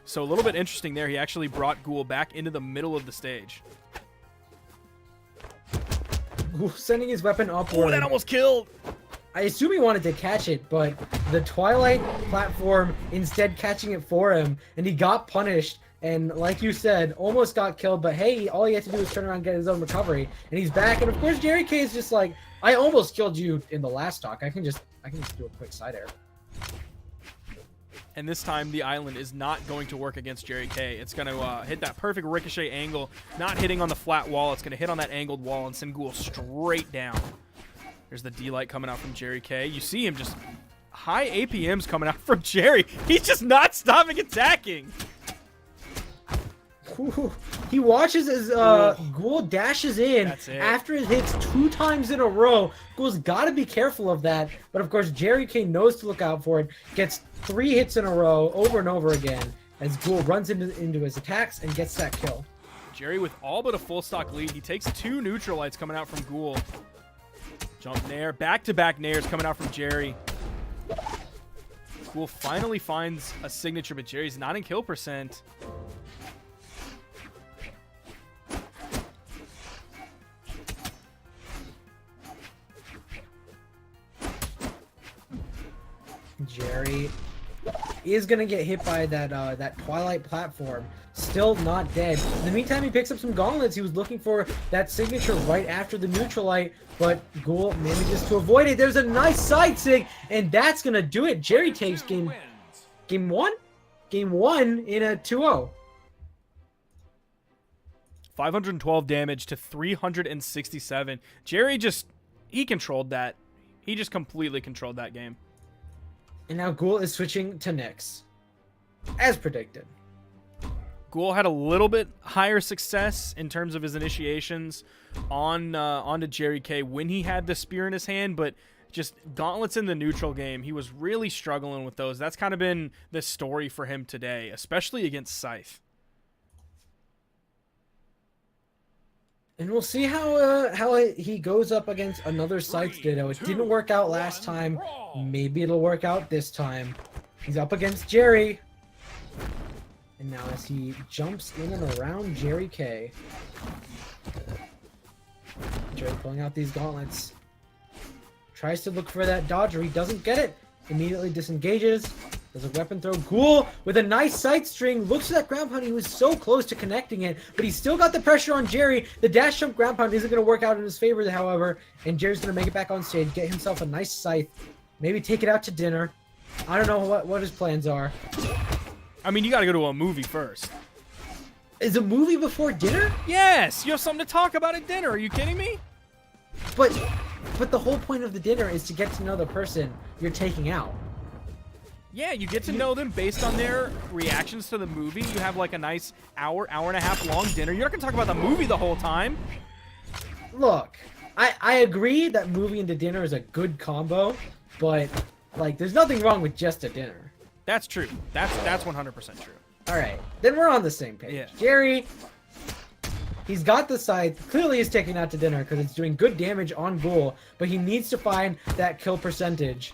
So a little bit interesting there. He actually brought Ghul back into the middle of the stage. Ghul sending his weapon upward. Oh, that almost killed. I assume he wanted to catch it, but the Twilight platform instead catching it for him, and he got punished. And like you said, almost got killed, but hey, all he had to do was turn around and get his own recovery, and he's back. And of course, Jerry K is just like, I almost killed you in the last stock. I can just do a quick side air. And this time, the island is not going to work against Jerry K. It's going to hit that perfect ricochet angle, not hitting on the flat wall. It's going to hit on that angled wall and send Ghul straight down. There's the D-Light coming out from Jerry K. You see him just high APMs coming out from Jerry. He's just not stopping attacking. Ooh, he watches as Ghul dashes in after it hits 2 times in a row. Ghul's got to be careful of that. But of course, Jerry K knows to look out for it. Gets 3 hits in a row over and over again as Ghul runs into his attacks and gets that kill. Jerry with all but a full stock lead. He takes 2 neutral lights coming out from Ghul. Jump nair. Back-to-back nairs coming out from Jerry. Ghul finally finds a signature, but Jerry's not in kill percent. Jerry is gonna get hit by that Twilight platform. Still not dead. In the meantime, he picks up some gauntlets. He was looking for that signature right after the neutral light, but Ghul manages to avoid it. There's a nice side sig, and that's gonna do it. Jerry takes game 1? Game 1 in a 2-0. 512 damage to 367. Jerry he controlled that. He just completely controlled that game. And now Ghul is switching to Nyx, as predicted. Ghul had a little bit higher success in terms of his initiations onto Jerry K when he had the spear in his hand, but just gauntlets in the neutral game, he was really struggling with those. That's kind of been the story for him today, especially against Scythe. And we'll see how he goes up against another Scythe Ditto. It didn't work out last time. Maybe it'll work out this time. He's up against Jerry. And now as he jumps in and around Jerry K. Jerry pulling out these gauntlets. Tries to look for that dodger. He doesn't get it. Immediately disengages. Does a weapon throw. Ghul with a nice sight string. Looks for that ground pound. He was so close to connecting it, but he's still got the pressure on Jerry. The dash jump ground pound isn't going to work out in his favor, however, and Jerry's going to make it back on stage, get himself a nice scythe, maybe take it out to dinner. I don't know what his plans are. I mean, you got to go to a movie first. Is a movie before dinner? Yes, you have something to talk about at dinner. Are you kidding me? But the whole point of the dinner is to get to know the person you're taking out. Yeah, you get to know them based on their reactions to the movie. You have like a nice hour and a half long dinner. You're not going to talk about the movie the whole time. Look, I agree that movie into dinner is a good combo, but like there's nothing wrong with just a dinner. That's true. That's 100% true. All right, then we're on the same page. Yeah. Jerry, he's got the scythe. Clearly he's taking out to dinner because it's doing good damage on Ghul, but he needs to find that kill percentage.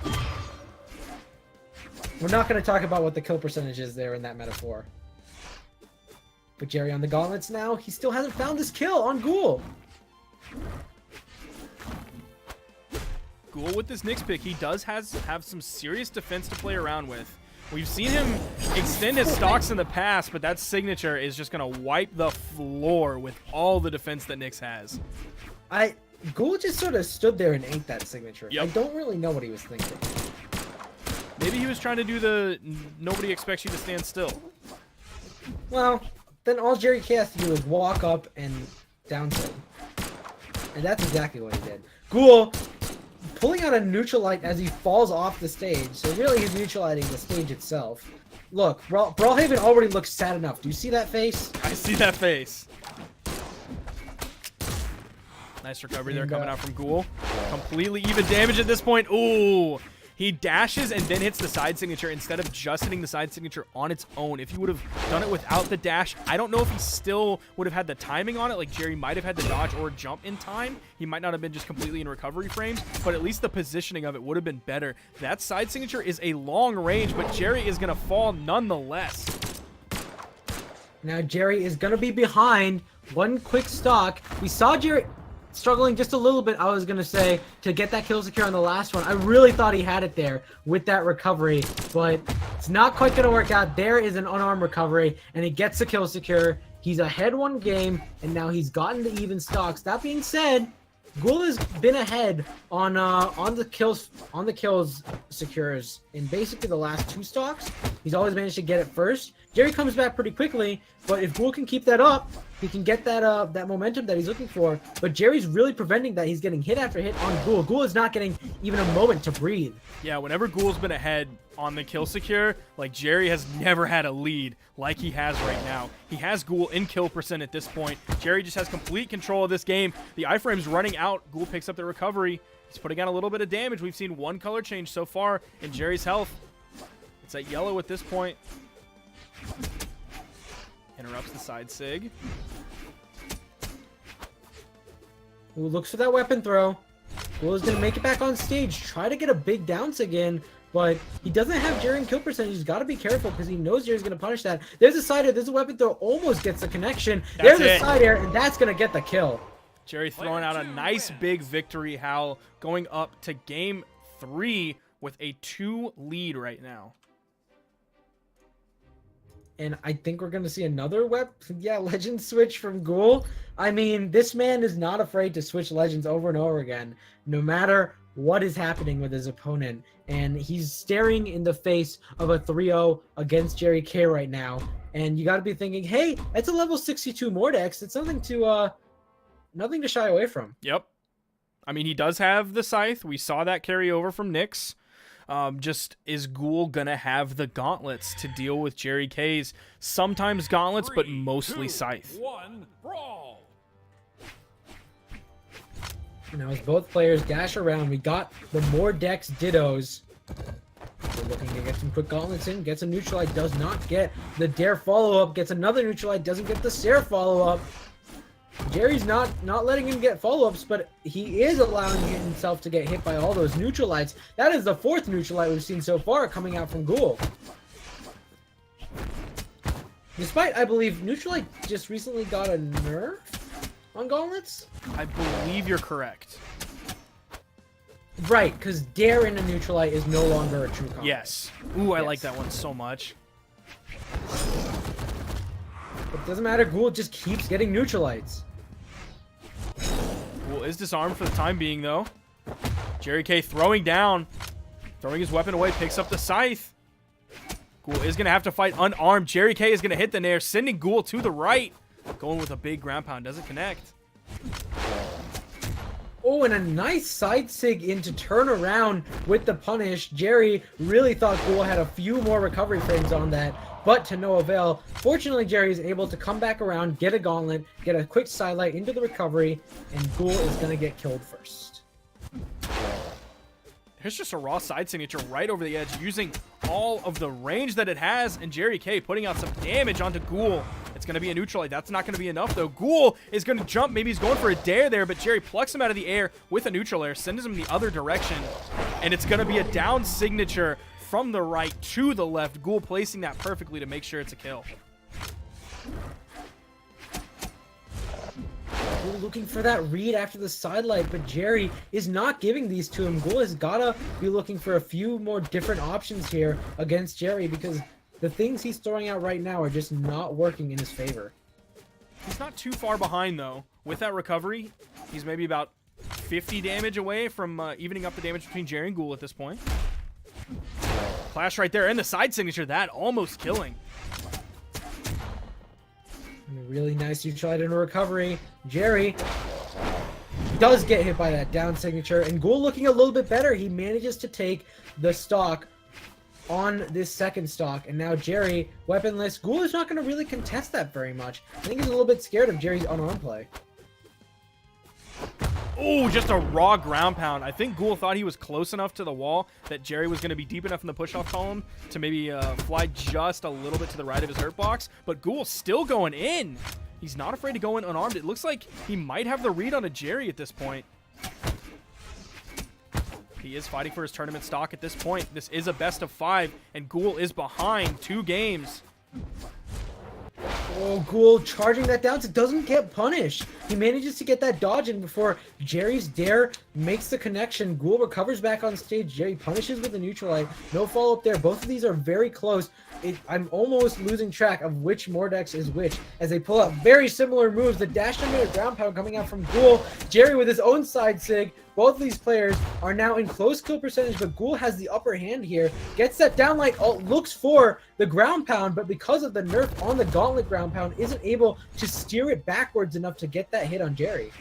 We're not going to talk about what the kill percentage is there in that metaphor. But Jerry on the gauntlets now, he still hasn't found this kill on Ghul. Ghul with this Nyx pick, he does have some serious defense to play around with. We've seen him extend his stocks in the past, but that signature is just going to wipe the floor with all the defense that Nyx has. Ghul just sort of stood there and ate that signature. Yep. I don't really know what he was thinking. Maybe he was trying to do the nobody expects you to stand still. Well, then all Jerry K has to do is walk up and down him. And that's exactly what he did. Ghul pulling out a neutral light as he falls off the stage. So really he's neutralizing the stage itself. Look, Brawlhaven already looks sad enough. Do you see that face? I see that face. Nice recovery there coming out from Ghul. Completely even damage at this point. Ooh. He dashes and then hits the side signature instead of just hitting the side signature on its own. If he would have done it without the dash, I don't know if he still would have had the timing on it. Like Jerry might have had the dodge or jump in time. He might not have been just completely in recovery frames, but at least the positioning of it would have been better. That side signature is a long range, but Jerry is going to fall nonetheless. Now Jerry is going to be behind one quick stock. We saw Jerry struggling just a little bit, I was going to say, to get that kill secure on the last one. I really thought he had it there with that recovery, but it's not quite going to work out. There is an unarmed recovery, and he gets the kill secure. He's ahead one game, and now he's gotten the even stocks. That being said, Ghul has been ahead on the kills secures in basically the last 2 stocks. He's always managed to get it first. Jerry comes back pretty quickly, but if Ghul can keep that up, he can get that that momentum that he's looking for. But Jerry's really preventing that. He's getting hit after hit on Ghul. Ghul is not getting even a moment to breathe. Yeah, whenever Ghul's been ahead on the kill secure, like, Jerry has never had a lead like he has right now. He has Ghul in kill percent at this point. Jerry just has complete control of this game. The iframe's running out. Ghul picks up the recovery. He's putting out a little bit of damage. We've seen 1 color change so far in Jerry's health. It's at yellow at this point. Interrupts the side sig. Ghul looks for that weapon throw. Ghul is going to make it back on stage. Try to get a big downce again, but he doesn't have Jerry in kill percentage. He's got to be careful because he knows Jerry's going to punish that. There's a side air. There's a weapon throw. Almost gets the connection. There's a side air, and that's going to get the kill. Jerry throwing out a nice big victory howl, going up to game 3 with a 2 lead right now. And I think we're going to see another legend switch from Ghul. I mean, this man is not afraid to switch legends over and over again, no matter what is happening with his opponent. And he's staring in the face of a 3-0 against Jerry K right now. And you got to be thinking, hey, that's a level 62 Mordex. It's nothing to shy away from. Yep. I mean, he does have the scythe. We saw that carry over from Nyx. Just, is Ghul gonna have the gauntlets to deal with Jerry K's? Sometimes gauntlets, but mostly scythe. 1, brawl. Now as both players dash around, we got the Mordex Dittos. We're looking to get some quick gauntlets in, gets a neutralite, does not get the dare follow-up, gets another neutralite, doesn't get the Sare follow-up. Jerry's not letting him get follow-ups, but he is allowing himself to get hit by all those neutralites. That is the 4th neutralite we've seen so far coming out from Ghul. Despite, I believe, neutralite just recently got a nerf on gauntlets? I believe you're correct. Right, because dare in a neutralite is no longer a true combo. Yes. Ooh, I like that one so much. It doesn't matter, Ghul just keeps getting neutralites. Ghul is disarmed for the time being, though. Jerry K throwing down. Throwing his weapon away, picks up the scythe. Ghul is going to have to fight unarmed. Jerry K is going to hit the nair, sending Ghul to the right. Going with a big ground pound, doesn't connect. Oh, and a nice side sig in to turn around with the punish. Jerry really thought Ghul had a few more recovery frames on that, but to no avail. Fortunately, Jerry is able to come back around, get a gauntlet, get a quick sidelight into the recovery, and Ghul is going to get killed first. Here's just a raw side signature right over the edge, using all of the range that it has, and Jerry K putting out some damage onto Ghul. It's going to be a neutralite. That's not going to be enough, though. Ghul is going to jump. Maybe he's going for a dare there, but Jerry plucks him out of the air with a neutral air, sends him the other direction, and it's going to be a down signature from the right to the left. Ghul placing that perfectly to make sure it's a kill. Ghul looking for that read after the sidelight, but Jerry is not giving these to him. Ghul has got to be looking for a few more different options here against Jerry, because the things he's throwing out right now are just not working in his favor. He's not too far behind, though. With that recovery, he's maybe about 50 damage away from evening up the damage between Jerry and Ghul at this point. Clash right there, and the side signature, that almost killing. And a really nice neutralite in a recovery. Jerry does get hit by that down signature, and Ghul looking a little bit better. He manages to take the stock on this second stock, and now Jerry, weaponless. Ghul is not going to really contest that very much. I think he's a little bit scared of Jerry's unarmed play. Oh, just a raw ground pound. I think Ghul thought he was close enough to the wall that Jerry was going to be deep enough in the push-off column to maybe fly just a little bit to the right of his hurt box, but Ghul's still going in. He's not afraid to go in unarmed. It looks like he might have the read on a Jerry at this point. He is fighting for his tournament stock at this point. This is a best of 5, and Ghul is behind 2 games. Oh, Ghul charging that down, so doesn't get punished. He manages to get that dodge in before Jerry's dare makes the connection. Ghul recovers back on stage. Jerry punishes with a neutralite. No follow-up there. Both of these are very close. I'm almost losing track of which Mordex is which as they pull out very similar moves. The dash under the ground pound coming out from Ghul. Jerry with his own side sig. Both of these players are now in close kill percentage, but Ghul has the upper hand here. Gets that down like looks for the ground pound, but because of the nerf on the gauntlet ground pound, isn't able to steer it backwards enough to get that hit on Jerry.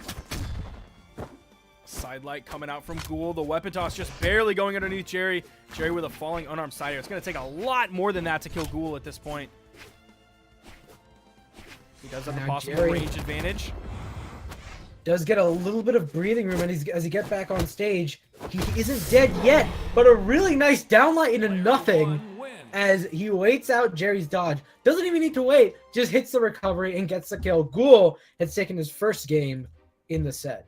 Sidelight coming out from Ghul. The weapon toss just barely going underneath Jerry. Jerry with a falling unarmed side air. It's going to take a lot more than that to kill Ghul at this point. He does have the possible range advantage. Does get a little bit of breathing room as he gets back on stage. He isn't dead yet, but a really nice downlight into nothing as he waits out Jerry's dodge. Doesn't even need to wait, just hits the recovery and gets the kill. Ghul has taken his first game in the set.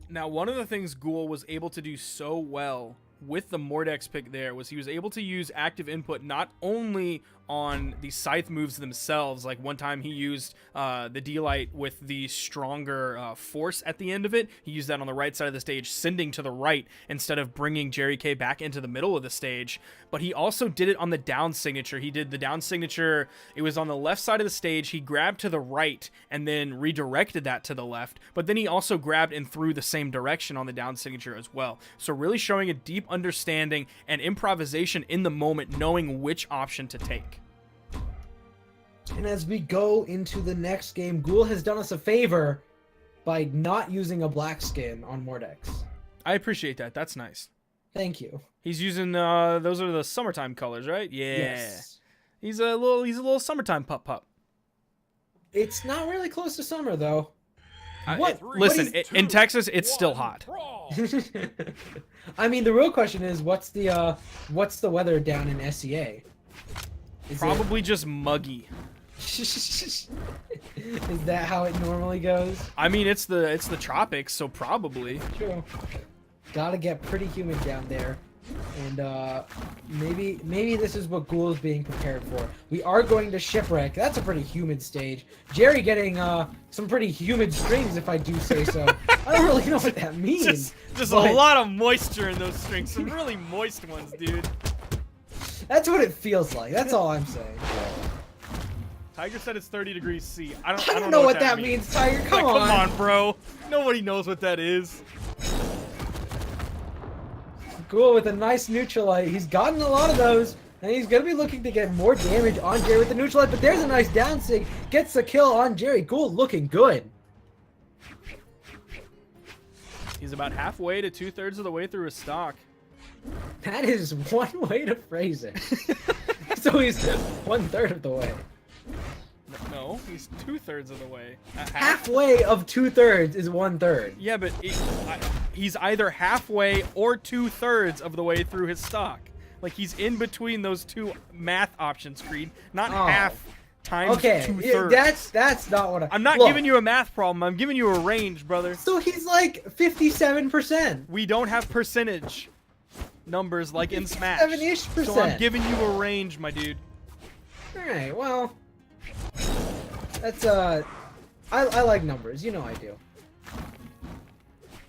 Now, one of the things Ghul was able to do so well with the Mordex pick there was he was able to use active input not only on the scythe moves themselves, like one time he used the D-Light with the stronger force at the end of it. He used that on the right side of the stage, sending to the right instead of bringing Jerry K back into the middle of the stage. But he also did it on the down signature. He did the down signature. It was on the left side of the stage. He grabbed to the right and then redirected that to the left. But then he also grabbed and threw the same direction on the down signature as well. So really showing a deep understanding and improvisation in the moment, knowing which option to take. And as we go into the next game, Ghul has done us a favor by not using a black skin on Mordex. I appreciate that. That's nice. Thank you. He's using those are the summertime colors, right? Yeah. Yes. He's a little summertime pup. It's not really close to summer though. Listen, in Texas, it's still hot. I mean, the real question is, what's the weather down in SEA? Probably just muggy. Is that how it normally goes? I mean, it's the tropics, so probably. True. Gotta get pretty humid down there, and maybe this is what Ghul is being prepared for. We are going to Shipwreck. That's a pretty humid stage. Jerry getting some pretty humid strings, if I do say so. I don't really know what that means. Just a lot of moisture in those strings. Some really moist ones, dude. That's what it feels like. That's all I'm saying. Tiger said it's 30 degrees C. I don't know what that means, Tiger. Come on. Come on, bro. Nobody knows what that is. Ghul with a nice neutralite. He's gotten a lot of those, and he's going to be looking to get more damage on Jerry with the neutralite, but there's a nice down sig. Gets the kill on Jerry. Ghul looking good. He's about halfway to 2/3 of the way through his stock. That is one way to phrase it. So he's 1/3 of the way. No, he's 2/3 of the way. Halfway of 2/3 is 1/3. Yeah, but he's either halfway or 2/3 of the way through his stock. Like, he's in between those two math options, Creed. Not half times 2/3. That's not what I'm not giving you a math problem. I'm giving you a range, brother. So he's like 57%. We don't have percentage numbers like in Smash. 7-ish%. So I'm giving you a range, my dude. Alright, well, that's I like numbers, you know I do.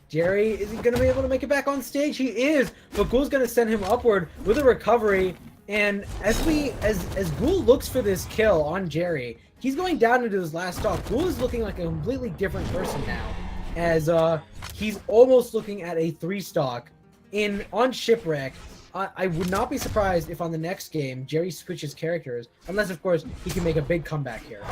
Jerry, is he gonna be able to make it back on stage? He is, but Ghul's gonna send him upward with a recovery, and as Ghul looks for this kill on Jerry, he's going down into his last stock. Ghul is looking like a completely different person now, as he's almost looking at a 3-stock on Shipwreck. I would not be surprised if on the next game Jerry switches characters, unless of course he can make a big comeback here.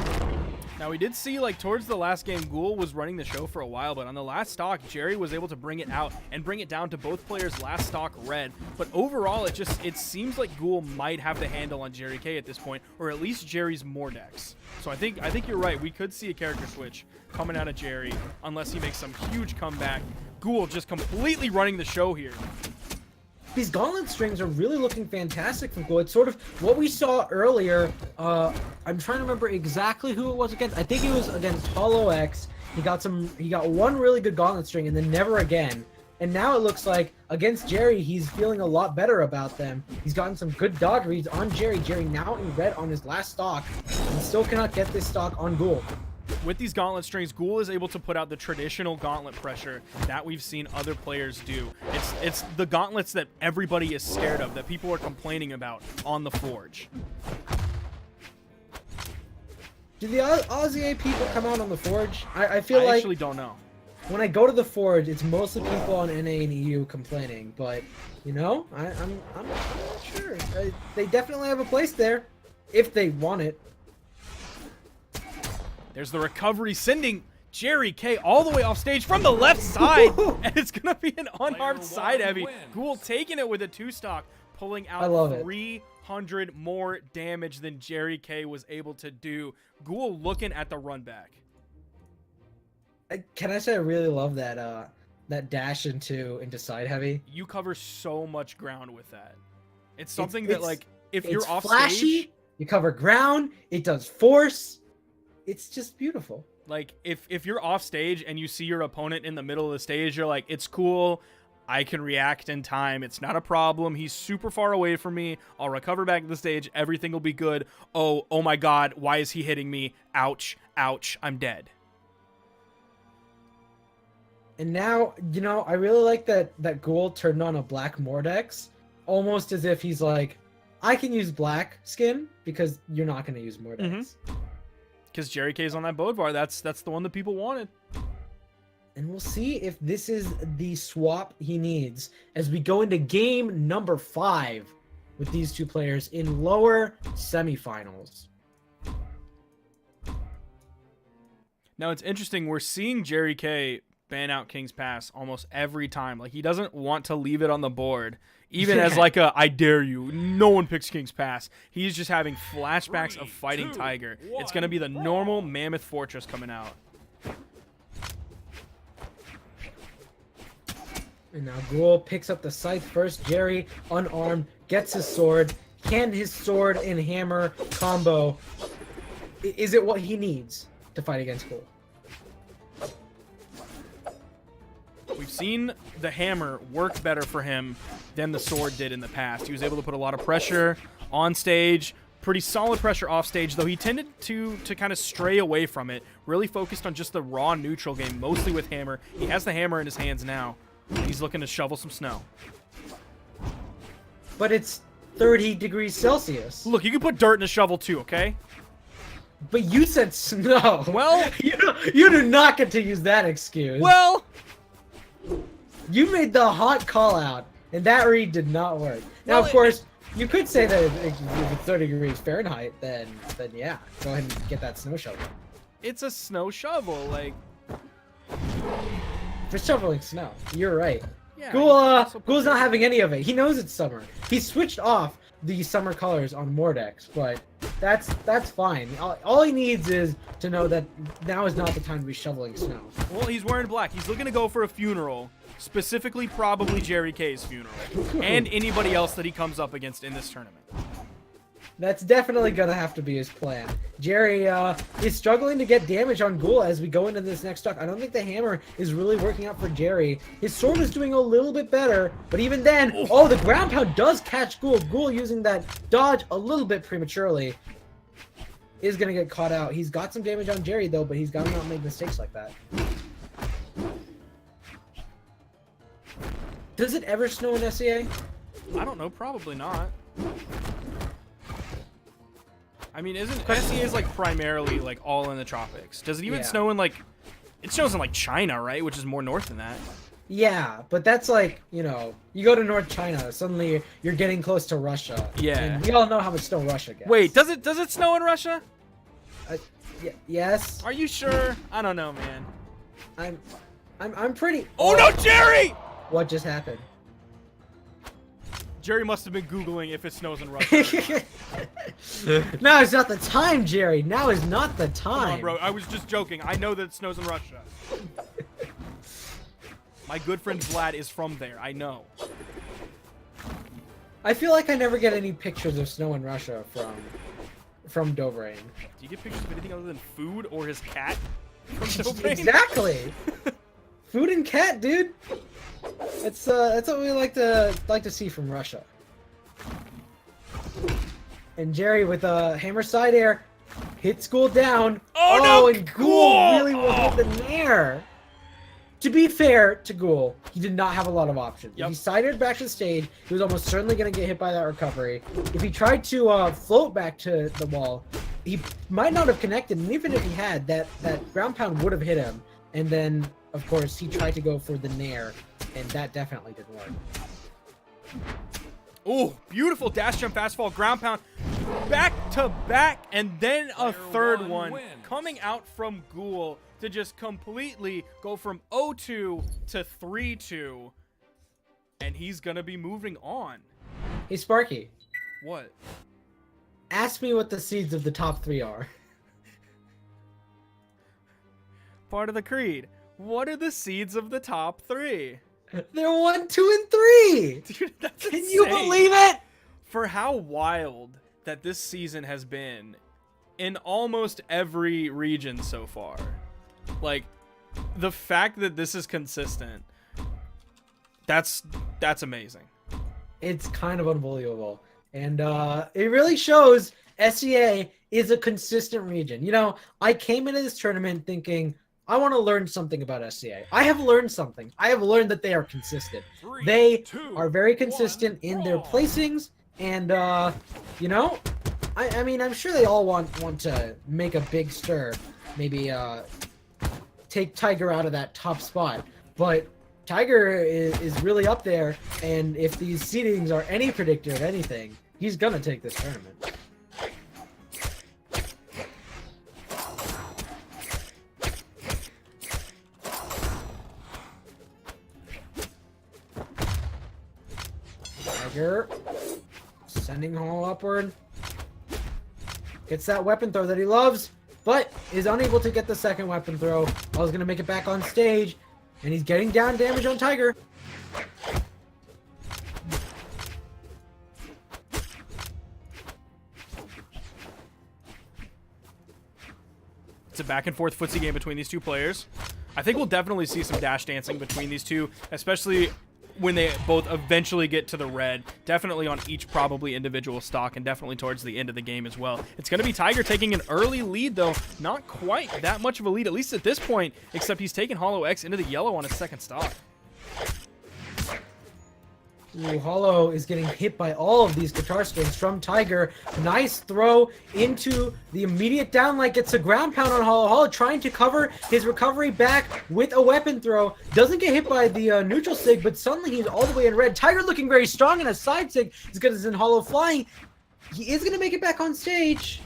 Now, we did see, like, towards the last game, Ghul was running the show for a while, but on the last stock, Jerry was able to bring it out and bring it down to both players' last stock red. But overall, it seems like Ghul might have the handle on Jerry K at this point, or at least Jerry's Mordex. So I think you're right. We could see a character switch coming out of Jerry, unless he makes some huge comeback. Ghul just completely running the show here. These gauntlet strings are really looking fantastic from Ghul. It's sort of what we saw earlier. I'm trying to remember exactly who it was against. I think it was against Hollow X. He got one really good gauntlet string and then never again. And now it looks like against Jerry, he's feeling a lot better about them. He's gotten some good dodge reads on Jerry. Jerry now in red on his last stock. And still cannot get this stock on Ghul. With these gauntlet strings, Ghul is able to put out the traditional gauntlet pressure that we've seen other players do. It's the gauntlets that everybody is scared of, that people are complaining about on the Forge. Do the Aussie people come out on the Forge? I feel I like actually don't know. when I go to the Forge, it's mostly people on NA and EU complaining, but you know, I'm not sure. They definitely have a place there if they want it. There's the recovery, sending Jerry K all the way off stage from the left side, and it's gonna be an unharmed side heavy. Ghul taking it with a 2-stock, pulling I love out it. 300 more damage than Jerry K was able to do. Ghul looking at the run back. Can I say I really love that that dash into side heavy? You cover so much ground with that. It's something It's- that, like, if It's you're off flashy. stage, You cover ground. It does force. It's just beautiful. like, if you're off stage and you see your opponent in the middle of the stage, you're like, it's cool. I can react in time. It's not a problem. He's super far away from me. I'll recover back to the stage. Everything will be good. Oh my God. Why is he hitting me? Ouch. Ouch. I'm dead. And now, you know, I really like that Ghul turned on a black Mordex, almost as if he's like, I can use black skin because you're not going to use Mordex. Because Jerry K's on that Bodvar. That's the one that people wanted. And we'll see if this is the swap he needs as we go into game number 5 with these two players in lower semifinals. Now, it's interesting. We're seeing Jerry K ban out King's Pass almost every time. Like, he doesn't want to leave it on the board. Even as like a, I dare you. No one picks King's Pass. He's just having flashbacks of fighting Tiger. It's going to be the normal Mammoth Fortress coming out. And now Ghul picks up the scythe first. Jerry, unarmed, gets his sword. Can his sword and hammer combo, is it what he needs to fight against Ghul? We've seen the hammer work better for him than the sword did in the past. He was able to put a lot of pressure on stage, pretty solid pressure off stage, though he tended to kind of stray away from it, really focused on just the raw neutral game, mostly with hammer. He has the hammer in his hands now. He's looking to shovel some snow. But it's 30 degrees Celsius. Look, you can put dirt in a shovel too, okay? But you said snow. Well, you do not get to use that excuse. well, You made the hot call out, and that read did not work. Now, Well, of course, you could say that if it's 30 degrees Fahrenheit, then yeah, go ahead and get that snow shovel. it's a snow shovel. Like, For shoveling snow, you're right. yeah. Ghul's not having any of it. He knows it's summer. He switched off the summer colors on Mordex, but that's fine. All he needs is to know that now is not the time to be shoveling snow. Well, he's wearing black. He's looking to go for a funeral, specifically probably Jerry K's funeral, and anybody else that he comes up against in this tournament. That's definitely gonna have to be his plan. Jerry is struggling to get damage on Ghul as we go into this next stock. I don't think the hammer is really working out for Jerry. His sword is doing a little bit better, but even then, oh, the ground pound does catch Ghul. Ghul using that dodge a little bit prematurely is gonna get caught out. He's got some damage on Jerry though, but he's gotta not make mistakes like that. Does it ever snow in SEA? I don't know. Probably not. I mean, isn't SEA is like primarily like all in the tropics? Does it even Yeah. snow in like? It snows in like China, right? Which is more north than that. Yeah, but that's like, you know, you go to North China, suddenly you're getting close to Russia. Yeah. And we all know how much snow Russia gets. Wait, does it snow in Russia? Yes. Are you sure? I don't know, man. I'm pretty. Oh no, Jerry! What just happened? Jerry must have been Googling if it snows in Russia. Now is not the time, Jerry. Now is not the Come time. on, bro. I was just joking. I know that it snows in Russia. My good friend Vlad is from there. I know. I feel like I never get any pictures of snow in Russia from Doranin. Do you get pictures of anything other than food or his cat? From Doranin? Exactly. Food and cat, dude. That's what we like to see from Russia. And Jerry with a hammer side air, hits Ghul down. Oh, no, and Ghul Ghul! really was the nair. To be fair to Ghul, he did not have a lot of options. Yep. If he sided back to the stage, he was almost certainly going to get hit by that recovery. If he tried to float back to the wall, he might not have connected. And even if he had, that ground pound would have hit him. And then, of course, he tried to go for the nair, and that definitely didn't work. Oh, beautiful dash jump, fast fall, ground pound, back to back, and then a third one coming out from Ghul to just completely go from 0-2 to 3-2, and he's gonna be moving on. Hey, Sparky. What? Ask me what the seeds of the top 3 are. Part of the creed. What are the seeds of the top 3? They're 1, 2, and 3. Dude, that's Can insane. you believe it? For how wild that this season has been in almost every region so far. Like, the fact that this is consistent, that's amazing. It's kind of unbelievable. And it really shows SEA is a consistent region. You know, I came into this tournament thinking, I want to learn something about SCA. I have learned something. I have learned that they are consistent. They are very consistent in their placings, and you know, I mean, I'm sure they all want to make a big stir, maybe take Tiger out of that top spot. But Tiger is really up there, and if these seedings are any predictor of anything, he's gonna take this tournament. Tiger sending Hall upward. Gets that weapon throw that he loves, but is unable to get the second weapon throw. Hall's gonna make it back on stage, and he's getting down damage on Tiger. It's a back and forth footsie game between these two players. I think we'll definitely see some dash dancing between these two, especially when they both eventually get to the red. Definitely on each probably individual stock, and definitely towards the end of the game as well. It's going to be Tiger taking an early lead, though. Not quite that much of a lead, at least at this point, except he's taken Hollow X into the yellow on his second stock. Ooh, Hollow is getting hit by all of these guitar strings from Tiger. Nice throw into the immediate down, like it's a ground pound on Hollow. Hollow trying to cover his recovery back with a weapon throw. Doesn't get hit by the neutral sig, but suddenly he's all the way in red. Tiger looking very strong in a side sig as good as in Hollow flying. He is going to make it back on stage.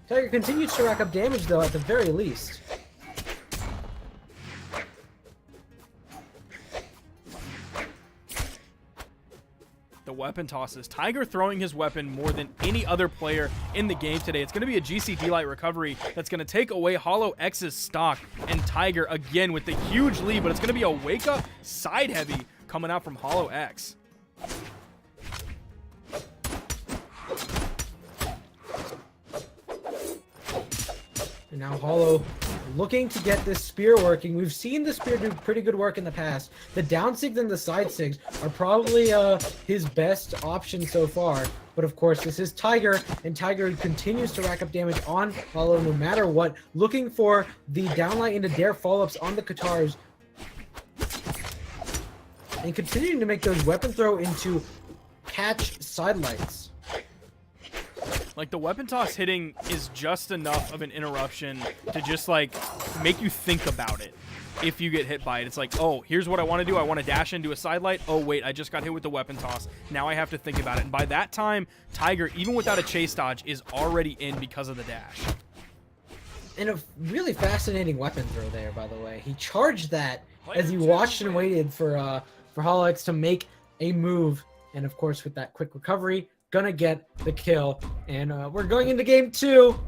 Tiger continues to rack up damage, though, at the very least. The weapon tosses. Tiger throwing his weapon more than any other player in the game today. It's going to be a GC D-Light recovery that's going to take away Hollow X's stock, and Tiger again with the huge lead, but it's going to be a wake-up side heavy coming out from Hollow X. And now Hollow looking to get this spear working. We've seen the spear do pretty good work in the past. The down sigs and the side sigs are probably his best option so far. But of course, this is Tiger, and Tiger continues to rack up damage on Hollow no matter what. Looking for the downlight into dare follow-ups on the guitars. And continuing to make those weapon throw into catch sidelights. Like, the weapon toss hitting is just enough of an interruption to just, like, make you think about it if you get hit by it. It's like, oh, here's what I want to do. I want to dash into a sidelight. Oh, wait, I just got hit with the weapon toss. Now I have to think about it. And by that time, Tiger, even without a chase dodge, is already in because of the dash. And a really fascinating weapon throw there, by the way. He charged that as he watched and waited for Hollow X to make a move. And, of course, with that quick recovery, gonna get the kill. And we're going into game 2.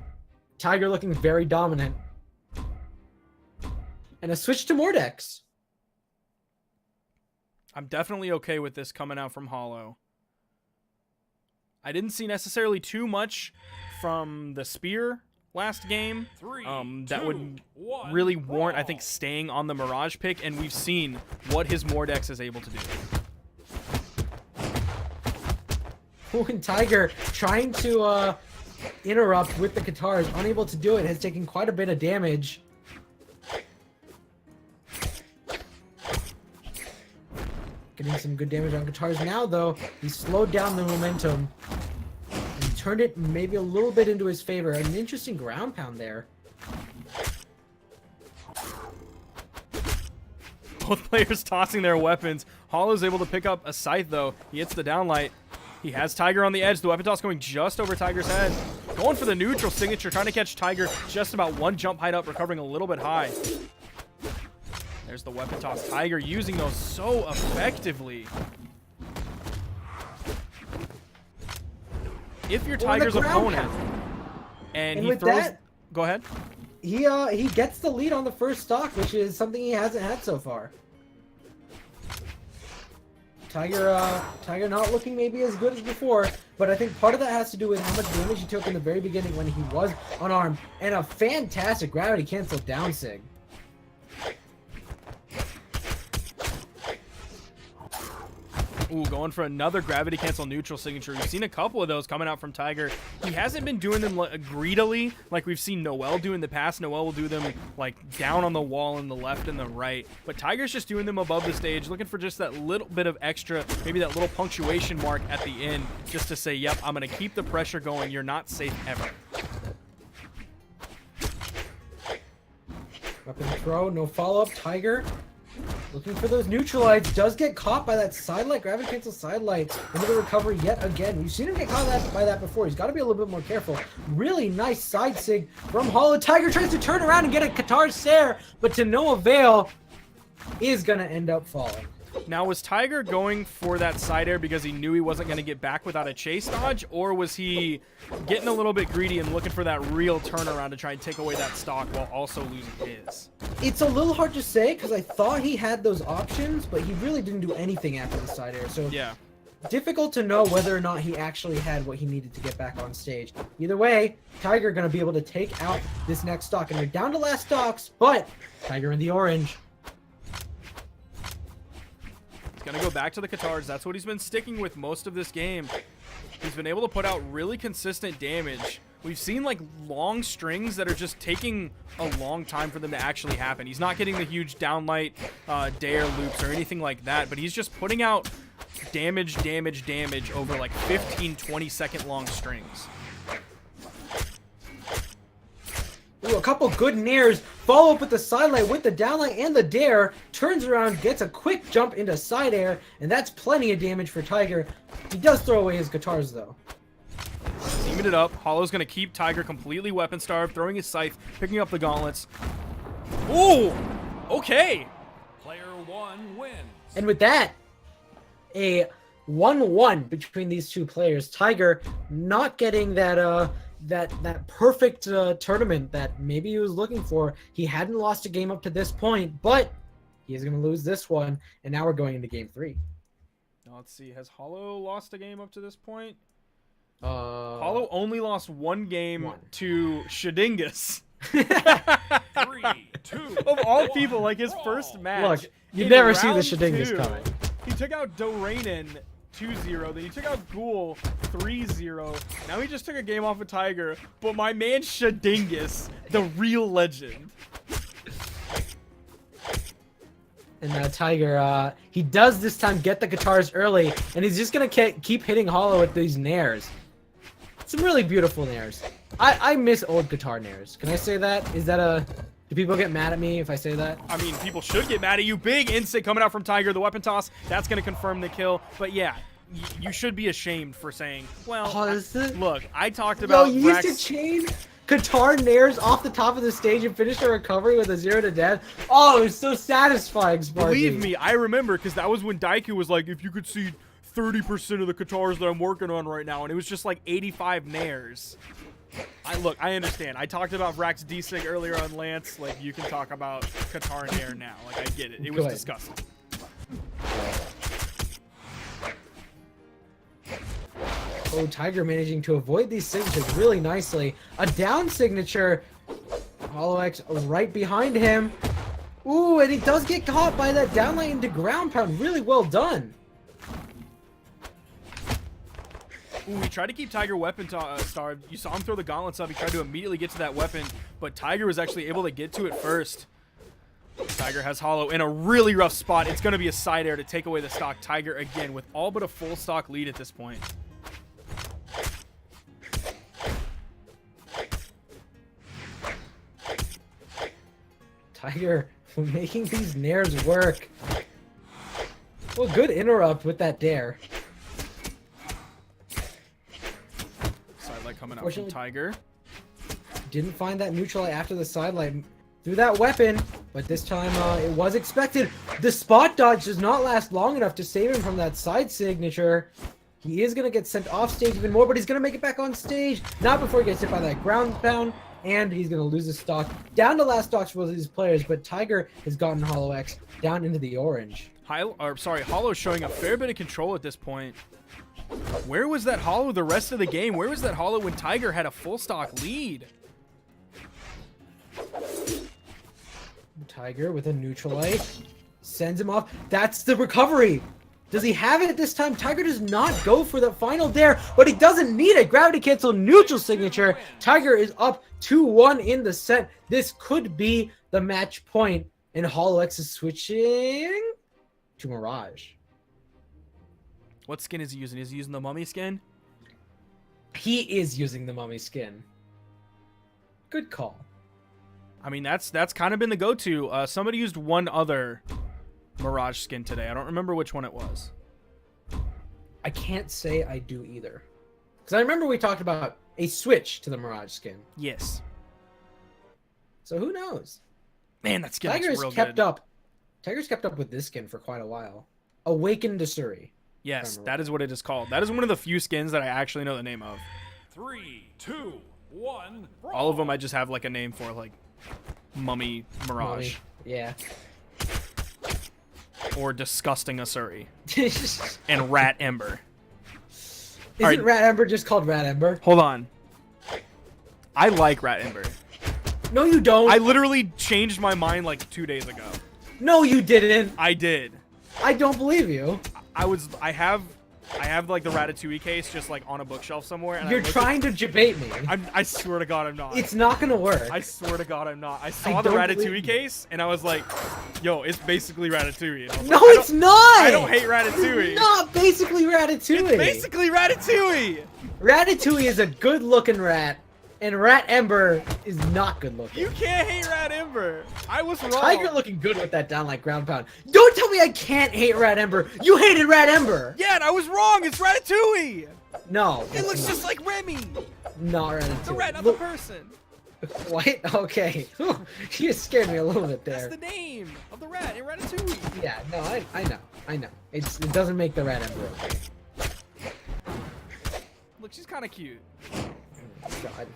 Tiger looking very dominant. And a switch to Mordex. I'm definitely okay with this coming out from Hollow. I didn't see necessarily too much from the spear last game that would really warrant, I think, staying on the Mirage pick, and we've seen what his Mordex is able to do. And Tiger trying to interrupt with the Katars, unable to do it, has taken quite a bit of damage. Getting some good damage on Katars now, though. He slowed down the momentum and turned it maybe a little bit into his favor. An interesting ground pound there. Both players tossing their weapons. Hollow's able to pick up a scythe, though. He hits the downlight. He has Tiger on the edge. The weapon toss going just over Tiger's head. Going for the neutral signature, trying to catch Tiger just about one jump height up, recovering a little bit high. There's the weapon toss. Tiger using those so effectively. If you're Tiger's opponent and he throws... That, go ahead. He gets the lead on the first stock, which is something he hasn't had so far. Tiger not looking maybe as good as before, but I think part of that has to do with how much damage he took in the very beginning when he was unarmed, and a fantastic gravity cancel down sig. Ooh, going for another gravity cancel neutral signature. We've seen a couple of those coming out from Tiger. He hasn't been doing them greedily like we've seen Noel do in the past. Noel will do them like down on the wall in the left and the right. But Tiger's just doing them above the stage, looking for just that little bit of extra, maybe that little punctuation mark at the end, just to say, yep, I'm going to keep the pressure going. You're not safe ever. Weapon throw, no follow-up. Tiger looking for those neutralites, does get caught by that sidelight, gravity cancel sidelight into the recovery yet again. We've seen him get caught by that before. He's got to be a little bit more careful. Really nice side sig from Hollow. Tiger tries to turn around and get a Qatar Stare, but to no avail, is going to end up falling. Now, was Tiger going for that side air because he knew he wasn't going to get back without a chase dodge, or was he getting a little bit greedy and looking for that real turnaround to try and take away that stock while also losing his? It's a little hard to say because I thought he had those options, but he really didn't do anything after the side air. So yeah, difficult to know whether or not he actually had what he needed to get back on stage. Either way, Tiger going to be able to take out this next stock, and they're down to last stocks, but Tiger in the orange. Gonna go back to the Katars. That's what he's been sticking with most of this game. He's been able to put out really consistent damage. We've seen like long strings that are just taking a long time for them to actually happen. He's not getting the huge downlight dare loops or anything like that, but he's just putting out damage over like 15-20 second long strings. Ooh, a couple good nairs, follow up with the sidelight with the downlight and the dare, turns around, gets a quick jump into side air, and that's plenty of damage for Tiger. He does throw away his guitars though. Teaming it up, Hollow's gonna keep Tiger completely weapon starved, throwing his scythe, picking up the gauntlets. Ooh, okay. Player one wins. And with that, a 1-1 between these two players. Tiger not getting that that perfect tournament that maybe he was looking for. He hadn't lost a game up to this point, but he is going to lose this one, and now we're going into game 3. Now let's see. Has Hollow lost a game up to this point? Hollow only lost one game to Shadingus. 3, 2, of all 1, people, like his brawl. first match. Look, you in never see the round Shadingus 2, coming. He took out Doranin 2-0, then he took out Ghul 3-0. Now he just took a game off of Tiger, but my man Shadingus, the real legend. And Tiger, he does this time get the guitars early, and he's just going to keep hitting Hollow with these nairs. Some really beautiful nairs. I miss old guitar nairs. Can I say that? Is that a... Do people get mad at me if I say that? I mean, people should get mad at you. Big instinct coming out from Tiger. The weapon toss, that's going to confirm the kill. But yeah, you should be ashamed for saying, well, look, I talked about... Yo, you used to chain guitar nairs off the top of the stage and finish a recovery with a 0 to death. Oh, it was so satisfying, Sparky. Believe me, I remember, because that was when Daiku was like, if you could see 30% of the guitars that I'm working on right now, and it was just like 85 nairs. Look, I understand. I talked about Vrax D-Sig earlier on Lance. Like, you can talk about Qatar and Air now. Like, I get it. It was disgusting. Oh, Tiger managing to avoid these signatures really nicely. A down signature. Hollow X right behind him. Ooh, and he does get caught by that downlight into ground pound. Really well done. Ooh, he tried to keep Tiger weapon starved. You saw him throw the gauntlets up. He tried to immediately get to that weapon, but Tiger was actually able to get to it first. Tiger has Hollow in a really rough spot. It's going to be a side air to take away the stock. Tiger again with all but a full stock lead at this point. Tiger making these nairs work. Well, good interrupt with that dare. Sidelight coming out from Tiger. Didn't find that neutral after the sidelight. Threw that weapon, but this time it was expected. The spot dodge does not last long enough to save him from that side signature. He is going to get sent off stage even more, but he's going to make it back on stage. Not before he gets hit by that ground pound, and he's going to lose his stock. Down to last stocks for these players, but Tiger has gotten Hollow X down into the orange. Hollow showing a fair bit of control at this point. Where was that Hollow the rest of the game? Where was that Hollow when Tiger had a full stock lead? Tiger with a neutral light sends him off. That's the recovery. Does he have it this time? Tiger does not go for the final dare, but he doesn't need a gravity cancel neutral signature. Tiger is up 2-1 in the set. This could be the match point, and Hollow X is switching to Mirage. What skin is he using? Is he using the mummy skin? He is using the mummy skin. Good call. I mean, that's kind of been the go-to. Somebody used one other Mirage skin today. I don't remember which one it was. I can't say I do either. Because I remember we talked about a switch to the Mirage skin. Yes. So who knows? Man, that skin looks real kept good. up. Tiger's kept up with this skin for quite a while. Awakened to Suri. Yes, that is what it is called. That is one of the few skins that I actually know the name of. 3, 2, 1. Brawl. All of them I just have like a name for, like Mummy Mirage. Mummy. Yeah. Or Disgusting Asuri. And Rat Ember. Isn't right. Rat Ember just called Rat Ember? Hold on. I like Rat Ember. No, you don't. I literally changed my mind like 2 days ago. No, you didn't. I did. I don't believe you. I have like the Ratatouille case just like on a bookshelf somewhere. And You're trying to debate me. I swear to God I'm not. It's not gonna work. I swear to God I'm not. I saw the Ratatouille case and I was like, yo, it's basically Ratatouille. No, like, it's not! I don't hate Ratatouille. It's not basically Ratatouille. It's basically Ratatouille. Ratatouille is a good-looking rat, and Rat Ember is not good-looking. You can't hate Rat Ember. I was wrong. Tiger looking good with that down like ground pound. Don't tell me I can't hate Rat Ember. You hated Rat Ember. Yeah, and I was wrong. It's Ratatouille. No. It looks just like Remy. Not Ratatouille. The rat, not the person. What? Okay. You scared me a little bit there. That's the name of the rat in Ratatouille. Yeah, no, I know. It doesn't make the Rat Ember okay. Look, she's kind of cute. God.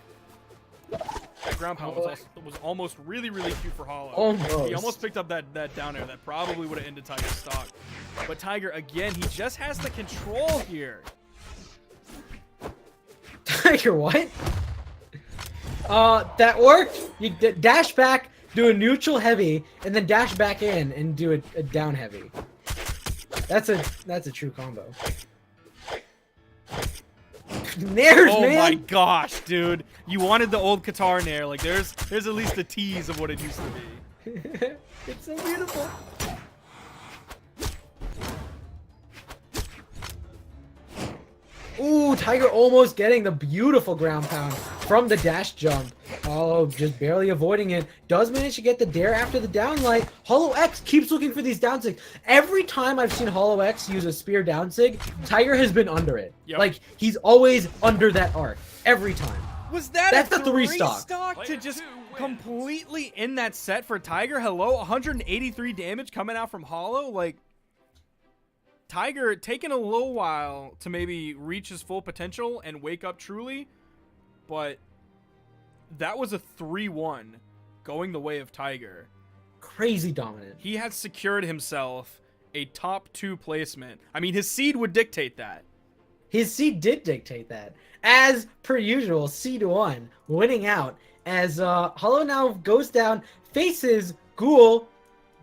That ground pound was almost really, really cute for Hollow. Almost. He almost picked up that down air that probably would have ended Tiger's stock. But Tiger, again, he just has the control here. Tiger, what? That worked. You dash back, do a neutral heavy, and then dash back in and do a down heavy. That's a true combo. Nairs, oh man. my gosh, dude! You wanted the old Qatar Nair. Like there's at least a tease of what it used to be. It's so beautiful. Ooh, Tiger almost getting the beautiful ground pound from the dash jump. Hollow just barely avoiding it. Does manage to get the dare after the downlight. Hollow X keeps looking for these down sigs. Every time I've seen Hollow X use a spear down sig, Tiger has been under it. Yep. Like, he's always under that arc. Every time. Was that That's a the three stock to just completely end that set for Tiger? Hello, 183 damage coming out from Hollow. Like, Tiger taking a little while to maybe reach his full potential and wake up truly, but that was a 3-1 going the way of Tiger. Crazy dominant. He has secured himself a top 2 placement. I mean, his seed would dictate that. His seed did dictate that. As per usual, seed 1 winning out as Hollow now goes down, faces Ghul.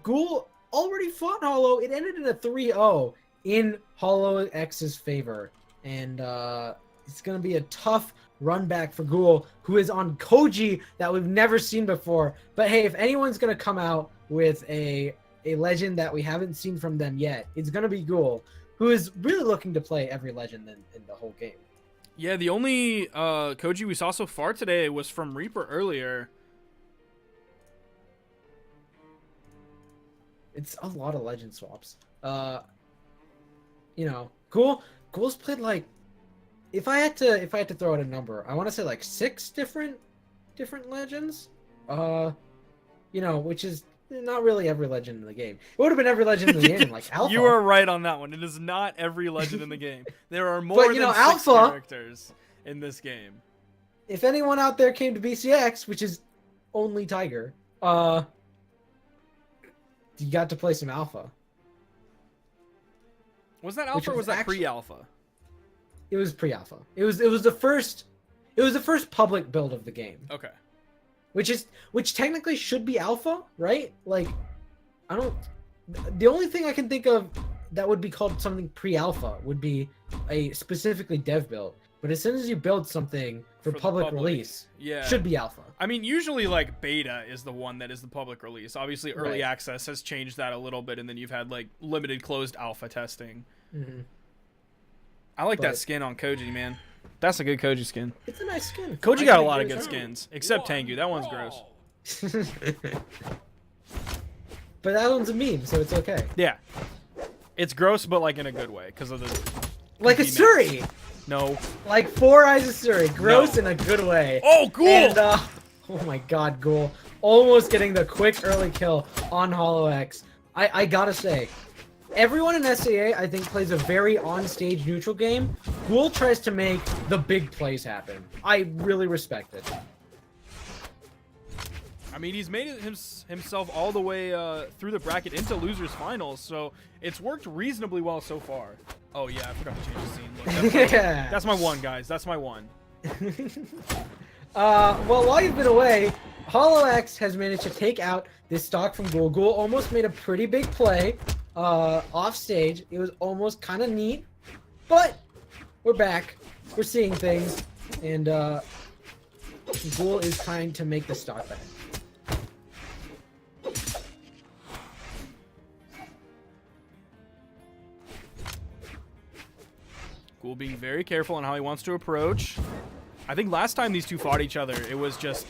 Ghul already fought Hollow. It ended in a 3-0 in Hollow X's favor. And it's going to be a tough run back for Ghul, who is on Koji that we've never seen before. But hey, if anyone's going to come out with a legend that we haven't seen from them yet, it's going to be Ghul, who is really looking to play every legend in the whole game. Yeah, the only Koji we saw so far today was from Reaper earlier. It's a lot of legend swaps. You know, Ghul's played like, if I had to throw out a number, I want to say like 6 different legends. You know, which is not really every legend in the game. It would have been every legend in the game, like Alpha. You are right on that one. It is not every legend in the game. There are more than 6 Alpha, characters in this game. If anyone out there came to BCX, which is only Tiger, you got to play some Alpha. Was that Alpha or was that pre-Alpha? It was pre-Alpha. It was the first public build of the game. Okay. Which technically should be Alpha, right? Like, the only thing I can think of that would be called something pre-Alpha would be a specifically dev build. But as soon as you build something for public release, yeah, should be Alpha. I mean, usually like beta is the one that is the public release. Obviously, early access has changed that a little bit, and then you've had like limited closed alpha testing. Mm-hmm. I like that skin on Koji, man. That's a good Koji skin. It's a nice skin. Koji got a lot of good skins, except Tengu. That one's gross. But that one's a meme, so it's okay. Yeah. It's gross, but like in a good way, because of the... Like a Suri! No. Like 4 Eyes of Suri. Gross in a good way. Oh, Ghul! And, oh my god, Ghul. Almost getting the quick early kill on Hollow X. I gotta say, everyone in SAA, I think, plays a very on-stage neutral game. Ghul tries to make the big plays happen. I really respect it. I mean, he's made it himself all the way through the bracket into losers finals, so it's worked reasonably well so far. Oh yeah, I forgot to change the scene. Look, that's my one, guys. That's my one. Well, while you've been away, Hollow X has managed to take out this stock from Ghul. Ghul almost made a pretty big play off stage. It was almost kind of neat, but we're back. We're seeing things, and Ghul is trying to make the stock back. Ghul being very careful on how he wants to approach. I think last time these two fought each other, it was just...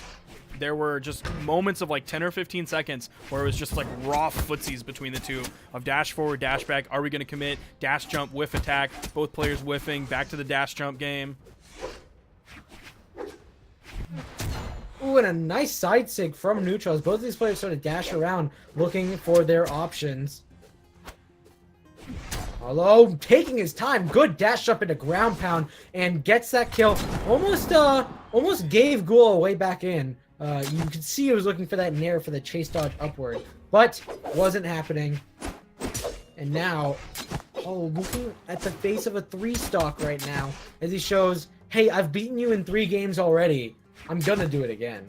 There were just moments of like 10 or 15 seconds where it was just like raw footsies between the two of dash forward, dash back. Are we going to commit? Dash jump, whiff attack. Both players whiffing. Back to the dash jump game. Ooh, and a nice side sig from neutral as both of these players sort of dash around looking for their options. Although taking his time, good dash up into ground pound and gets that kill. Almost gave Ghul a way back in. You could see he was looking for that nair for the chase dodge upward, but wasn't happening. And now, looking at the face of a 3-stock right now as he shows, hey, I've beaten you in 3 games already. I'm gonna do it again.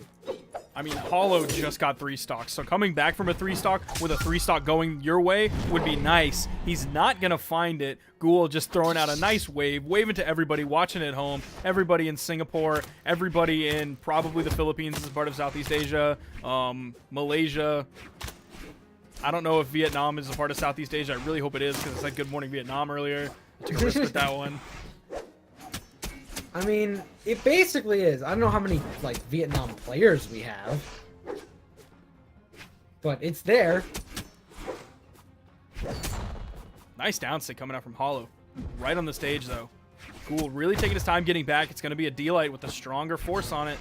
I mean, Hollow just got 3 stocks, so coming back from a 3-stock with a 3-stock going your way would be nice. He's not going to find it. Ghul just throwing out a nice waving to everybody watching at home, everybody in Singapore, everybody in probably the Philippines as part of Southeast Asia, Malaysia. I don't know if Vietnam is a part of Southeast Asia. I really hope it is because it said Good Morning Vietnam earlier. I took a risk with that one. I mean, it basically is. I don't know how many, like, Vietnam players we have. But it's there. Nice down stick coming out from Hollow. Right on the stage, though. Ghul really taking his time getting back. It's going to be a D-Light with a stronger force on it.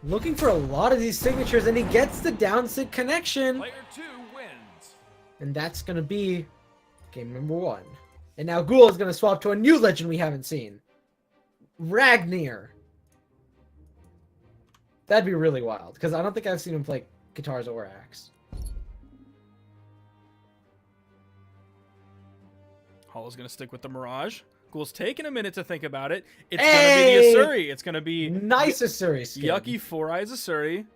Looking for a lot of these signatures, and he gets the down sig connection. Player 2 wins. And that's going to be game number 1. And now Ghul is going to swap to a new legend we haven't seen. Ragnir. That'd be really wild, because I don't think I've seen him play guitars or axe. Hollow's going to stick with the Mirage. Ghul's taking a minute to think about it. It's going to be the Asuri. It's going to be... Nice Asuri skin. Yucky 4 Eyes Asuri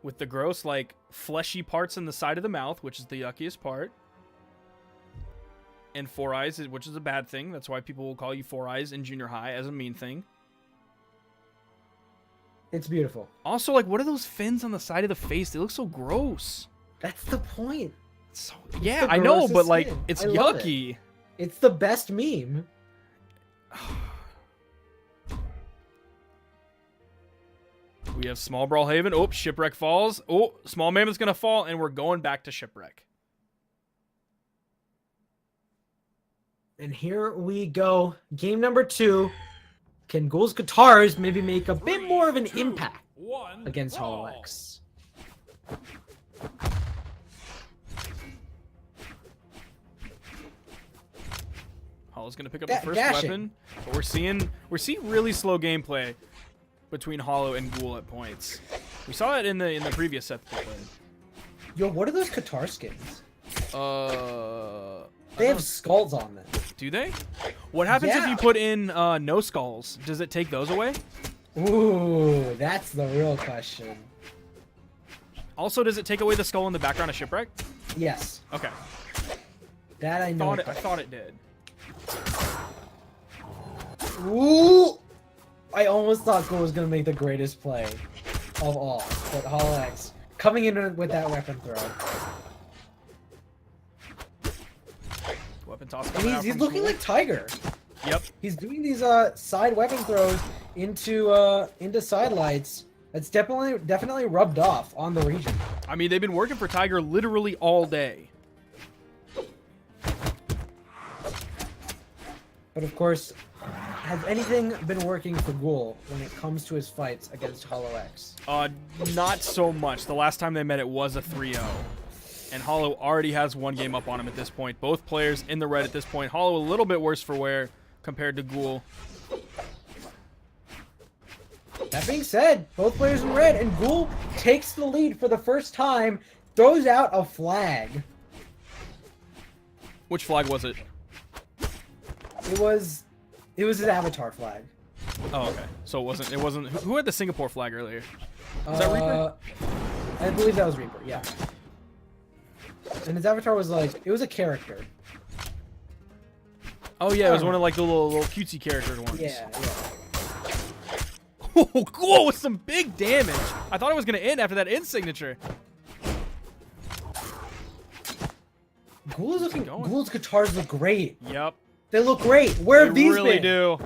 with the gross, like, fleshy parts in the side of the mouth, which is the yuckiest part. and 4 Eyes, which is a bad thing. That's why people will call you 4 Eyes in junior high as a mean thing. It's beautiful. Also, like, what are those fins on the side of the face? They look so gross. That's the point. So, yeah, the I know, but grossest like, skin. it's I love yucky. It's the best meme. We have small Brawlhaven. Oh, Shipwreck falls. Oh, small Mammoth's gonna fall, and we're going back to Shipwreck. And here we go. Game number 2. Can Ghul's guitars maybe make a bit more of an impact against Hollow X? Hollow's gonna pick up the first weapon, but we're seeing really slow gameplay between Hollow and Ghul at points. We saw it in the previous set that they played. Yo, what are those guitar skins? They have skulls on them. Do they? What happens if you put in no skulls? Does it take those away? Ooh, that's the real question. Also, does it take away the skull in the background of Shipwreck? Yes. Okay. That I know. I thought it did. Ooh! I almost thought Ghul was going to make the greatest play of all. But Hollow X coming in with that weapon throw. Weapon toss. And he's looking like Tiger. Yep. He's doing these side weapon throws into sidelights. That's definitely rubbed off on the region. I mean, they've been working for Tiger literally all day. But of course, has anything been working for Ghul when it comes to his fights against Hollow X? Not so much. The last time they met, it was a 3-0. And Hollow already has 1 game up on him at this point. Both players in the red at this point. Hollow a little bit worse for wear compared to Ghul. That being said, both players in red, and Ghul takes the lead for the first time, throws out a flag. Which flag was it? It was his avatar flag. Oh, okay. So it wasn't. Who had the Singapore flag earlier? Was that Reaper? I believe that was Reaper. Yeah. And his avatar was like, it was a character. Oh yeah, it was one of like the little cutesy character ones. Yeah. Oh, Ghul with some big damage. I thought it was gonna end after that end signature. Ghul's guitars look great. Yep. They look great. Where have these been? They really do.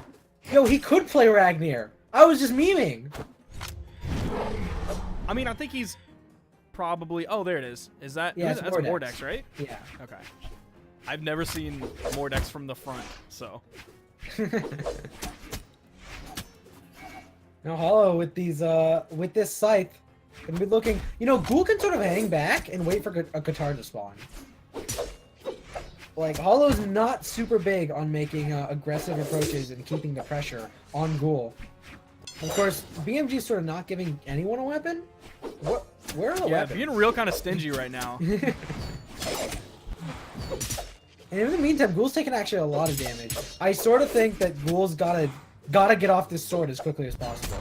Yo, he could play Ragnar. I was just memeing. I mean, I think he's probably. Oh, there it is. Is that? Yeah, that's Mordex, right? Yeah. Okay. I've never seen Mordex from the front, so. Now Hollow with this scythe gonna be looking. You know, Ghul can sort of hang back and wait for a guitar to spawn. Like, Hollow's not super big on making aggressive approaches and keeping the pressure on Ghul. Of course, BMG's sort of not giving anyone a weapon. Where are the weapons? Yeah, being real kind of stingy right now. And in the meantime, Ghul's taking actually a lot of damage. I sort of think that Ghul's gotta get off this sword as quickly as possible.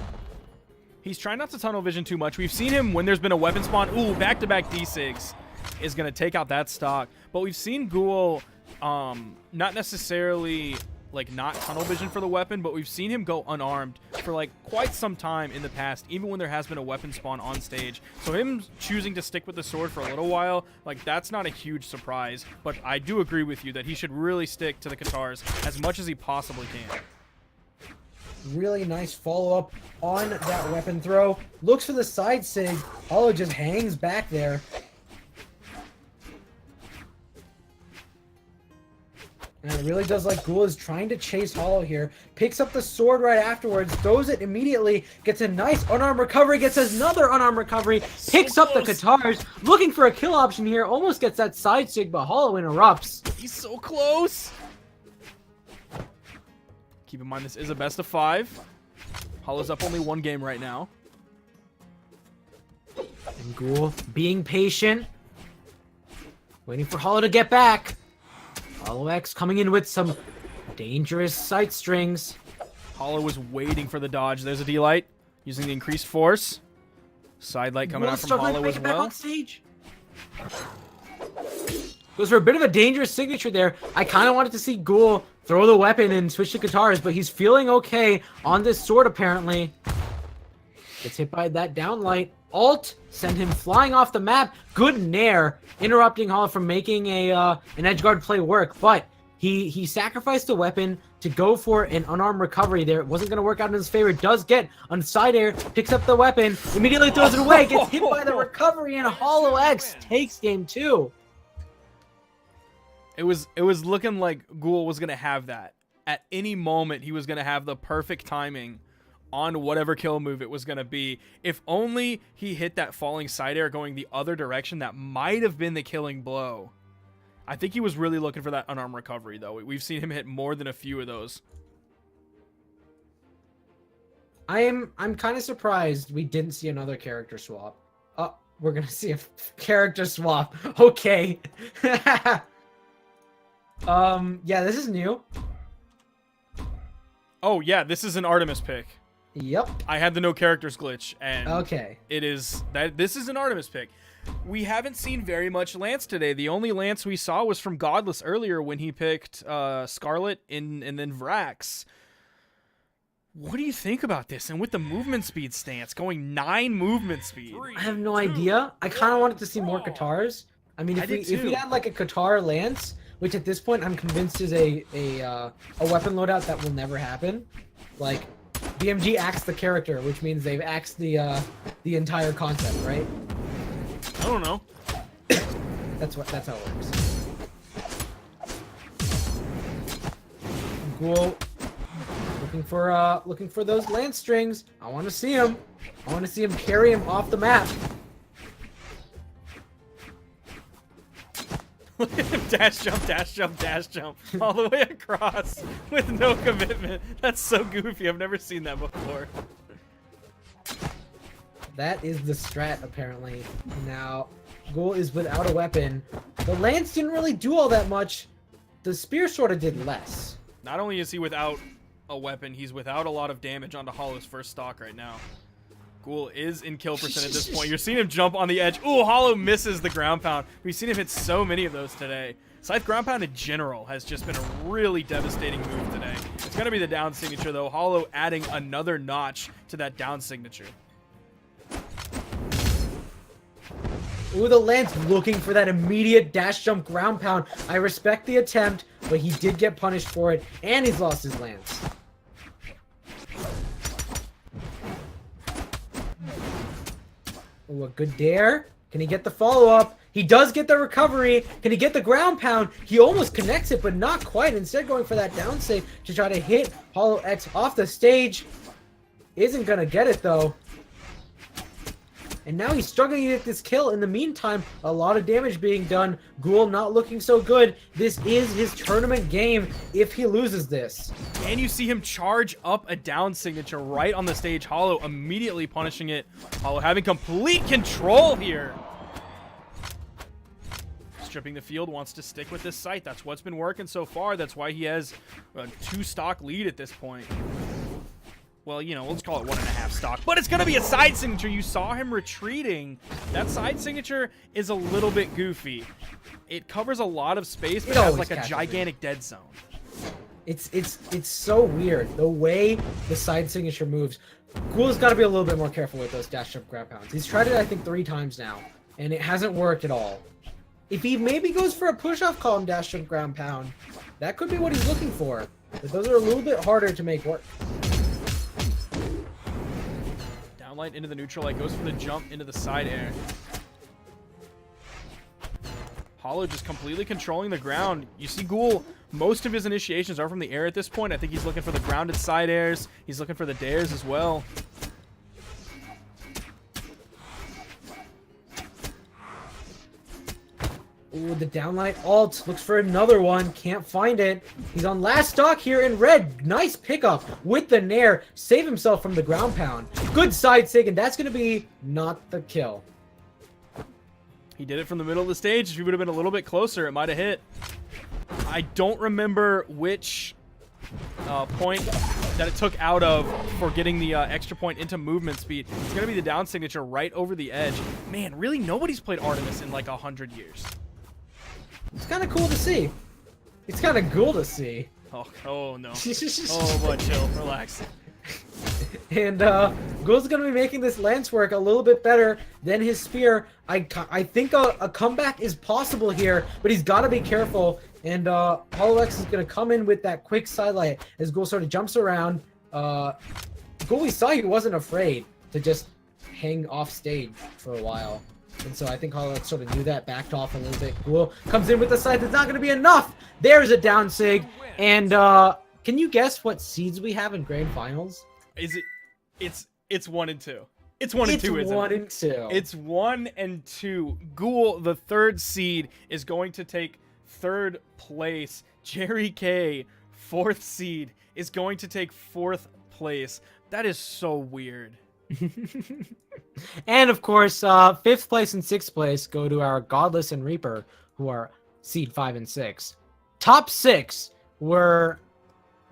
He's trying not to tunnel vision too much. We've seen him when there's been a weapon spawn. Ooh, back-to-back D6 is going to take out that stock. But we've seen Ghul not necessarily like not tunnel vision for the weapon, but we've seen him go unarmed for like quite some time in the past, even when there has been a weapon spawn on stage. So him choosing to stick with the sword for a little while, like, that's not a huge surprise. But I do agree with you that he should really stick to the guitars as much as he possibly can. Really nice follow-up on that weapon throw. Looks for the side sig. Hollow just hangs back there. And it really does like Ghul is trying to chase Hollow here. Picks up the sword right afterwards, throws it immediately, gets a nice unarmed recovery, gets another unarmed recovery, picks up the guitars, looking for a kill option here, almost gets that side sig, but Hollow interrupts. He's so close. Keep in mind, this is a best of 5. Hollow's up only 1 game right now. And Ghul being patient, waiting for Hollow to get back. Hollow X coming in with some dangerous sight strings. Hollow was waiting for the dodge. There's a D-Light using the increased force. Side light coming out from Hollow as well. Goes for a bit of a dangerous signature there. I kind of wanted to see Ghul throw the weapon and switch to guitars, but he's feeling okay on this sword apparently. Gets hit by that downlight. Alt send him flying off the map. Good nair, interrupting Hollow from making an edge guard play work, but he sacrificed the weapon to go for an unarmed recovery there. It wasn't going to work out in his favor. Does get on side air, picks up the weapon, immediately throws it away, gets hit by the recovery, and Hollow X takes game 2. It was looking like Ghul was going to have that. At any moment, he was going to have the perfect timing on whatever kill move it was going to be. If only he hit that falling side air going the other direction, that might have been the killing blow. I think he was really looking for that unarmed recovery, though. We've seen him hit more than a few of those. I'm kind of surprised we didn't see another character swap. Oh, we're going to see a character swap. Okay. Yeah, this is new. Oh, yeah, this is an Artemis pick. Yep. I had the no characters glitch, and okay. This is an Artemis pick. We haven't seen very much Lance today. The only Lance we saw was from Godless earlier when he picked Scarlet and then Vrax. What do you think about this? And with the movement speed stance, going 9 movement speed. I have no idea. I kind of wanted to see more Katars. I mean, if we had like a Katar Lance, which at this point I'm convinced is a weapon loadout that will never happen. Like, BMG axed the character, which means they've axed the entire concept, right? I don't know. That's how it works. Ghul looking for those lance strings. I want to see him. I want to see him carry him off the map. Look at him dash jump all the way across with no commitment. That's so goofy. I've never seen that before. That is the strat, apparently. Now, Ghul is without a weapon. The lance didn't really do all that much. The spear sort of did less. Not only is he without a weapon, he's without a lot of damage onto Hollow's first stock right now. Ghul is in kill percent at this point. You're seeing him jump on the edge. Ooh, Hollow misses the ground pound. We've seen him hit so many of those today. Scythe ground pound in general has just been a really devastating move today. It's going to be the down signature, though. Hollow adding another notch to that down signature. Ooh, the lance looking for that immediate dash jump ground pound. I respect the attempt, but he did get punished for it, and he's lost his lance. Ooh, a good dare. Can he get the follow-up? He does get the recovery. Can he get the ground pound? He almost connects it, but not quite. Instead, going for that down save to try to hit Hollow X off the stage. Isn't going to get it, though. And now he's struggling to get this kill. In the meantime, a lot of damage being done. Ghul not looking so good. This is his tournament game if he loses this. And you see him charge up a down signature right on the stage. Hollow immediately punishing it. Hollow having complete control here. Stripping the field, wants to stick with this site. That's what's been working so far. That's why he has a 2-stock lead at this point. Well, you know, let's call it 1.5 stock. But it's going to be a side signature. You saw him retreating. That side signature is a little bit goofy. It covers a lot of space, but has like a gigantic dead zone. It's so weird. The way the side signature moves. Ghul's got to be a little bit more careful with those dash jump ground pounds. He's tried it, I think, 3 times now, and it hasn't worked at all. If he maybe goes for a push-off column dash jump ground pound, that could be what he's looking for. But those are a little bit harder to make work. Downlight into the neutral light, goes for the jump into the side air. Hollow just completely controlling the ground. You see Ghul, most of his initiations are from the air at this point. I think he's looking for the grounded side airs. He's looking for the dares as well. Ooh, the downlight alt looks for another one. Can't find it. He's on last stock here in red. Nice pickup with the nair. Save himself from the ground pound. Good side sig, and that's going to be not the kill. He did it from the middle of the stage. If he would have been a little bit closer, it might have hit. I don't remember which point that it took out of for getting the extra point into movement speed. It's going to be the down signature right over the edge. Man, really, nobody's played Artemis in like 100 years. It's kind of cool to see. It's kind of cool to see. Oh no. Oh boy, chill, relax. And Ghul's going to be making this lance work a little bit better than his spear. I think a comeback is possible here, but he's got to be careful. And HoloX is going to come in with that quick sidelight as Ghul sort of jumps around. Ghul, we saw he wasn't afraid to just hang off stage for a while. And so I think HoloX sort of knew that, backed off a little bit. Ghul comes in with the side that's not going to be enough. There's a down sig. And can you guess what seeds we have in grand finals? Is it? It's 1 and 2. It's 1 and 2, isn't it? It's 1 and 2. It's 1 and 2. Ghul, the 3rd seed, is going to take 3rd place. Jerry K, 4th seed, is going to take 4th place. That is so weird. And of course, 5th place and 6th place go to our Godless and Reaper, who are seed 5 and 6. Top 6 were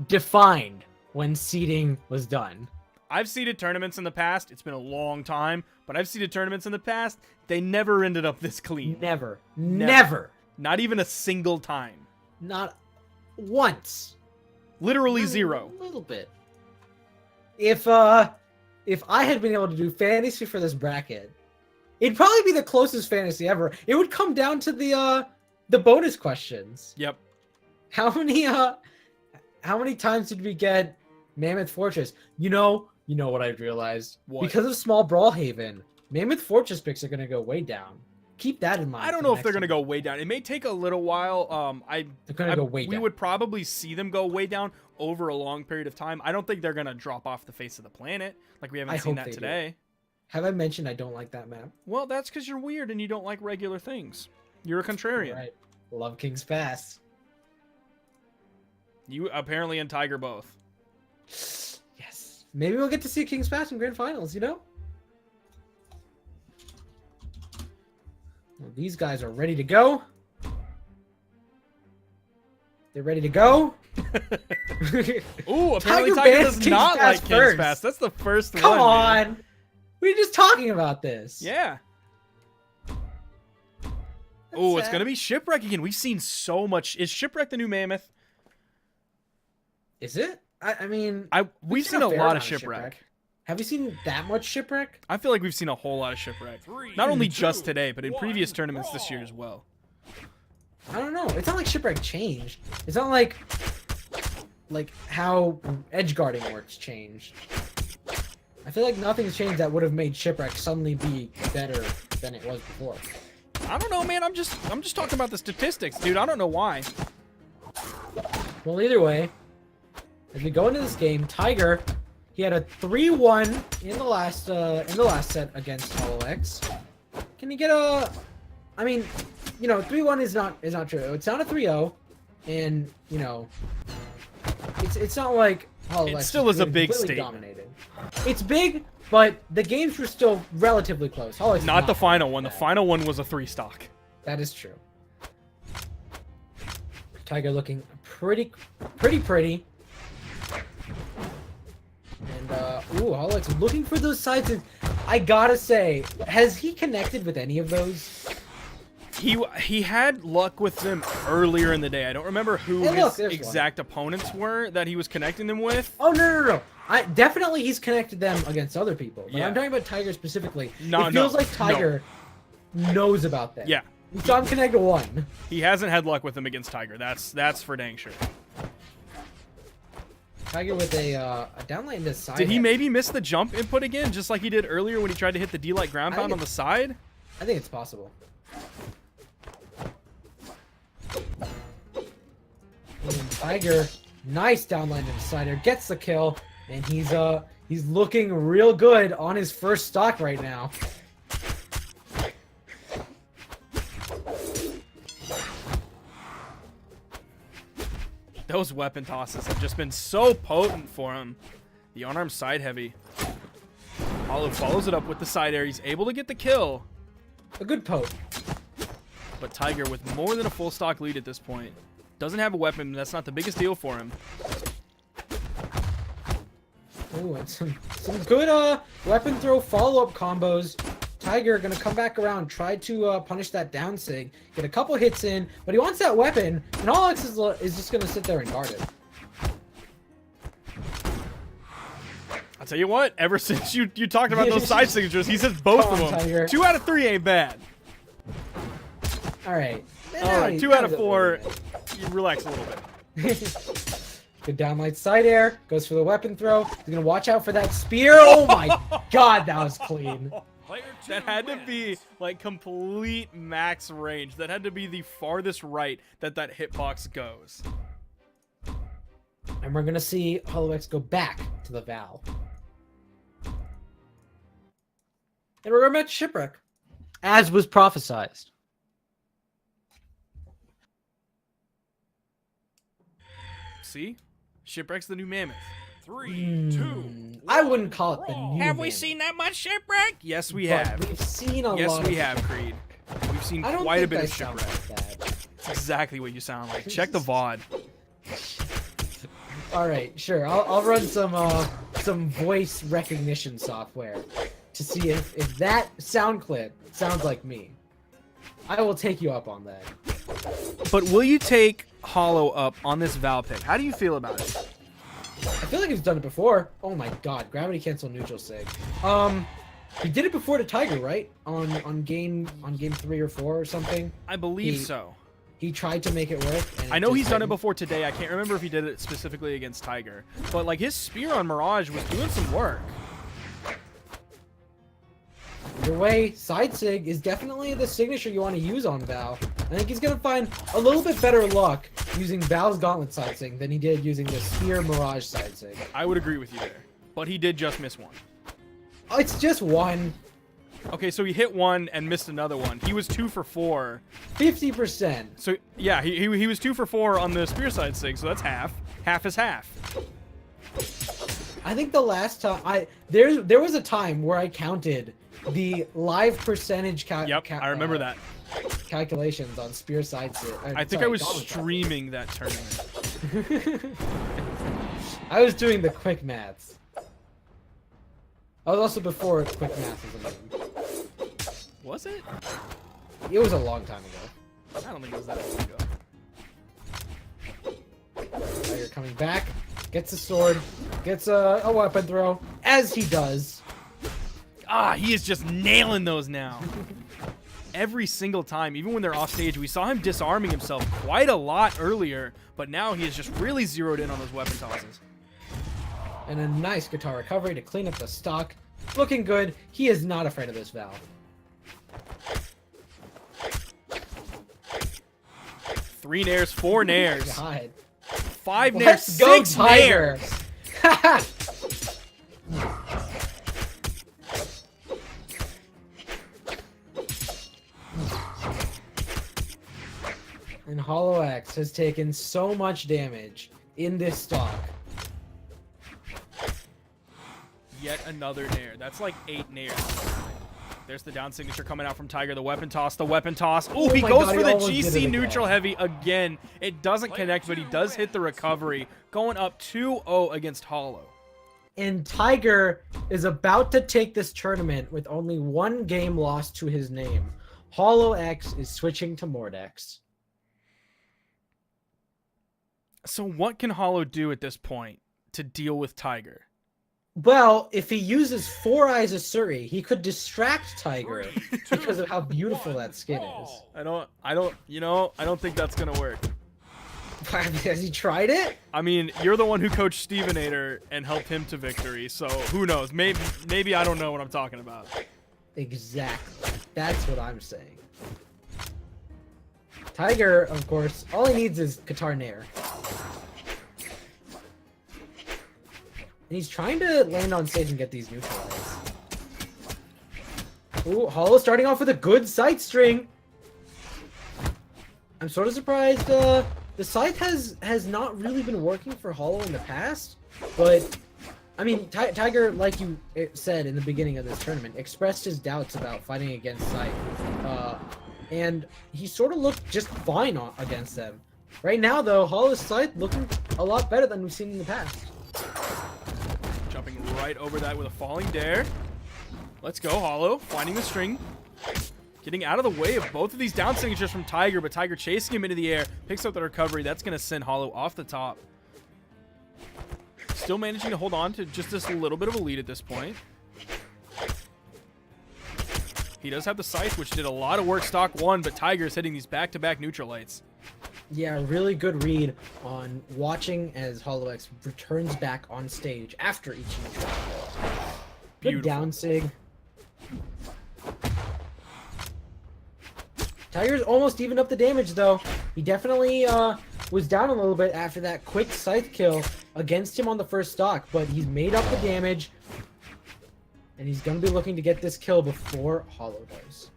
defined when seeding was done. I've seeded tournaments in the past. It's been a long time, but I've seeded tournaments in the past. They never ended up this clean. Never. Not even a single time. Not once. Literally 0. A little bit. If I had been able to do fantasy for this bracket, it'd probably be the closest fantasy ever. It would come down to the bonus questions. Yep. How many times did we get Mammoth Fortress? You know what I've realized? What? Because of small Brawlhaven, Mammoth Fortress picks are gonna go way down. Keep that in mind. I don't know if they're gonna go way down. It may take a little while. They're gonna go way down. We would probably see them go way down over a long period of time. I don't think they're gonna drop off the face of the planet like we haven't seen that today. Have I mentioned I don't like that map? Well, that's because you're weird and you don't like regular things. You're a contrarian. Right. Love King's Pass. You apparently and Tiger both. Yes. Maybe we'll get to see King's Pass in grand finals, you know? Well, these guys are ready to go. They're ready to go. Ooh, apparently Tiger does not like King's Pass. That's the first one. Come on. We were just talking about this. Yeah. Oh, it's going to be Shipwreck again. We've seen so much. Is Shipwreck the new Mammoth? Is it? I mean, we've seen a lot of Shipwreck. Have you seen that much Shipwreck? I feel like we've seen a whole lot of Shipwreck. Not only just today, but in previous tournaments this year as well. I don't know. It's not like Shipwreck changed. It's not like how edge guarding works changed. I feel like nothing's changed that would have made Shipwreck suddenly be better than it was before. I don't know, man. I'm just talking about the statistics, dude. I don't know why. Well, either way, as we go into this game, Tiger, he had a 3-1 in the last set against HoloX. Can he get a? I mean, 3-1 is not true. It's not a 3-0, and it's not like HoloX. It still is a big statement. Dominated. It's big, but the games were still relatively close. HoloX not the final one. The final one was a 3-stock. That is true. Tiger looking pretty. And HoloX looking for those sides. And I gotta say, has he connected with any of those? He had luck with them earlier in the day. I don't remember who his exact opponents were that he was connecting them with. Oh no! Definitely he's connected them against other people. But yeah. I'm talking about Tiger specifically. It feels like Tiger knows about them. Yeah. We saw him connect to one. He hasn't had luck with them against Tiger. That's for dang sure. Tiger with a downlight into side. Did he maybe miss the jump input again, just like he did earlier when he tried to hit the D-Light ground pound on the side? I think it's possible. And Tiger, nice downline insider, gets the kill, and he's looking real good on his first stock right now. Those weapon tosses have just been so potent for him. The unarmed side heavy. Hollow follows it up with the side air. He's able to get the kill. A good poke. But Tiger with more than a full stock lead at this point. Doesn't have a weapon. That's not the biggest deal for him. Ooh, and some good weapon throw follow-up combos Tiger gonna come back around, try to punish that down sig, get a couple hits in, but he wants that weapon, and Alex is just gonna sit there and guard it. I'll tell you what, ever since you talked about those side signatures, he says both of them. Tiger. 2 out of 3 ain't bad. All right. All right, 2 out of 4. You relax a little bit. Good downlight side air, goes for the weapon throw. He's gonna watch out for that spear. Oh my god, that was clean. Player 2 That had to wins. be like complete max range. That had to be the farthest right that hitbox goes. And we're gonna see HoloX go back to the Val. And we're gonna match Shipwreck, as was prophesized. See? Shipwreck's the new mammoth. 3, 2. I wouldn't call it the new Have we Mammoth, seen that much Shipwreck? Yes, we but have. We've seen a Yes, lot. we of have, Shipwreck. Creed. We've seen I don't quite a think bit I of sound Shipwreck. like that. That's exactly what you sound like. Check the VOD. All right, sure. I'll run some voice recognition software to see if that sound clip sounds like me. I will take you up on that. But will you take Hollow up on this Val pick? How do you feel about it? I feel like he's done it before. Oh my god, gravity cancel neutral sig. He did it before to Tiger, right? On game 3 or 4 or something. I believe He- so. He tried to make it work. And I know just he's done it didn't. before today. I can't remember if he did it specifically against Tiger. But like his spear on Mirage was doing some work. Either way, side sig is definitely the signature you want to use on Val. I think he's gonna find a little bit better luck using Val's gauntlet side sig than he did using the spear Mirage side sig. I would agree with you there. But he did just miss one. Oh, it's just one. Okay, so he hit one and missed another one. He was 2 for 4. 50%. So yeah, he was 2 for 4 on the spear side sig, so that's half. Half is half. I think the last time there was a time where I counted the live percentage Yep, I remember that. calculations on spear side sig. I think I was streaming that tournament. I was doing the quick maths. I was also before quick maths was a meme. Was it? It was a long time ago. I don't think it was that long ago. Tiger coming back, gets a sword, gets a weapon throw, as he does. Ah, he is just nailing those now. Every single time, even when they're off stage, we saw him disarming himself quite a lot earlier, but now he is just really zeroed in on those weapon tosses. And a nice guitar recovery to clean up the stock. Looking good. He is not afraid of this Val. 3 nairs, 4 nairs, God. 5 nairs, Let's go, 6 Tiger! nairs. And Hollow X has taken so much damage in this stock. Yet another nair. That's like 8 nairs. There's the down signature coming out from Tiger. The weapon toss. The weapon toss. Oh, he my goes God, for he the almost did it GC again. neutral heavy again. It doesn't connect, but he does hit the recovery. Going up 2-0 against Hollow. And Tiger is about to take this tournament with only 1 game lost to his name. Hollow X is switching to Mordex. So what can Hollow do at this point to deal with Tiger? Well, if he uses 4 Eyes of Suri, he could distract Tiger because of how beautiful that skin is. I don't think that's gonna work. Has he tried it? I mean, you're the one who coached Stevenator and helped him to victory, so who knows? Maybe I don't know what I'm talking about. Exactly. That's what I'm saying. Tiger, of course, all he needs is Qatar Nair. And he's trying to land on stage and get these neutralized. Ooh, Hollow starting off with a good sight string. I'm sort of surprised the scythe has not really been working for Hollow in the past, but I mean, Tiger, like you said in the beginning of this tournament, expressed his doubts about fighting against Scythe, and he sort of looked just fine against them. Right now, though, Hollow's Scythe looking a lot better than we've seen in the past. Jumping right over that with a falling dare. Let's go, Hollow. Finding the string. Getting out of the way of both of these down signatures from Tiger, but Tiger chasing him into the air. Picks up the recovery. That's going to send Hollow off the top. Still managing to hold on to just this little bit of a lead at this point. He does have the Scythe, which did a lot of work stock 1, but Tiger's hitting these back-to-back neutral lights. Yeah, really good read on watching as HollowX returns back on stage after each neutral. Good Beautiful. down sig. Tiger's almost evened up the damage, though. He definitely was down a little bit after that quick Scythe kill against him on the first stock, but he's made up the damage, and he's going to be looking to get this kill before Hollow does.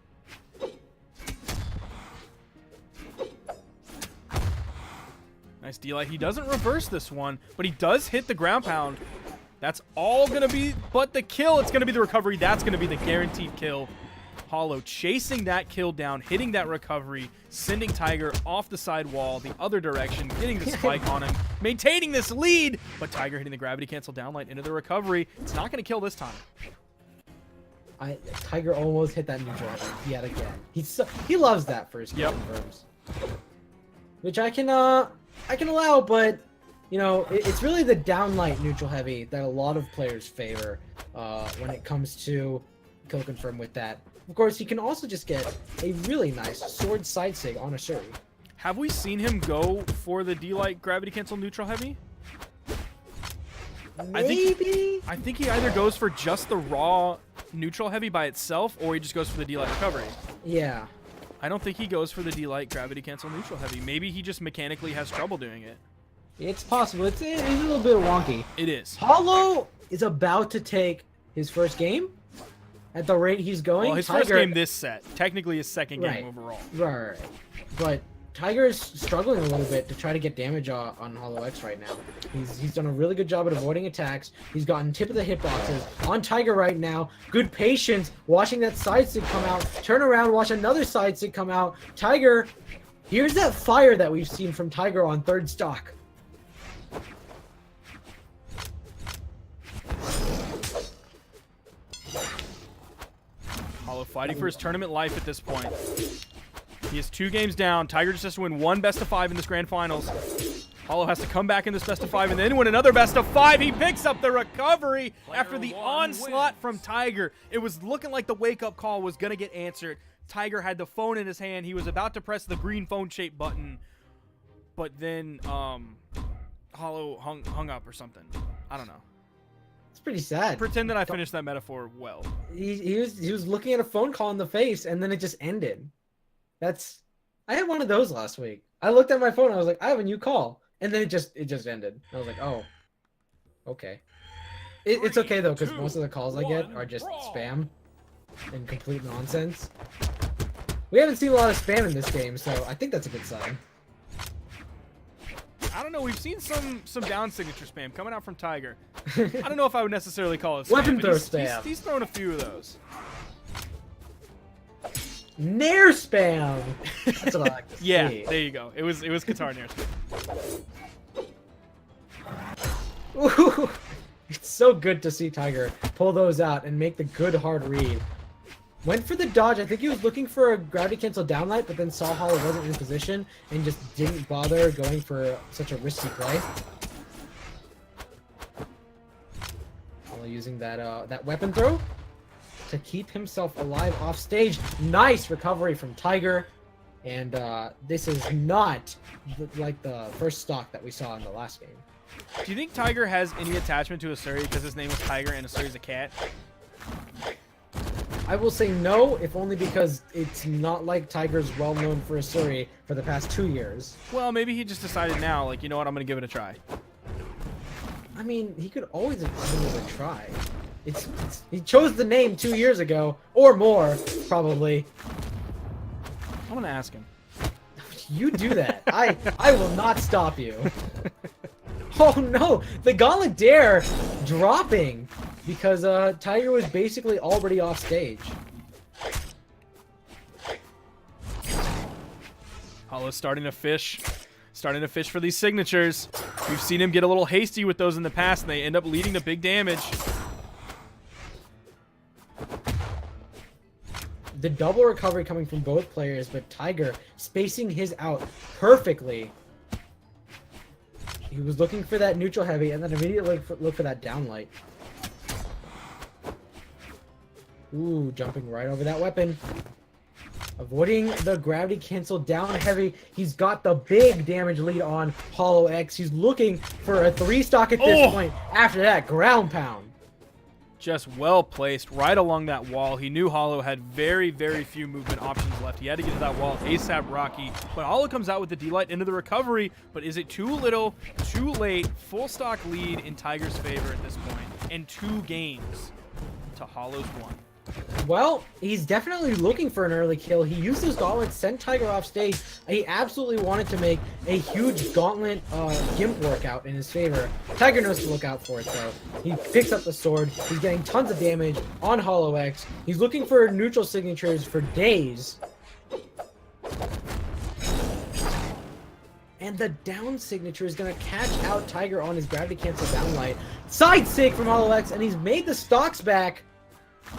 Nice D-Light. He doesn't reverse this one, but he does hit the ground pound. That's all going to be but the kill. It's going to be the recovery. That's going to be the guaranteed kill. Hollow chasing that kill down, hitting that recovery, sending Tiger off the side wall the other direction, getting the spike on him, maintaining this lead, but Tiger hitting the gravity cancel downlight into the recovery. It's not going to kill this time. Tiger almost hit that neutral yet again. He loves that first kill confirms, which I can allow, but you know it's really the downlight neutral heavy that a lot of players favor when it comes to kill confirm with that. Of course, he can also just get a really nice sword side sig on a Shuri. Have we seen him go for the D-Light gravity cancel neutral heavy? Maybe? I think he either goes for just the raw neutral heavy by itself, or he just goes for the D-Light recovery. Yeah. I don't think he goes for the D-Light gravity cancel neutral heavy. Maybe he just mechanically has trouble doing it. It's possible. It's a little bit wonky. It is. Hollow is about to take his first game. At the rate he's going, Well, his first game this set. Technically his second game overall. Right. But Tiger is struggling a little bit to try to get damage on HollowX right now. He's done a really good job at avoiding attacks. He's gotten tip of the hitboxes on Tiger right now. Good patience watching that side stick come out. Turn around, watch another side stick come out. Tiger, here's that fire that we've seen from Tiger on third stock. Hollow fighting for his tournament life at this point. He is 2 games down. Tiger just has to win 1 best-of-5 in this grand finals. Hollow has to come back in this best-of-5 and then win another best-of-5. He picks up the recovery after the onslaught from Tiger. It was looking like the wake-up call was going to get answered. Tiger had the phone in his hand. He was about to press the green phone-shaped button. But then Hollow hung up or something. I don't know. It's pretty sad. Pretend that I finished that metaphor well. He was looking at a phone call in the face and then it just ended. I had one of those last week. I looked at my phone, I was like, I have a new call. And then it just ended. I was like, oh. Okay. It's okay though, because most of the calls I get are just spam and complete nonsense. We haven't seen a lot of spam in this game, so I think that's a good sign. I don't know. We've seen some down signature spam coming out from Tiger. I don't know if I would necessarily call it spam. Weapon but throw he's, spam. He's thrown a few of those. Nair spam. That's what I like to see. Yeah, there you go. It was Qatar Nair spam. Ooh, it's so good to see Tiger pull those out and make the good hard read. Went for the dodge. I think he was looking for a gravity cancel downlight, but then saw Hollow wasn't in position and just didn't bother going for such a risky play. Hollow using that weapon throw to keep himself alive off stage. Nice recovery from Tiger. And this is not like the first stock that we saw in the last game. Do you think Tiger has any attachment to Asuri because his name was Tiger and Asuri's a cat? I will say no, if only because it's not like Tiger's well known for Asuri for the past 2 years. Well, maybe he just decided now, like, you know what, I'm going to give it a try. I mean, he could always have given it a try. He chose the name 2 years ago, or more, probably. I'm going to ask him. You do that. I will not stop you. Oh no, the Gauntlet Dare dropping because Tiger was basically already off stage. Hollow's starting to fish for these signatures. We've seen him get a little hasty with those in the past, and they end up leading to big damage. the double recovery coming from both players, but Tiger spacing his out perfectly. He was looking for that neutral heavy and then immediately look for that downlight. Ooh, jumping right over that weapon. Avoiding the gravity cancel down heavy. He's got the big damage lead on Hollow X. He's looking for a 3-stock at this point. After that, ground pound. Just well placed right along that wall. He knew Hollow had very, very few movement options left. He had to get to that wall ASAP Rocky. But Hollow comes out with the D-Light into the recovery. But is it too little, too late? Full stock lead in Tiger's favor at this point. And 2 games to Hollow's 1. Well, he's definitely looking for an early kill. He used those gauntlets, sent Tiger off stage. He absolutely wanted to make a huge gauntlet gimp workout in his favor. Tiger knows to look out for it, though. He picks up the sword. He's getting tons of damage on Hollow X. He's looking for neutral signatures for days. And the down signature is going to catch out Tiger on his gravity cancel downlight. Side sig from Hollow X, and he's made the stocks back.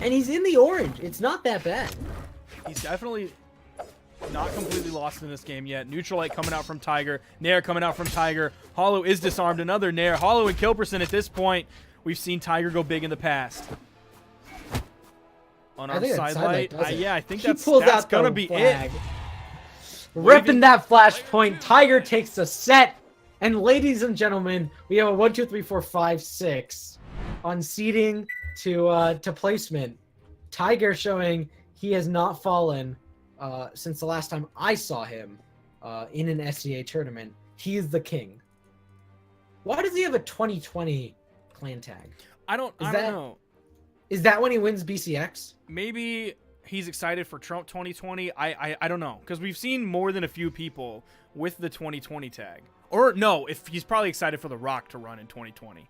And he's in the orange. It's not that bad. He's definitely not completely lost in this game yet. Neutral light coming out from Tiger. Nair coming out from Tiger. Hollow is disarmed. Another Nair. Hollow and kill percent at this point. We've seen Tiger go big in the past. On our sidelight. Yeah, I think that's going to be it. Ripping that flashpoint. Tiger takes the set. And ladies and gentlemen, we have a 1, 2, 3, 4, 5, 6 on seeding to placement. Tiger showing he has not fallen since the last time I saw him in an SCA tournament. He is the king. Why does he have a 2020 clan tag? I don't know. Is that when he wins BCX? Maybe he's excited for Trump 2020. I don't know, because we've seen more than a few people with the 2020 tag. Or no, if he's probably excited for The Rock to run in 2020.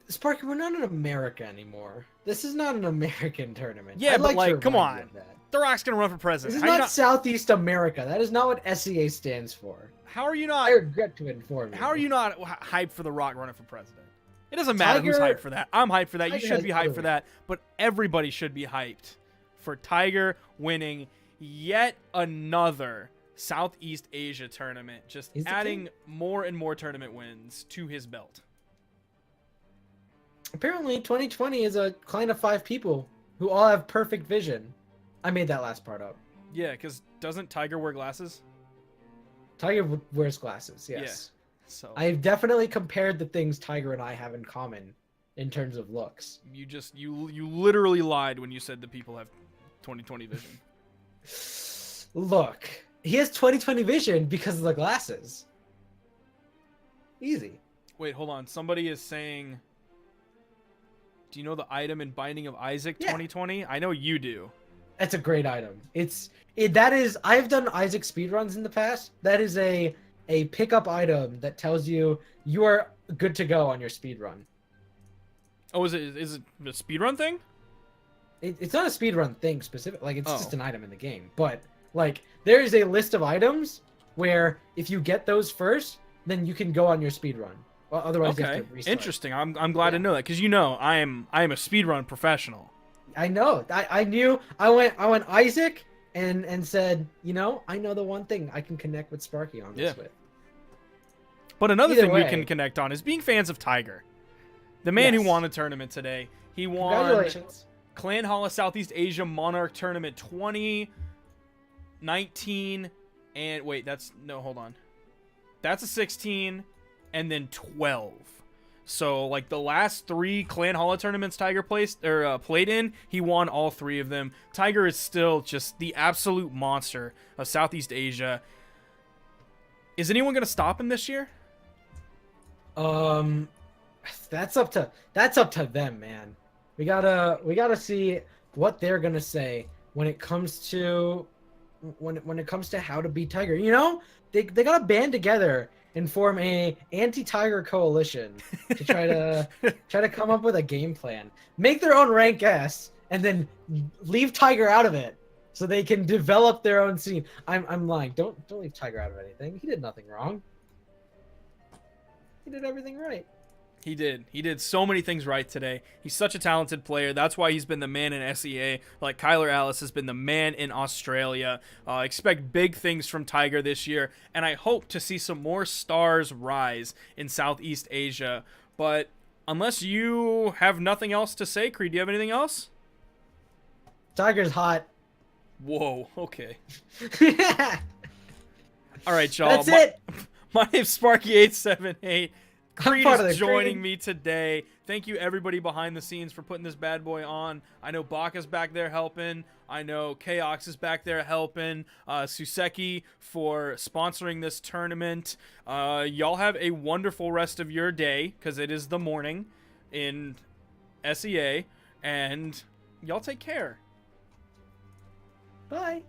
Sparky, we're not in America anymore. This is not an American tournament. Yeah, but like, come on. The Rock's going to run for president. This is not Southeast America. That is not what SCA stands for. How are you not... I regret to inform you. How are you not hyped for The Rock running for president? It doesn't matter who's hyped for that. I'm hyped for that. You should be hyped for that. But everybody should be hyped for Tiger winning yet another Southeast Asia tournament. Just adding more and more tournament wins to his belt. Apparently, 2020 is a clan of 5 people who all have perfect vision. I made that last part up. Yeah, because doesn't Tiger wear glasses? Tiger wears glasses, yes. Yeah, so I've definitely compared the things Tiger and I have in common in terms of looks. You literally lied when you said that people have 2020 vision. Look, he has 2020 vision because of the glasses. Easy. Wait, hold on. Somebody is saying... Do you know the item in Binding of Isaac 2020? I know you do. That's a great item. That is I've done Isaac speedruns in the past. That is a pickup item that tells you are good to go on your speedrun. Oh, is it a speedrun thing? It's not a speedrun thing specific. Like, it's just an item in the game. But like, there is a list of items where if you get those first, then you can go on your speedrun. Well, otherwise, you have to restart. Interesting. I'm glad to know that, because I am a speedrun professional. I know. I knew. I went Isaac and said, I know the one thing I can connect with Sparky on this with. But another thing we can connect on is being fans of Tiger, the man who won the tournament today. He won Clanhalla Southeast Asia Monarch Tournament 2019, and wait, hold on. That's a 16. And then 12. So, like, the last 3 Clanhalla tournaments Tiger played in, he won all 3 of them. Tiger is still just the absolute monster of Southeast Asia. Is anyone going to stop him this year? That's up to them, man. We gotta see what they're gonna say when it comes to how to beat Tiger. They gotta band together and form a anti-Tiger coalition to try to come up with a game plan. Make their own rank S and then leave Tiger out of it so they can develop their own scene. I'm lying. Don't leave Tiger out of anything. He did nothing wrong. He did everything right. He did. He did so many things right today. He's such a talented player. That's why he's been the man in SEA. Like Kyler Alice has been the man in Australia. Expect big things from Tiger this year. And I hope to see some more stars rise in Southeast Asia. But unless you have nothing else to say, Creed, do you have anything else? Tiger's hot. Whoa, okay. All right, y'all. That's it. My name's Sparky878. Creed part of is the joining crew. me today. Thank you, everybody behind the scenes, for putting this bad boy on. I know Baka's back there helping. I know Chaox is back there helping. Suseki for sponsoring this tournament. Y'all have a wonderful rest of your day, because it is the morning in SEA. And y'all take care. Bye.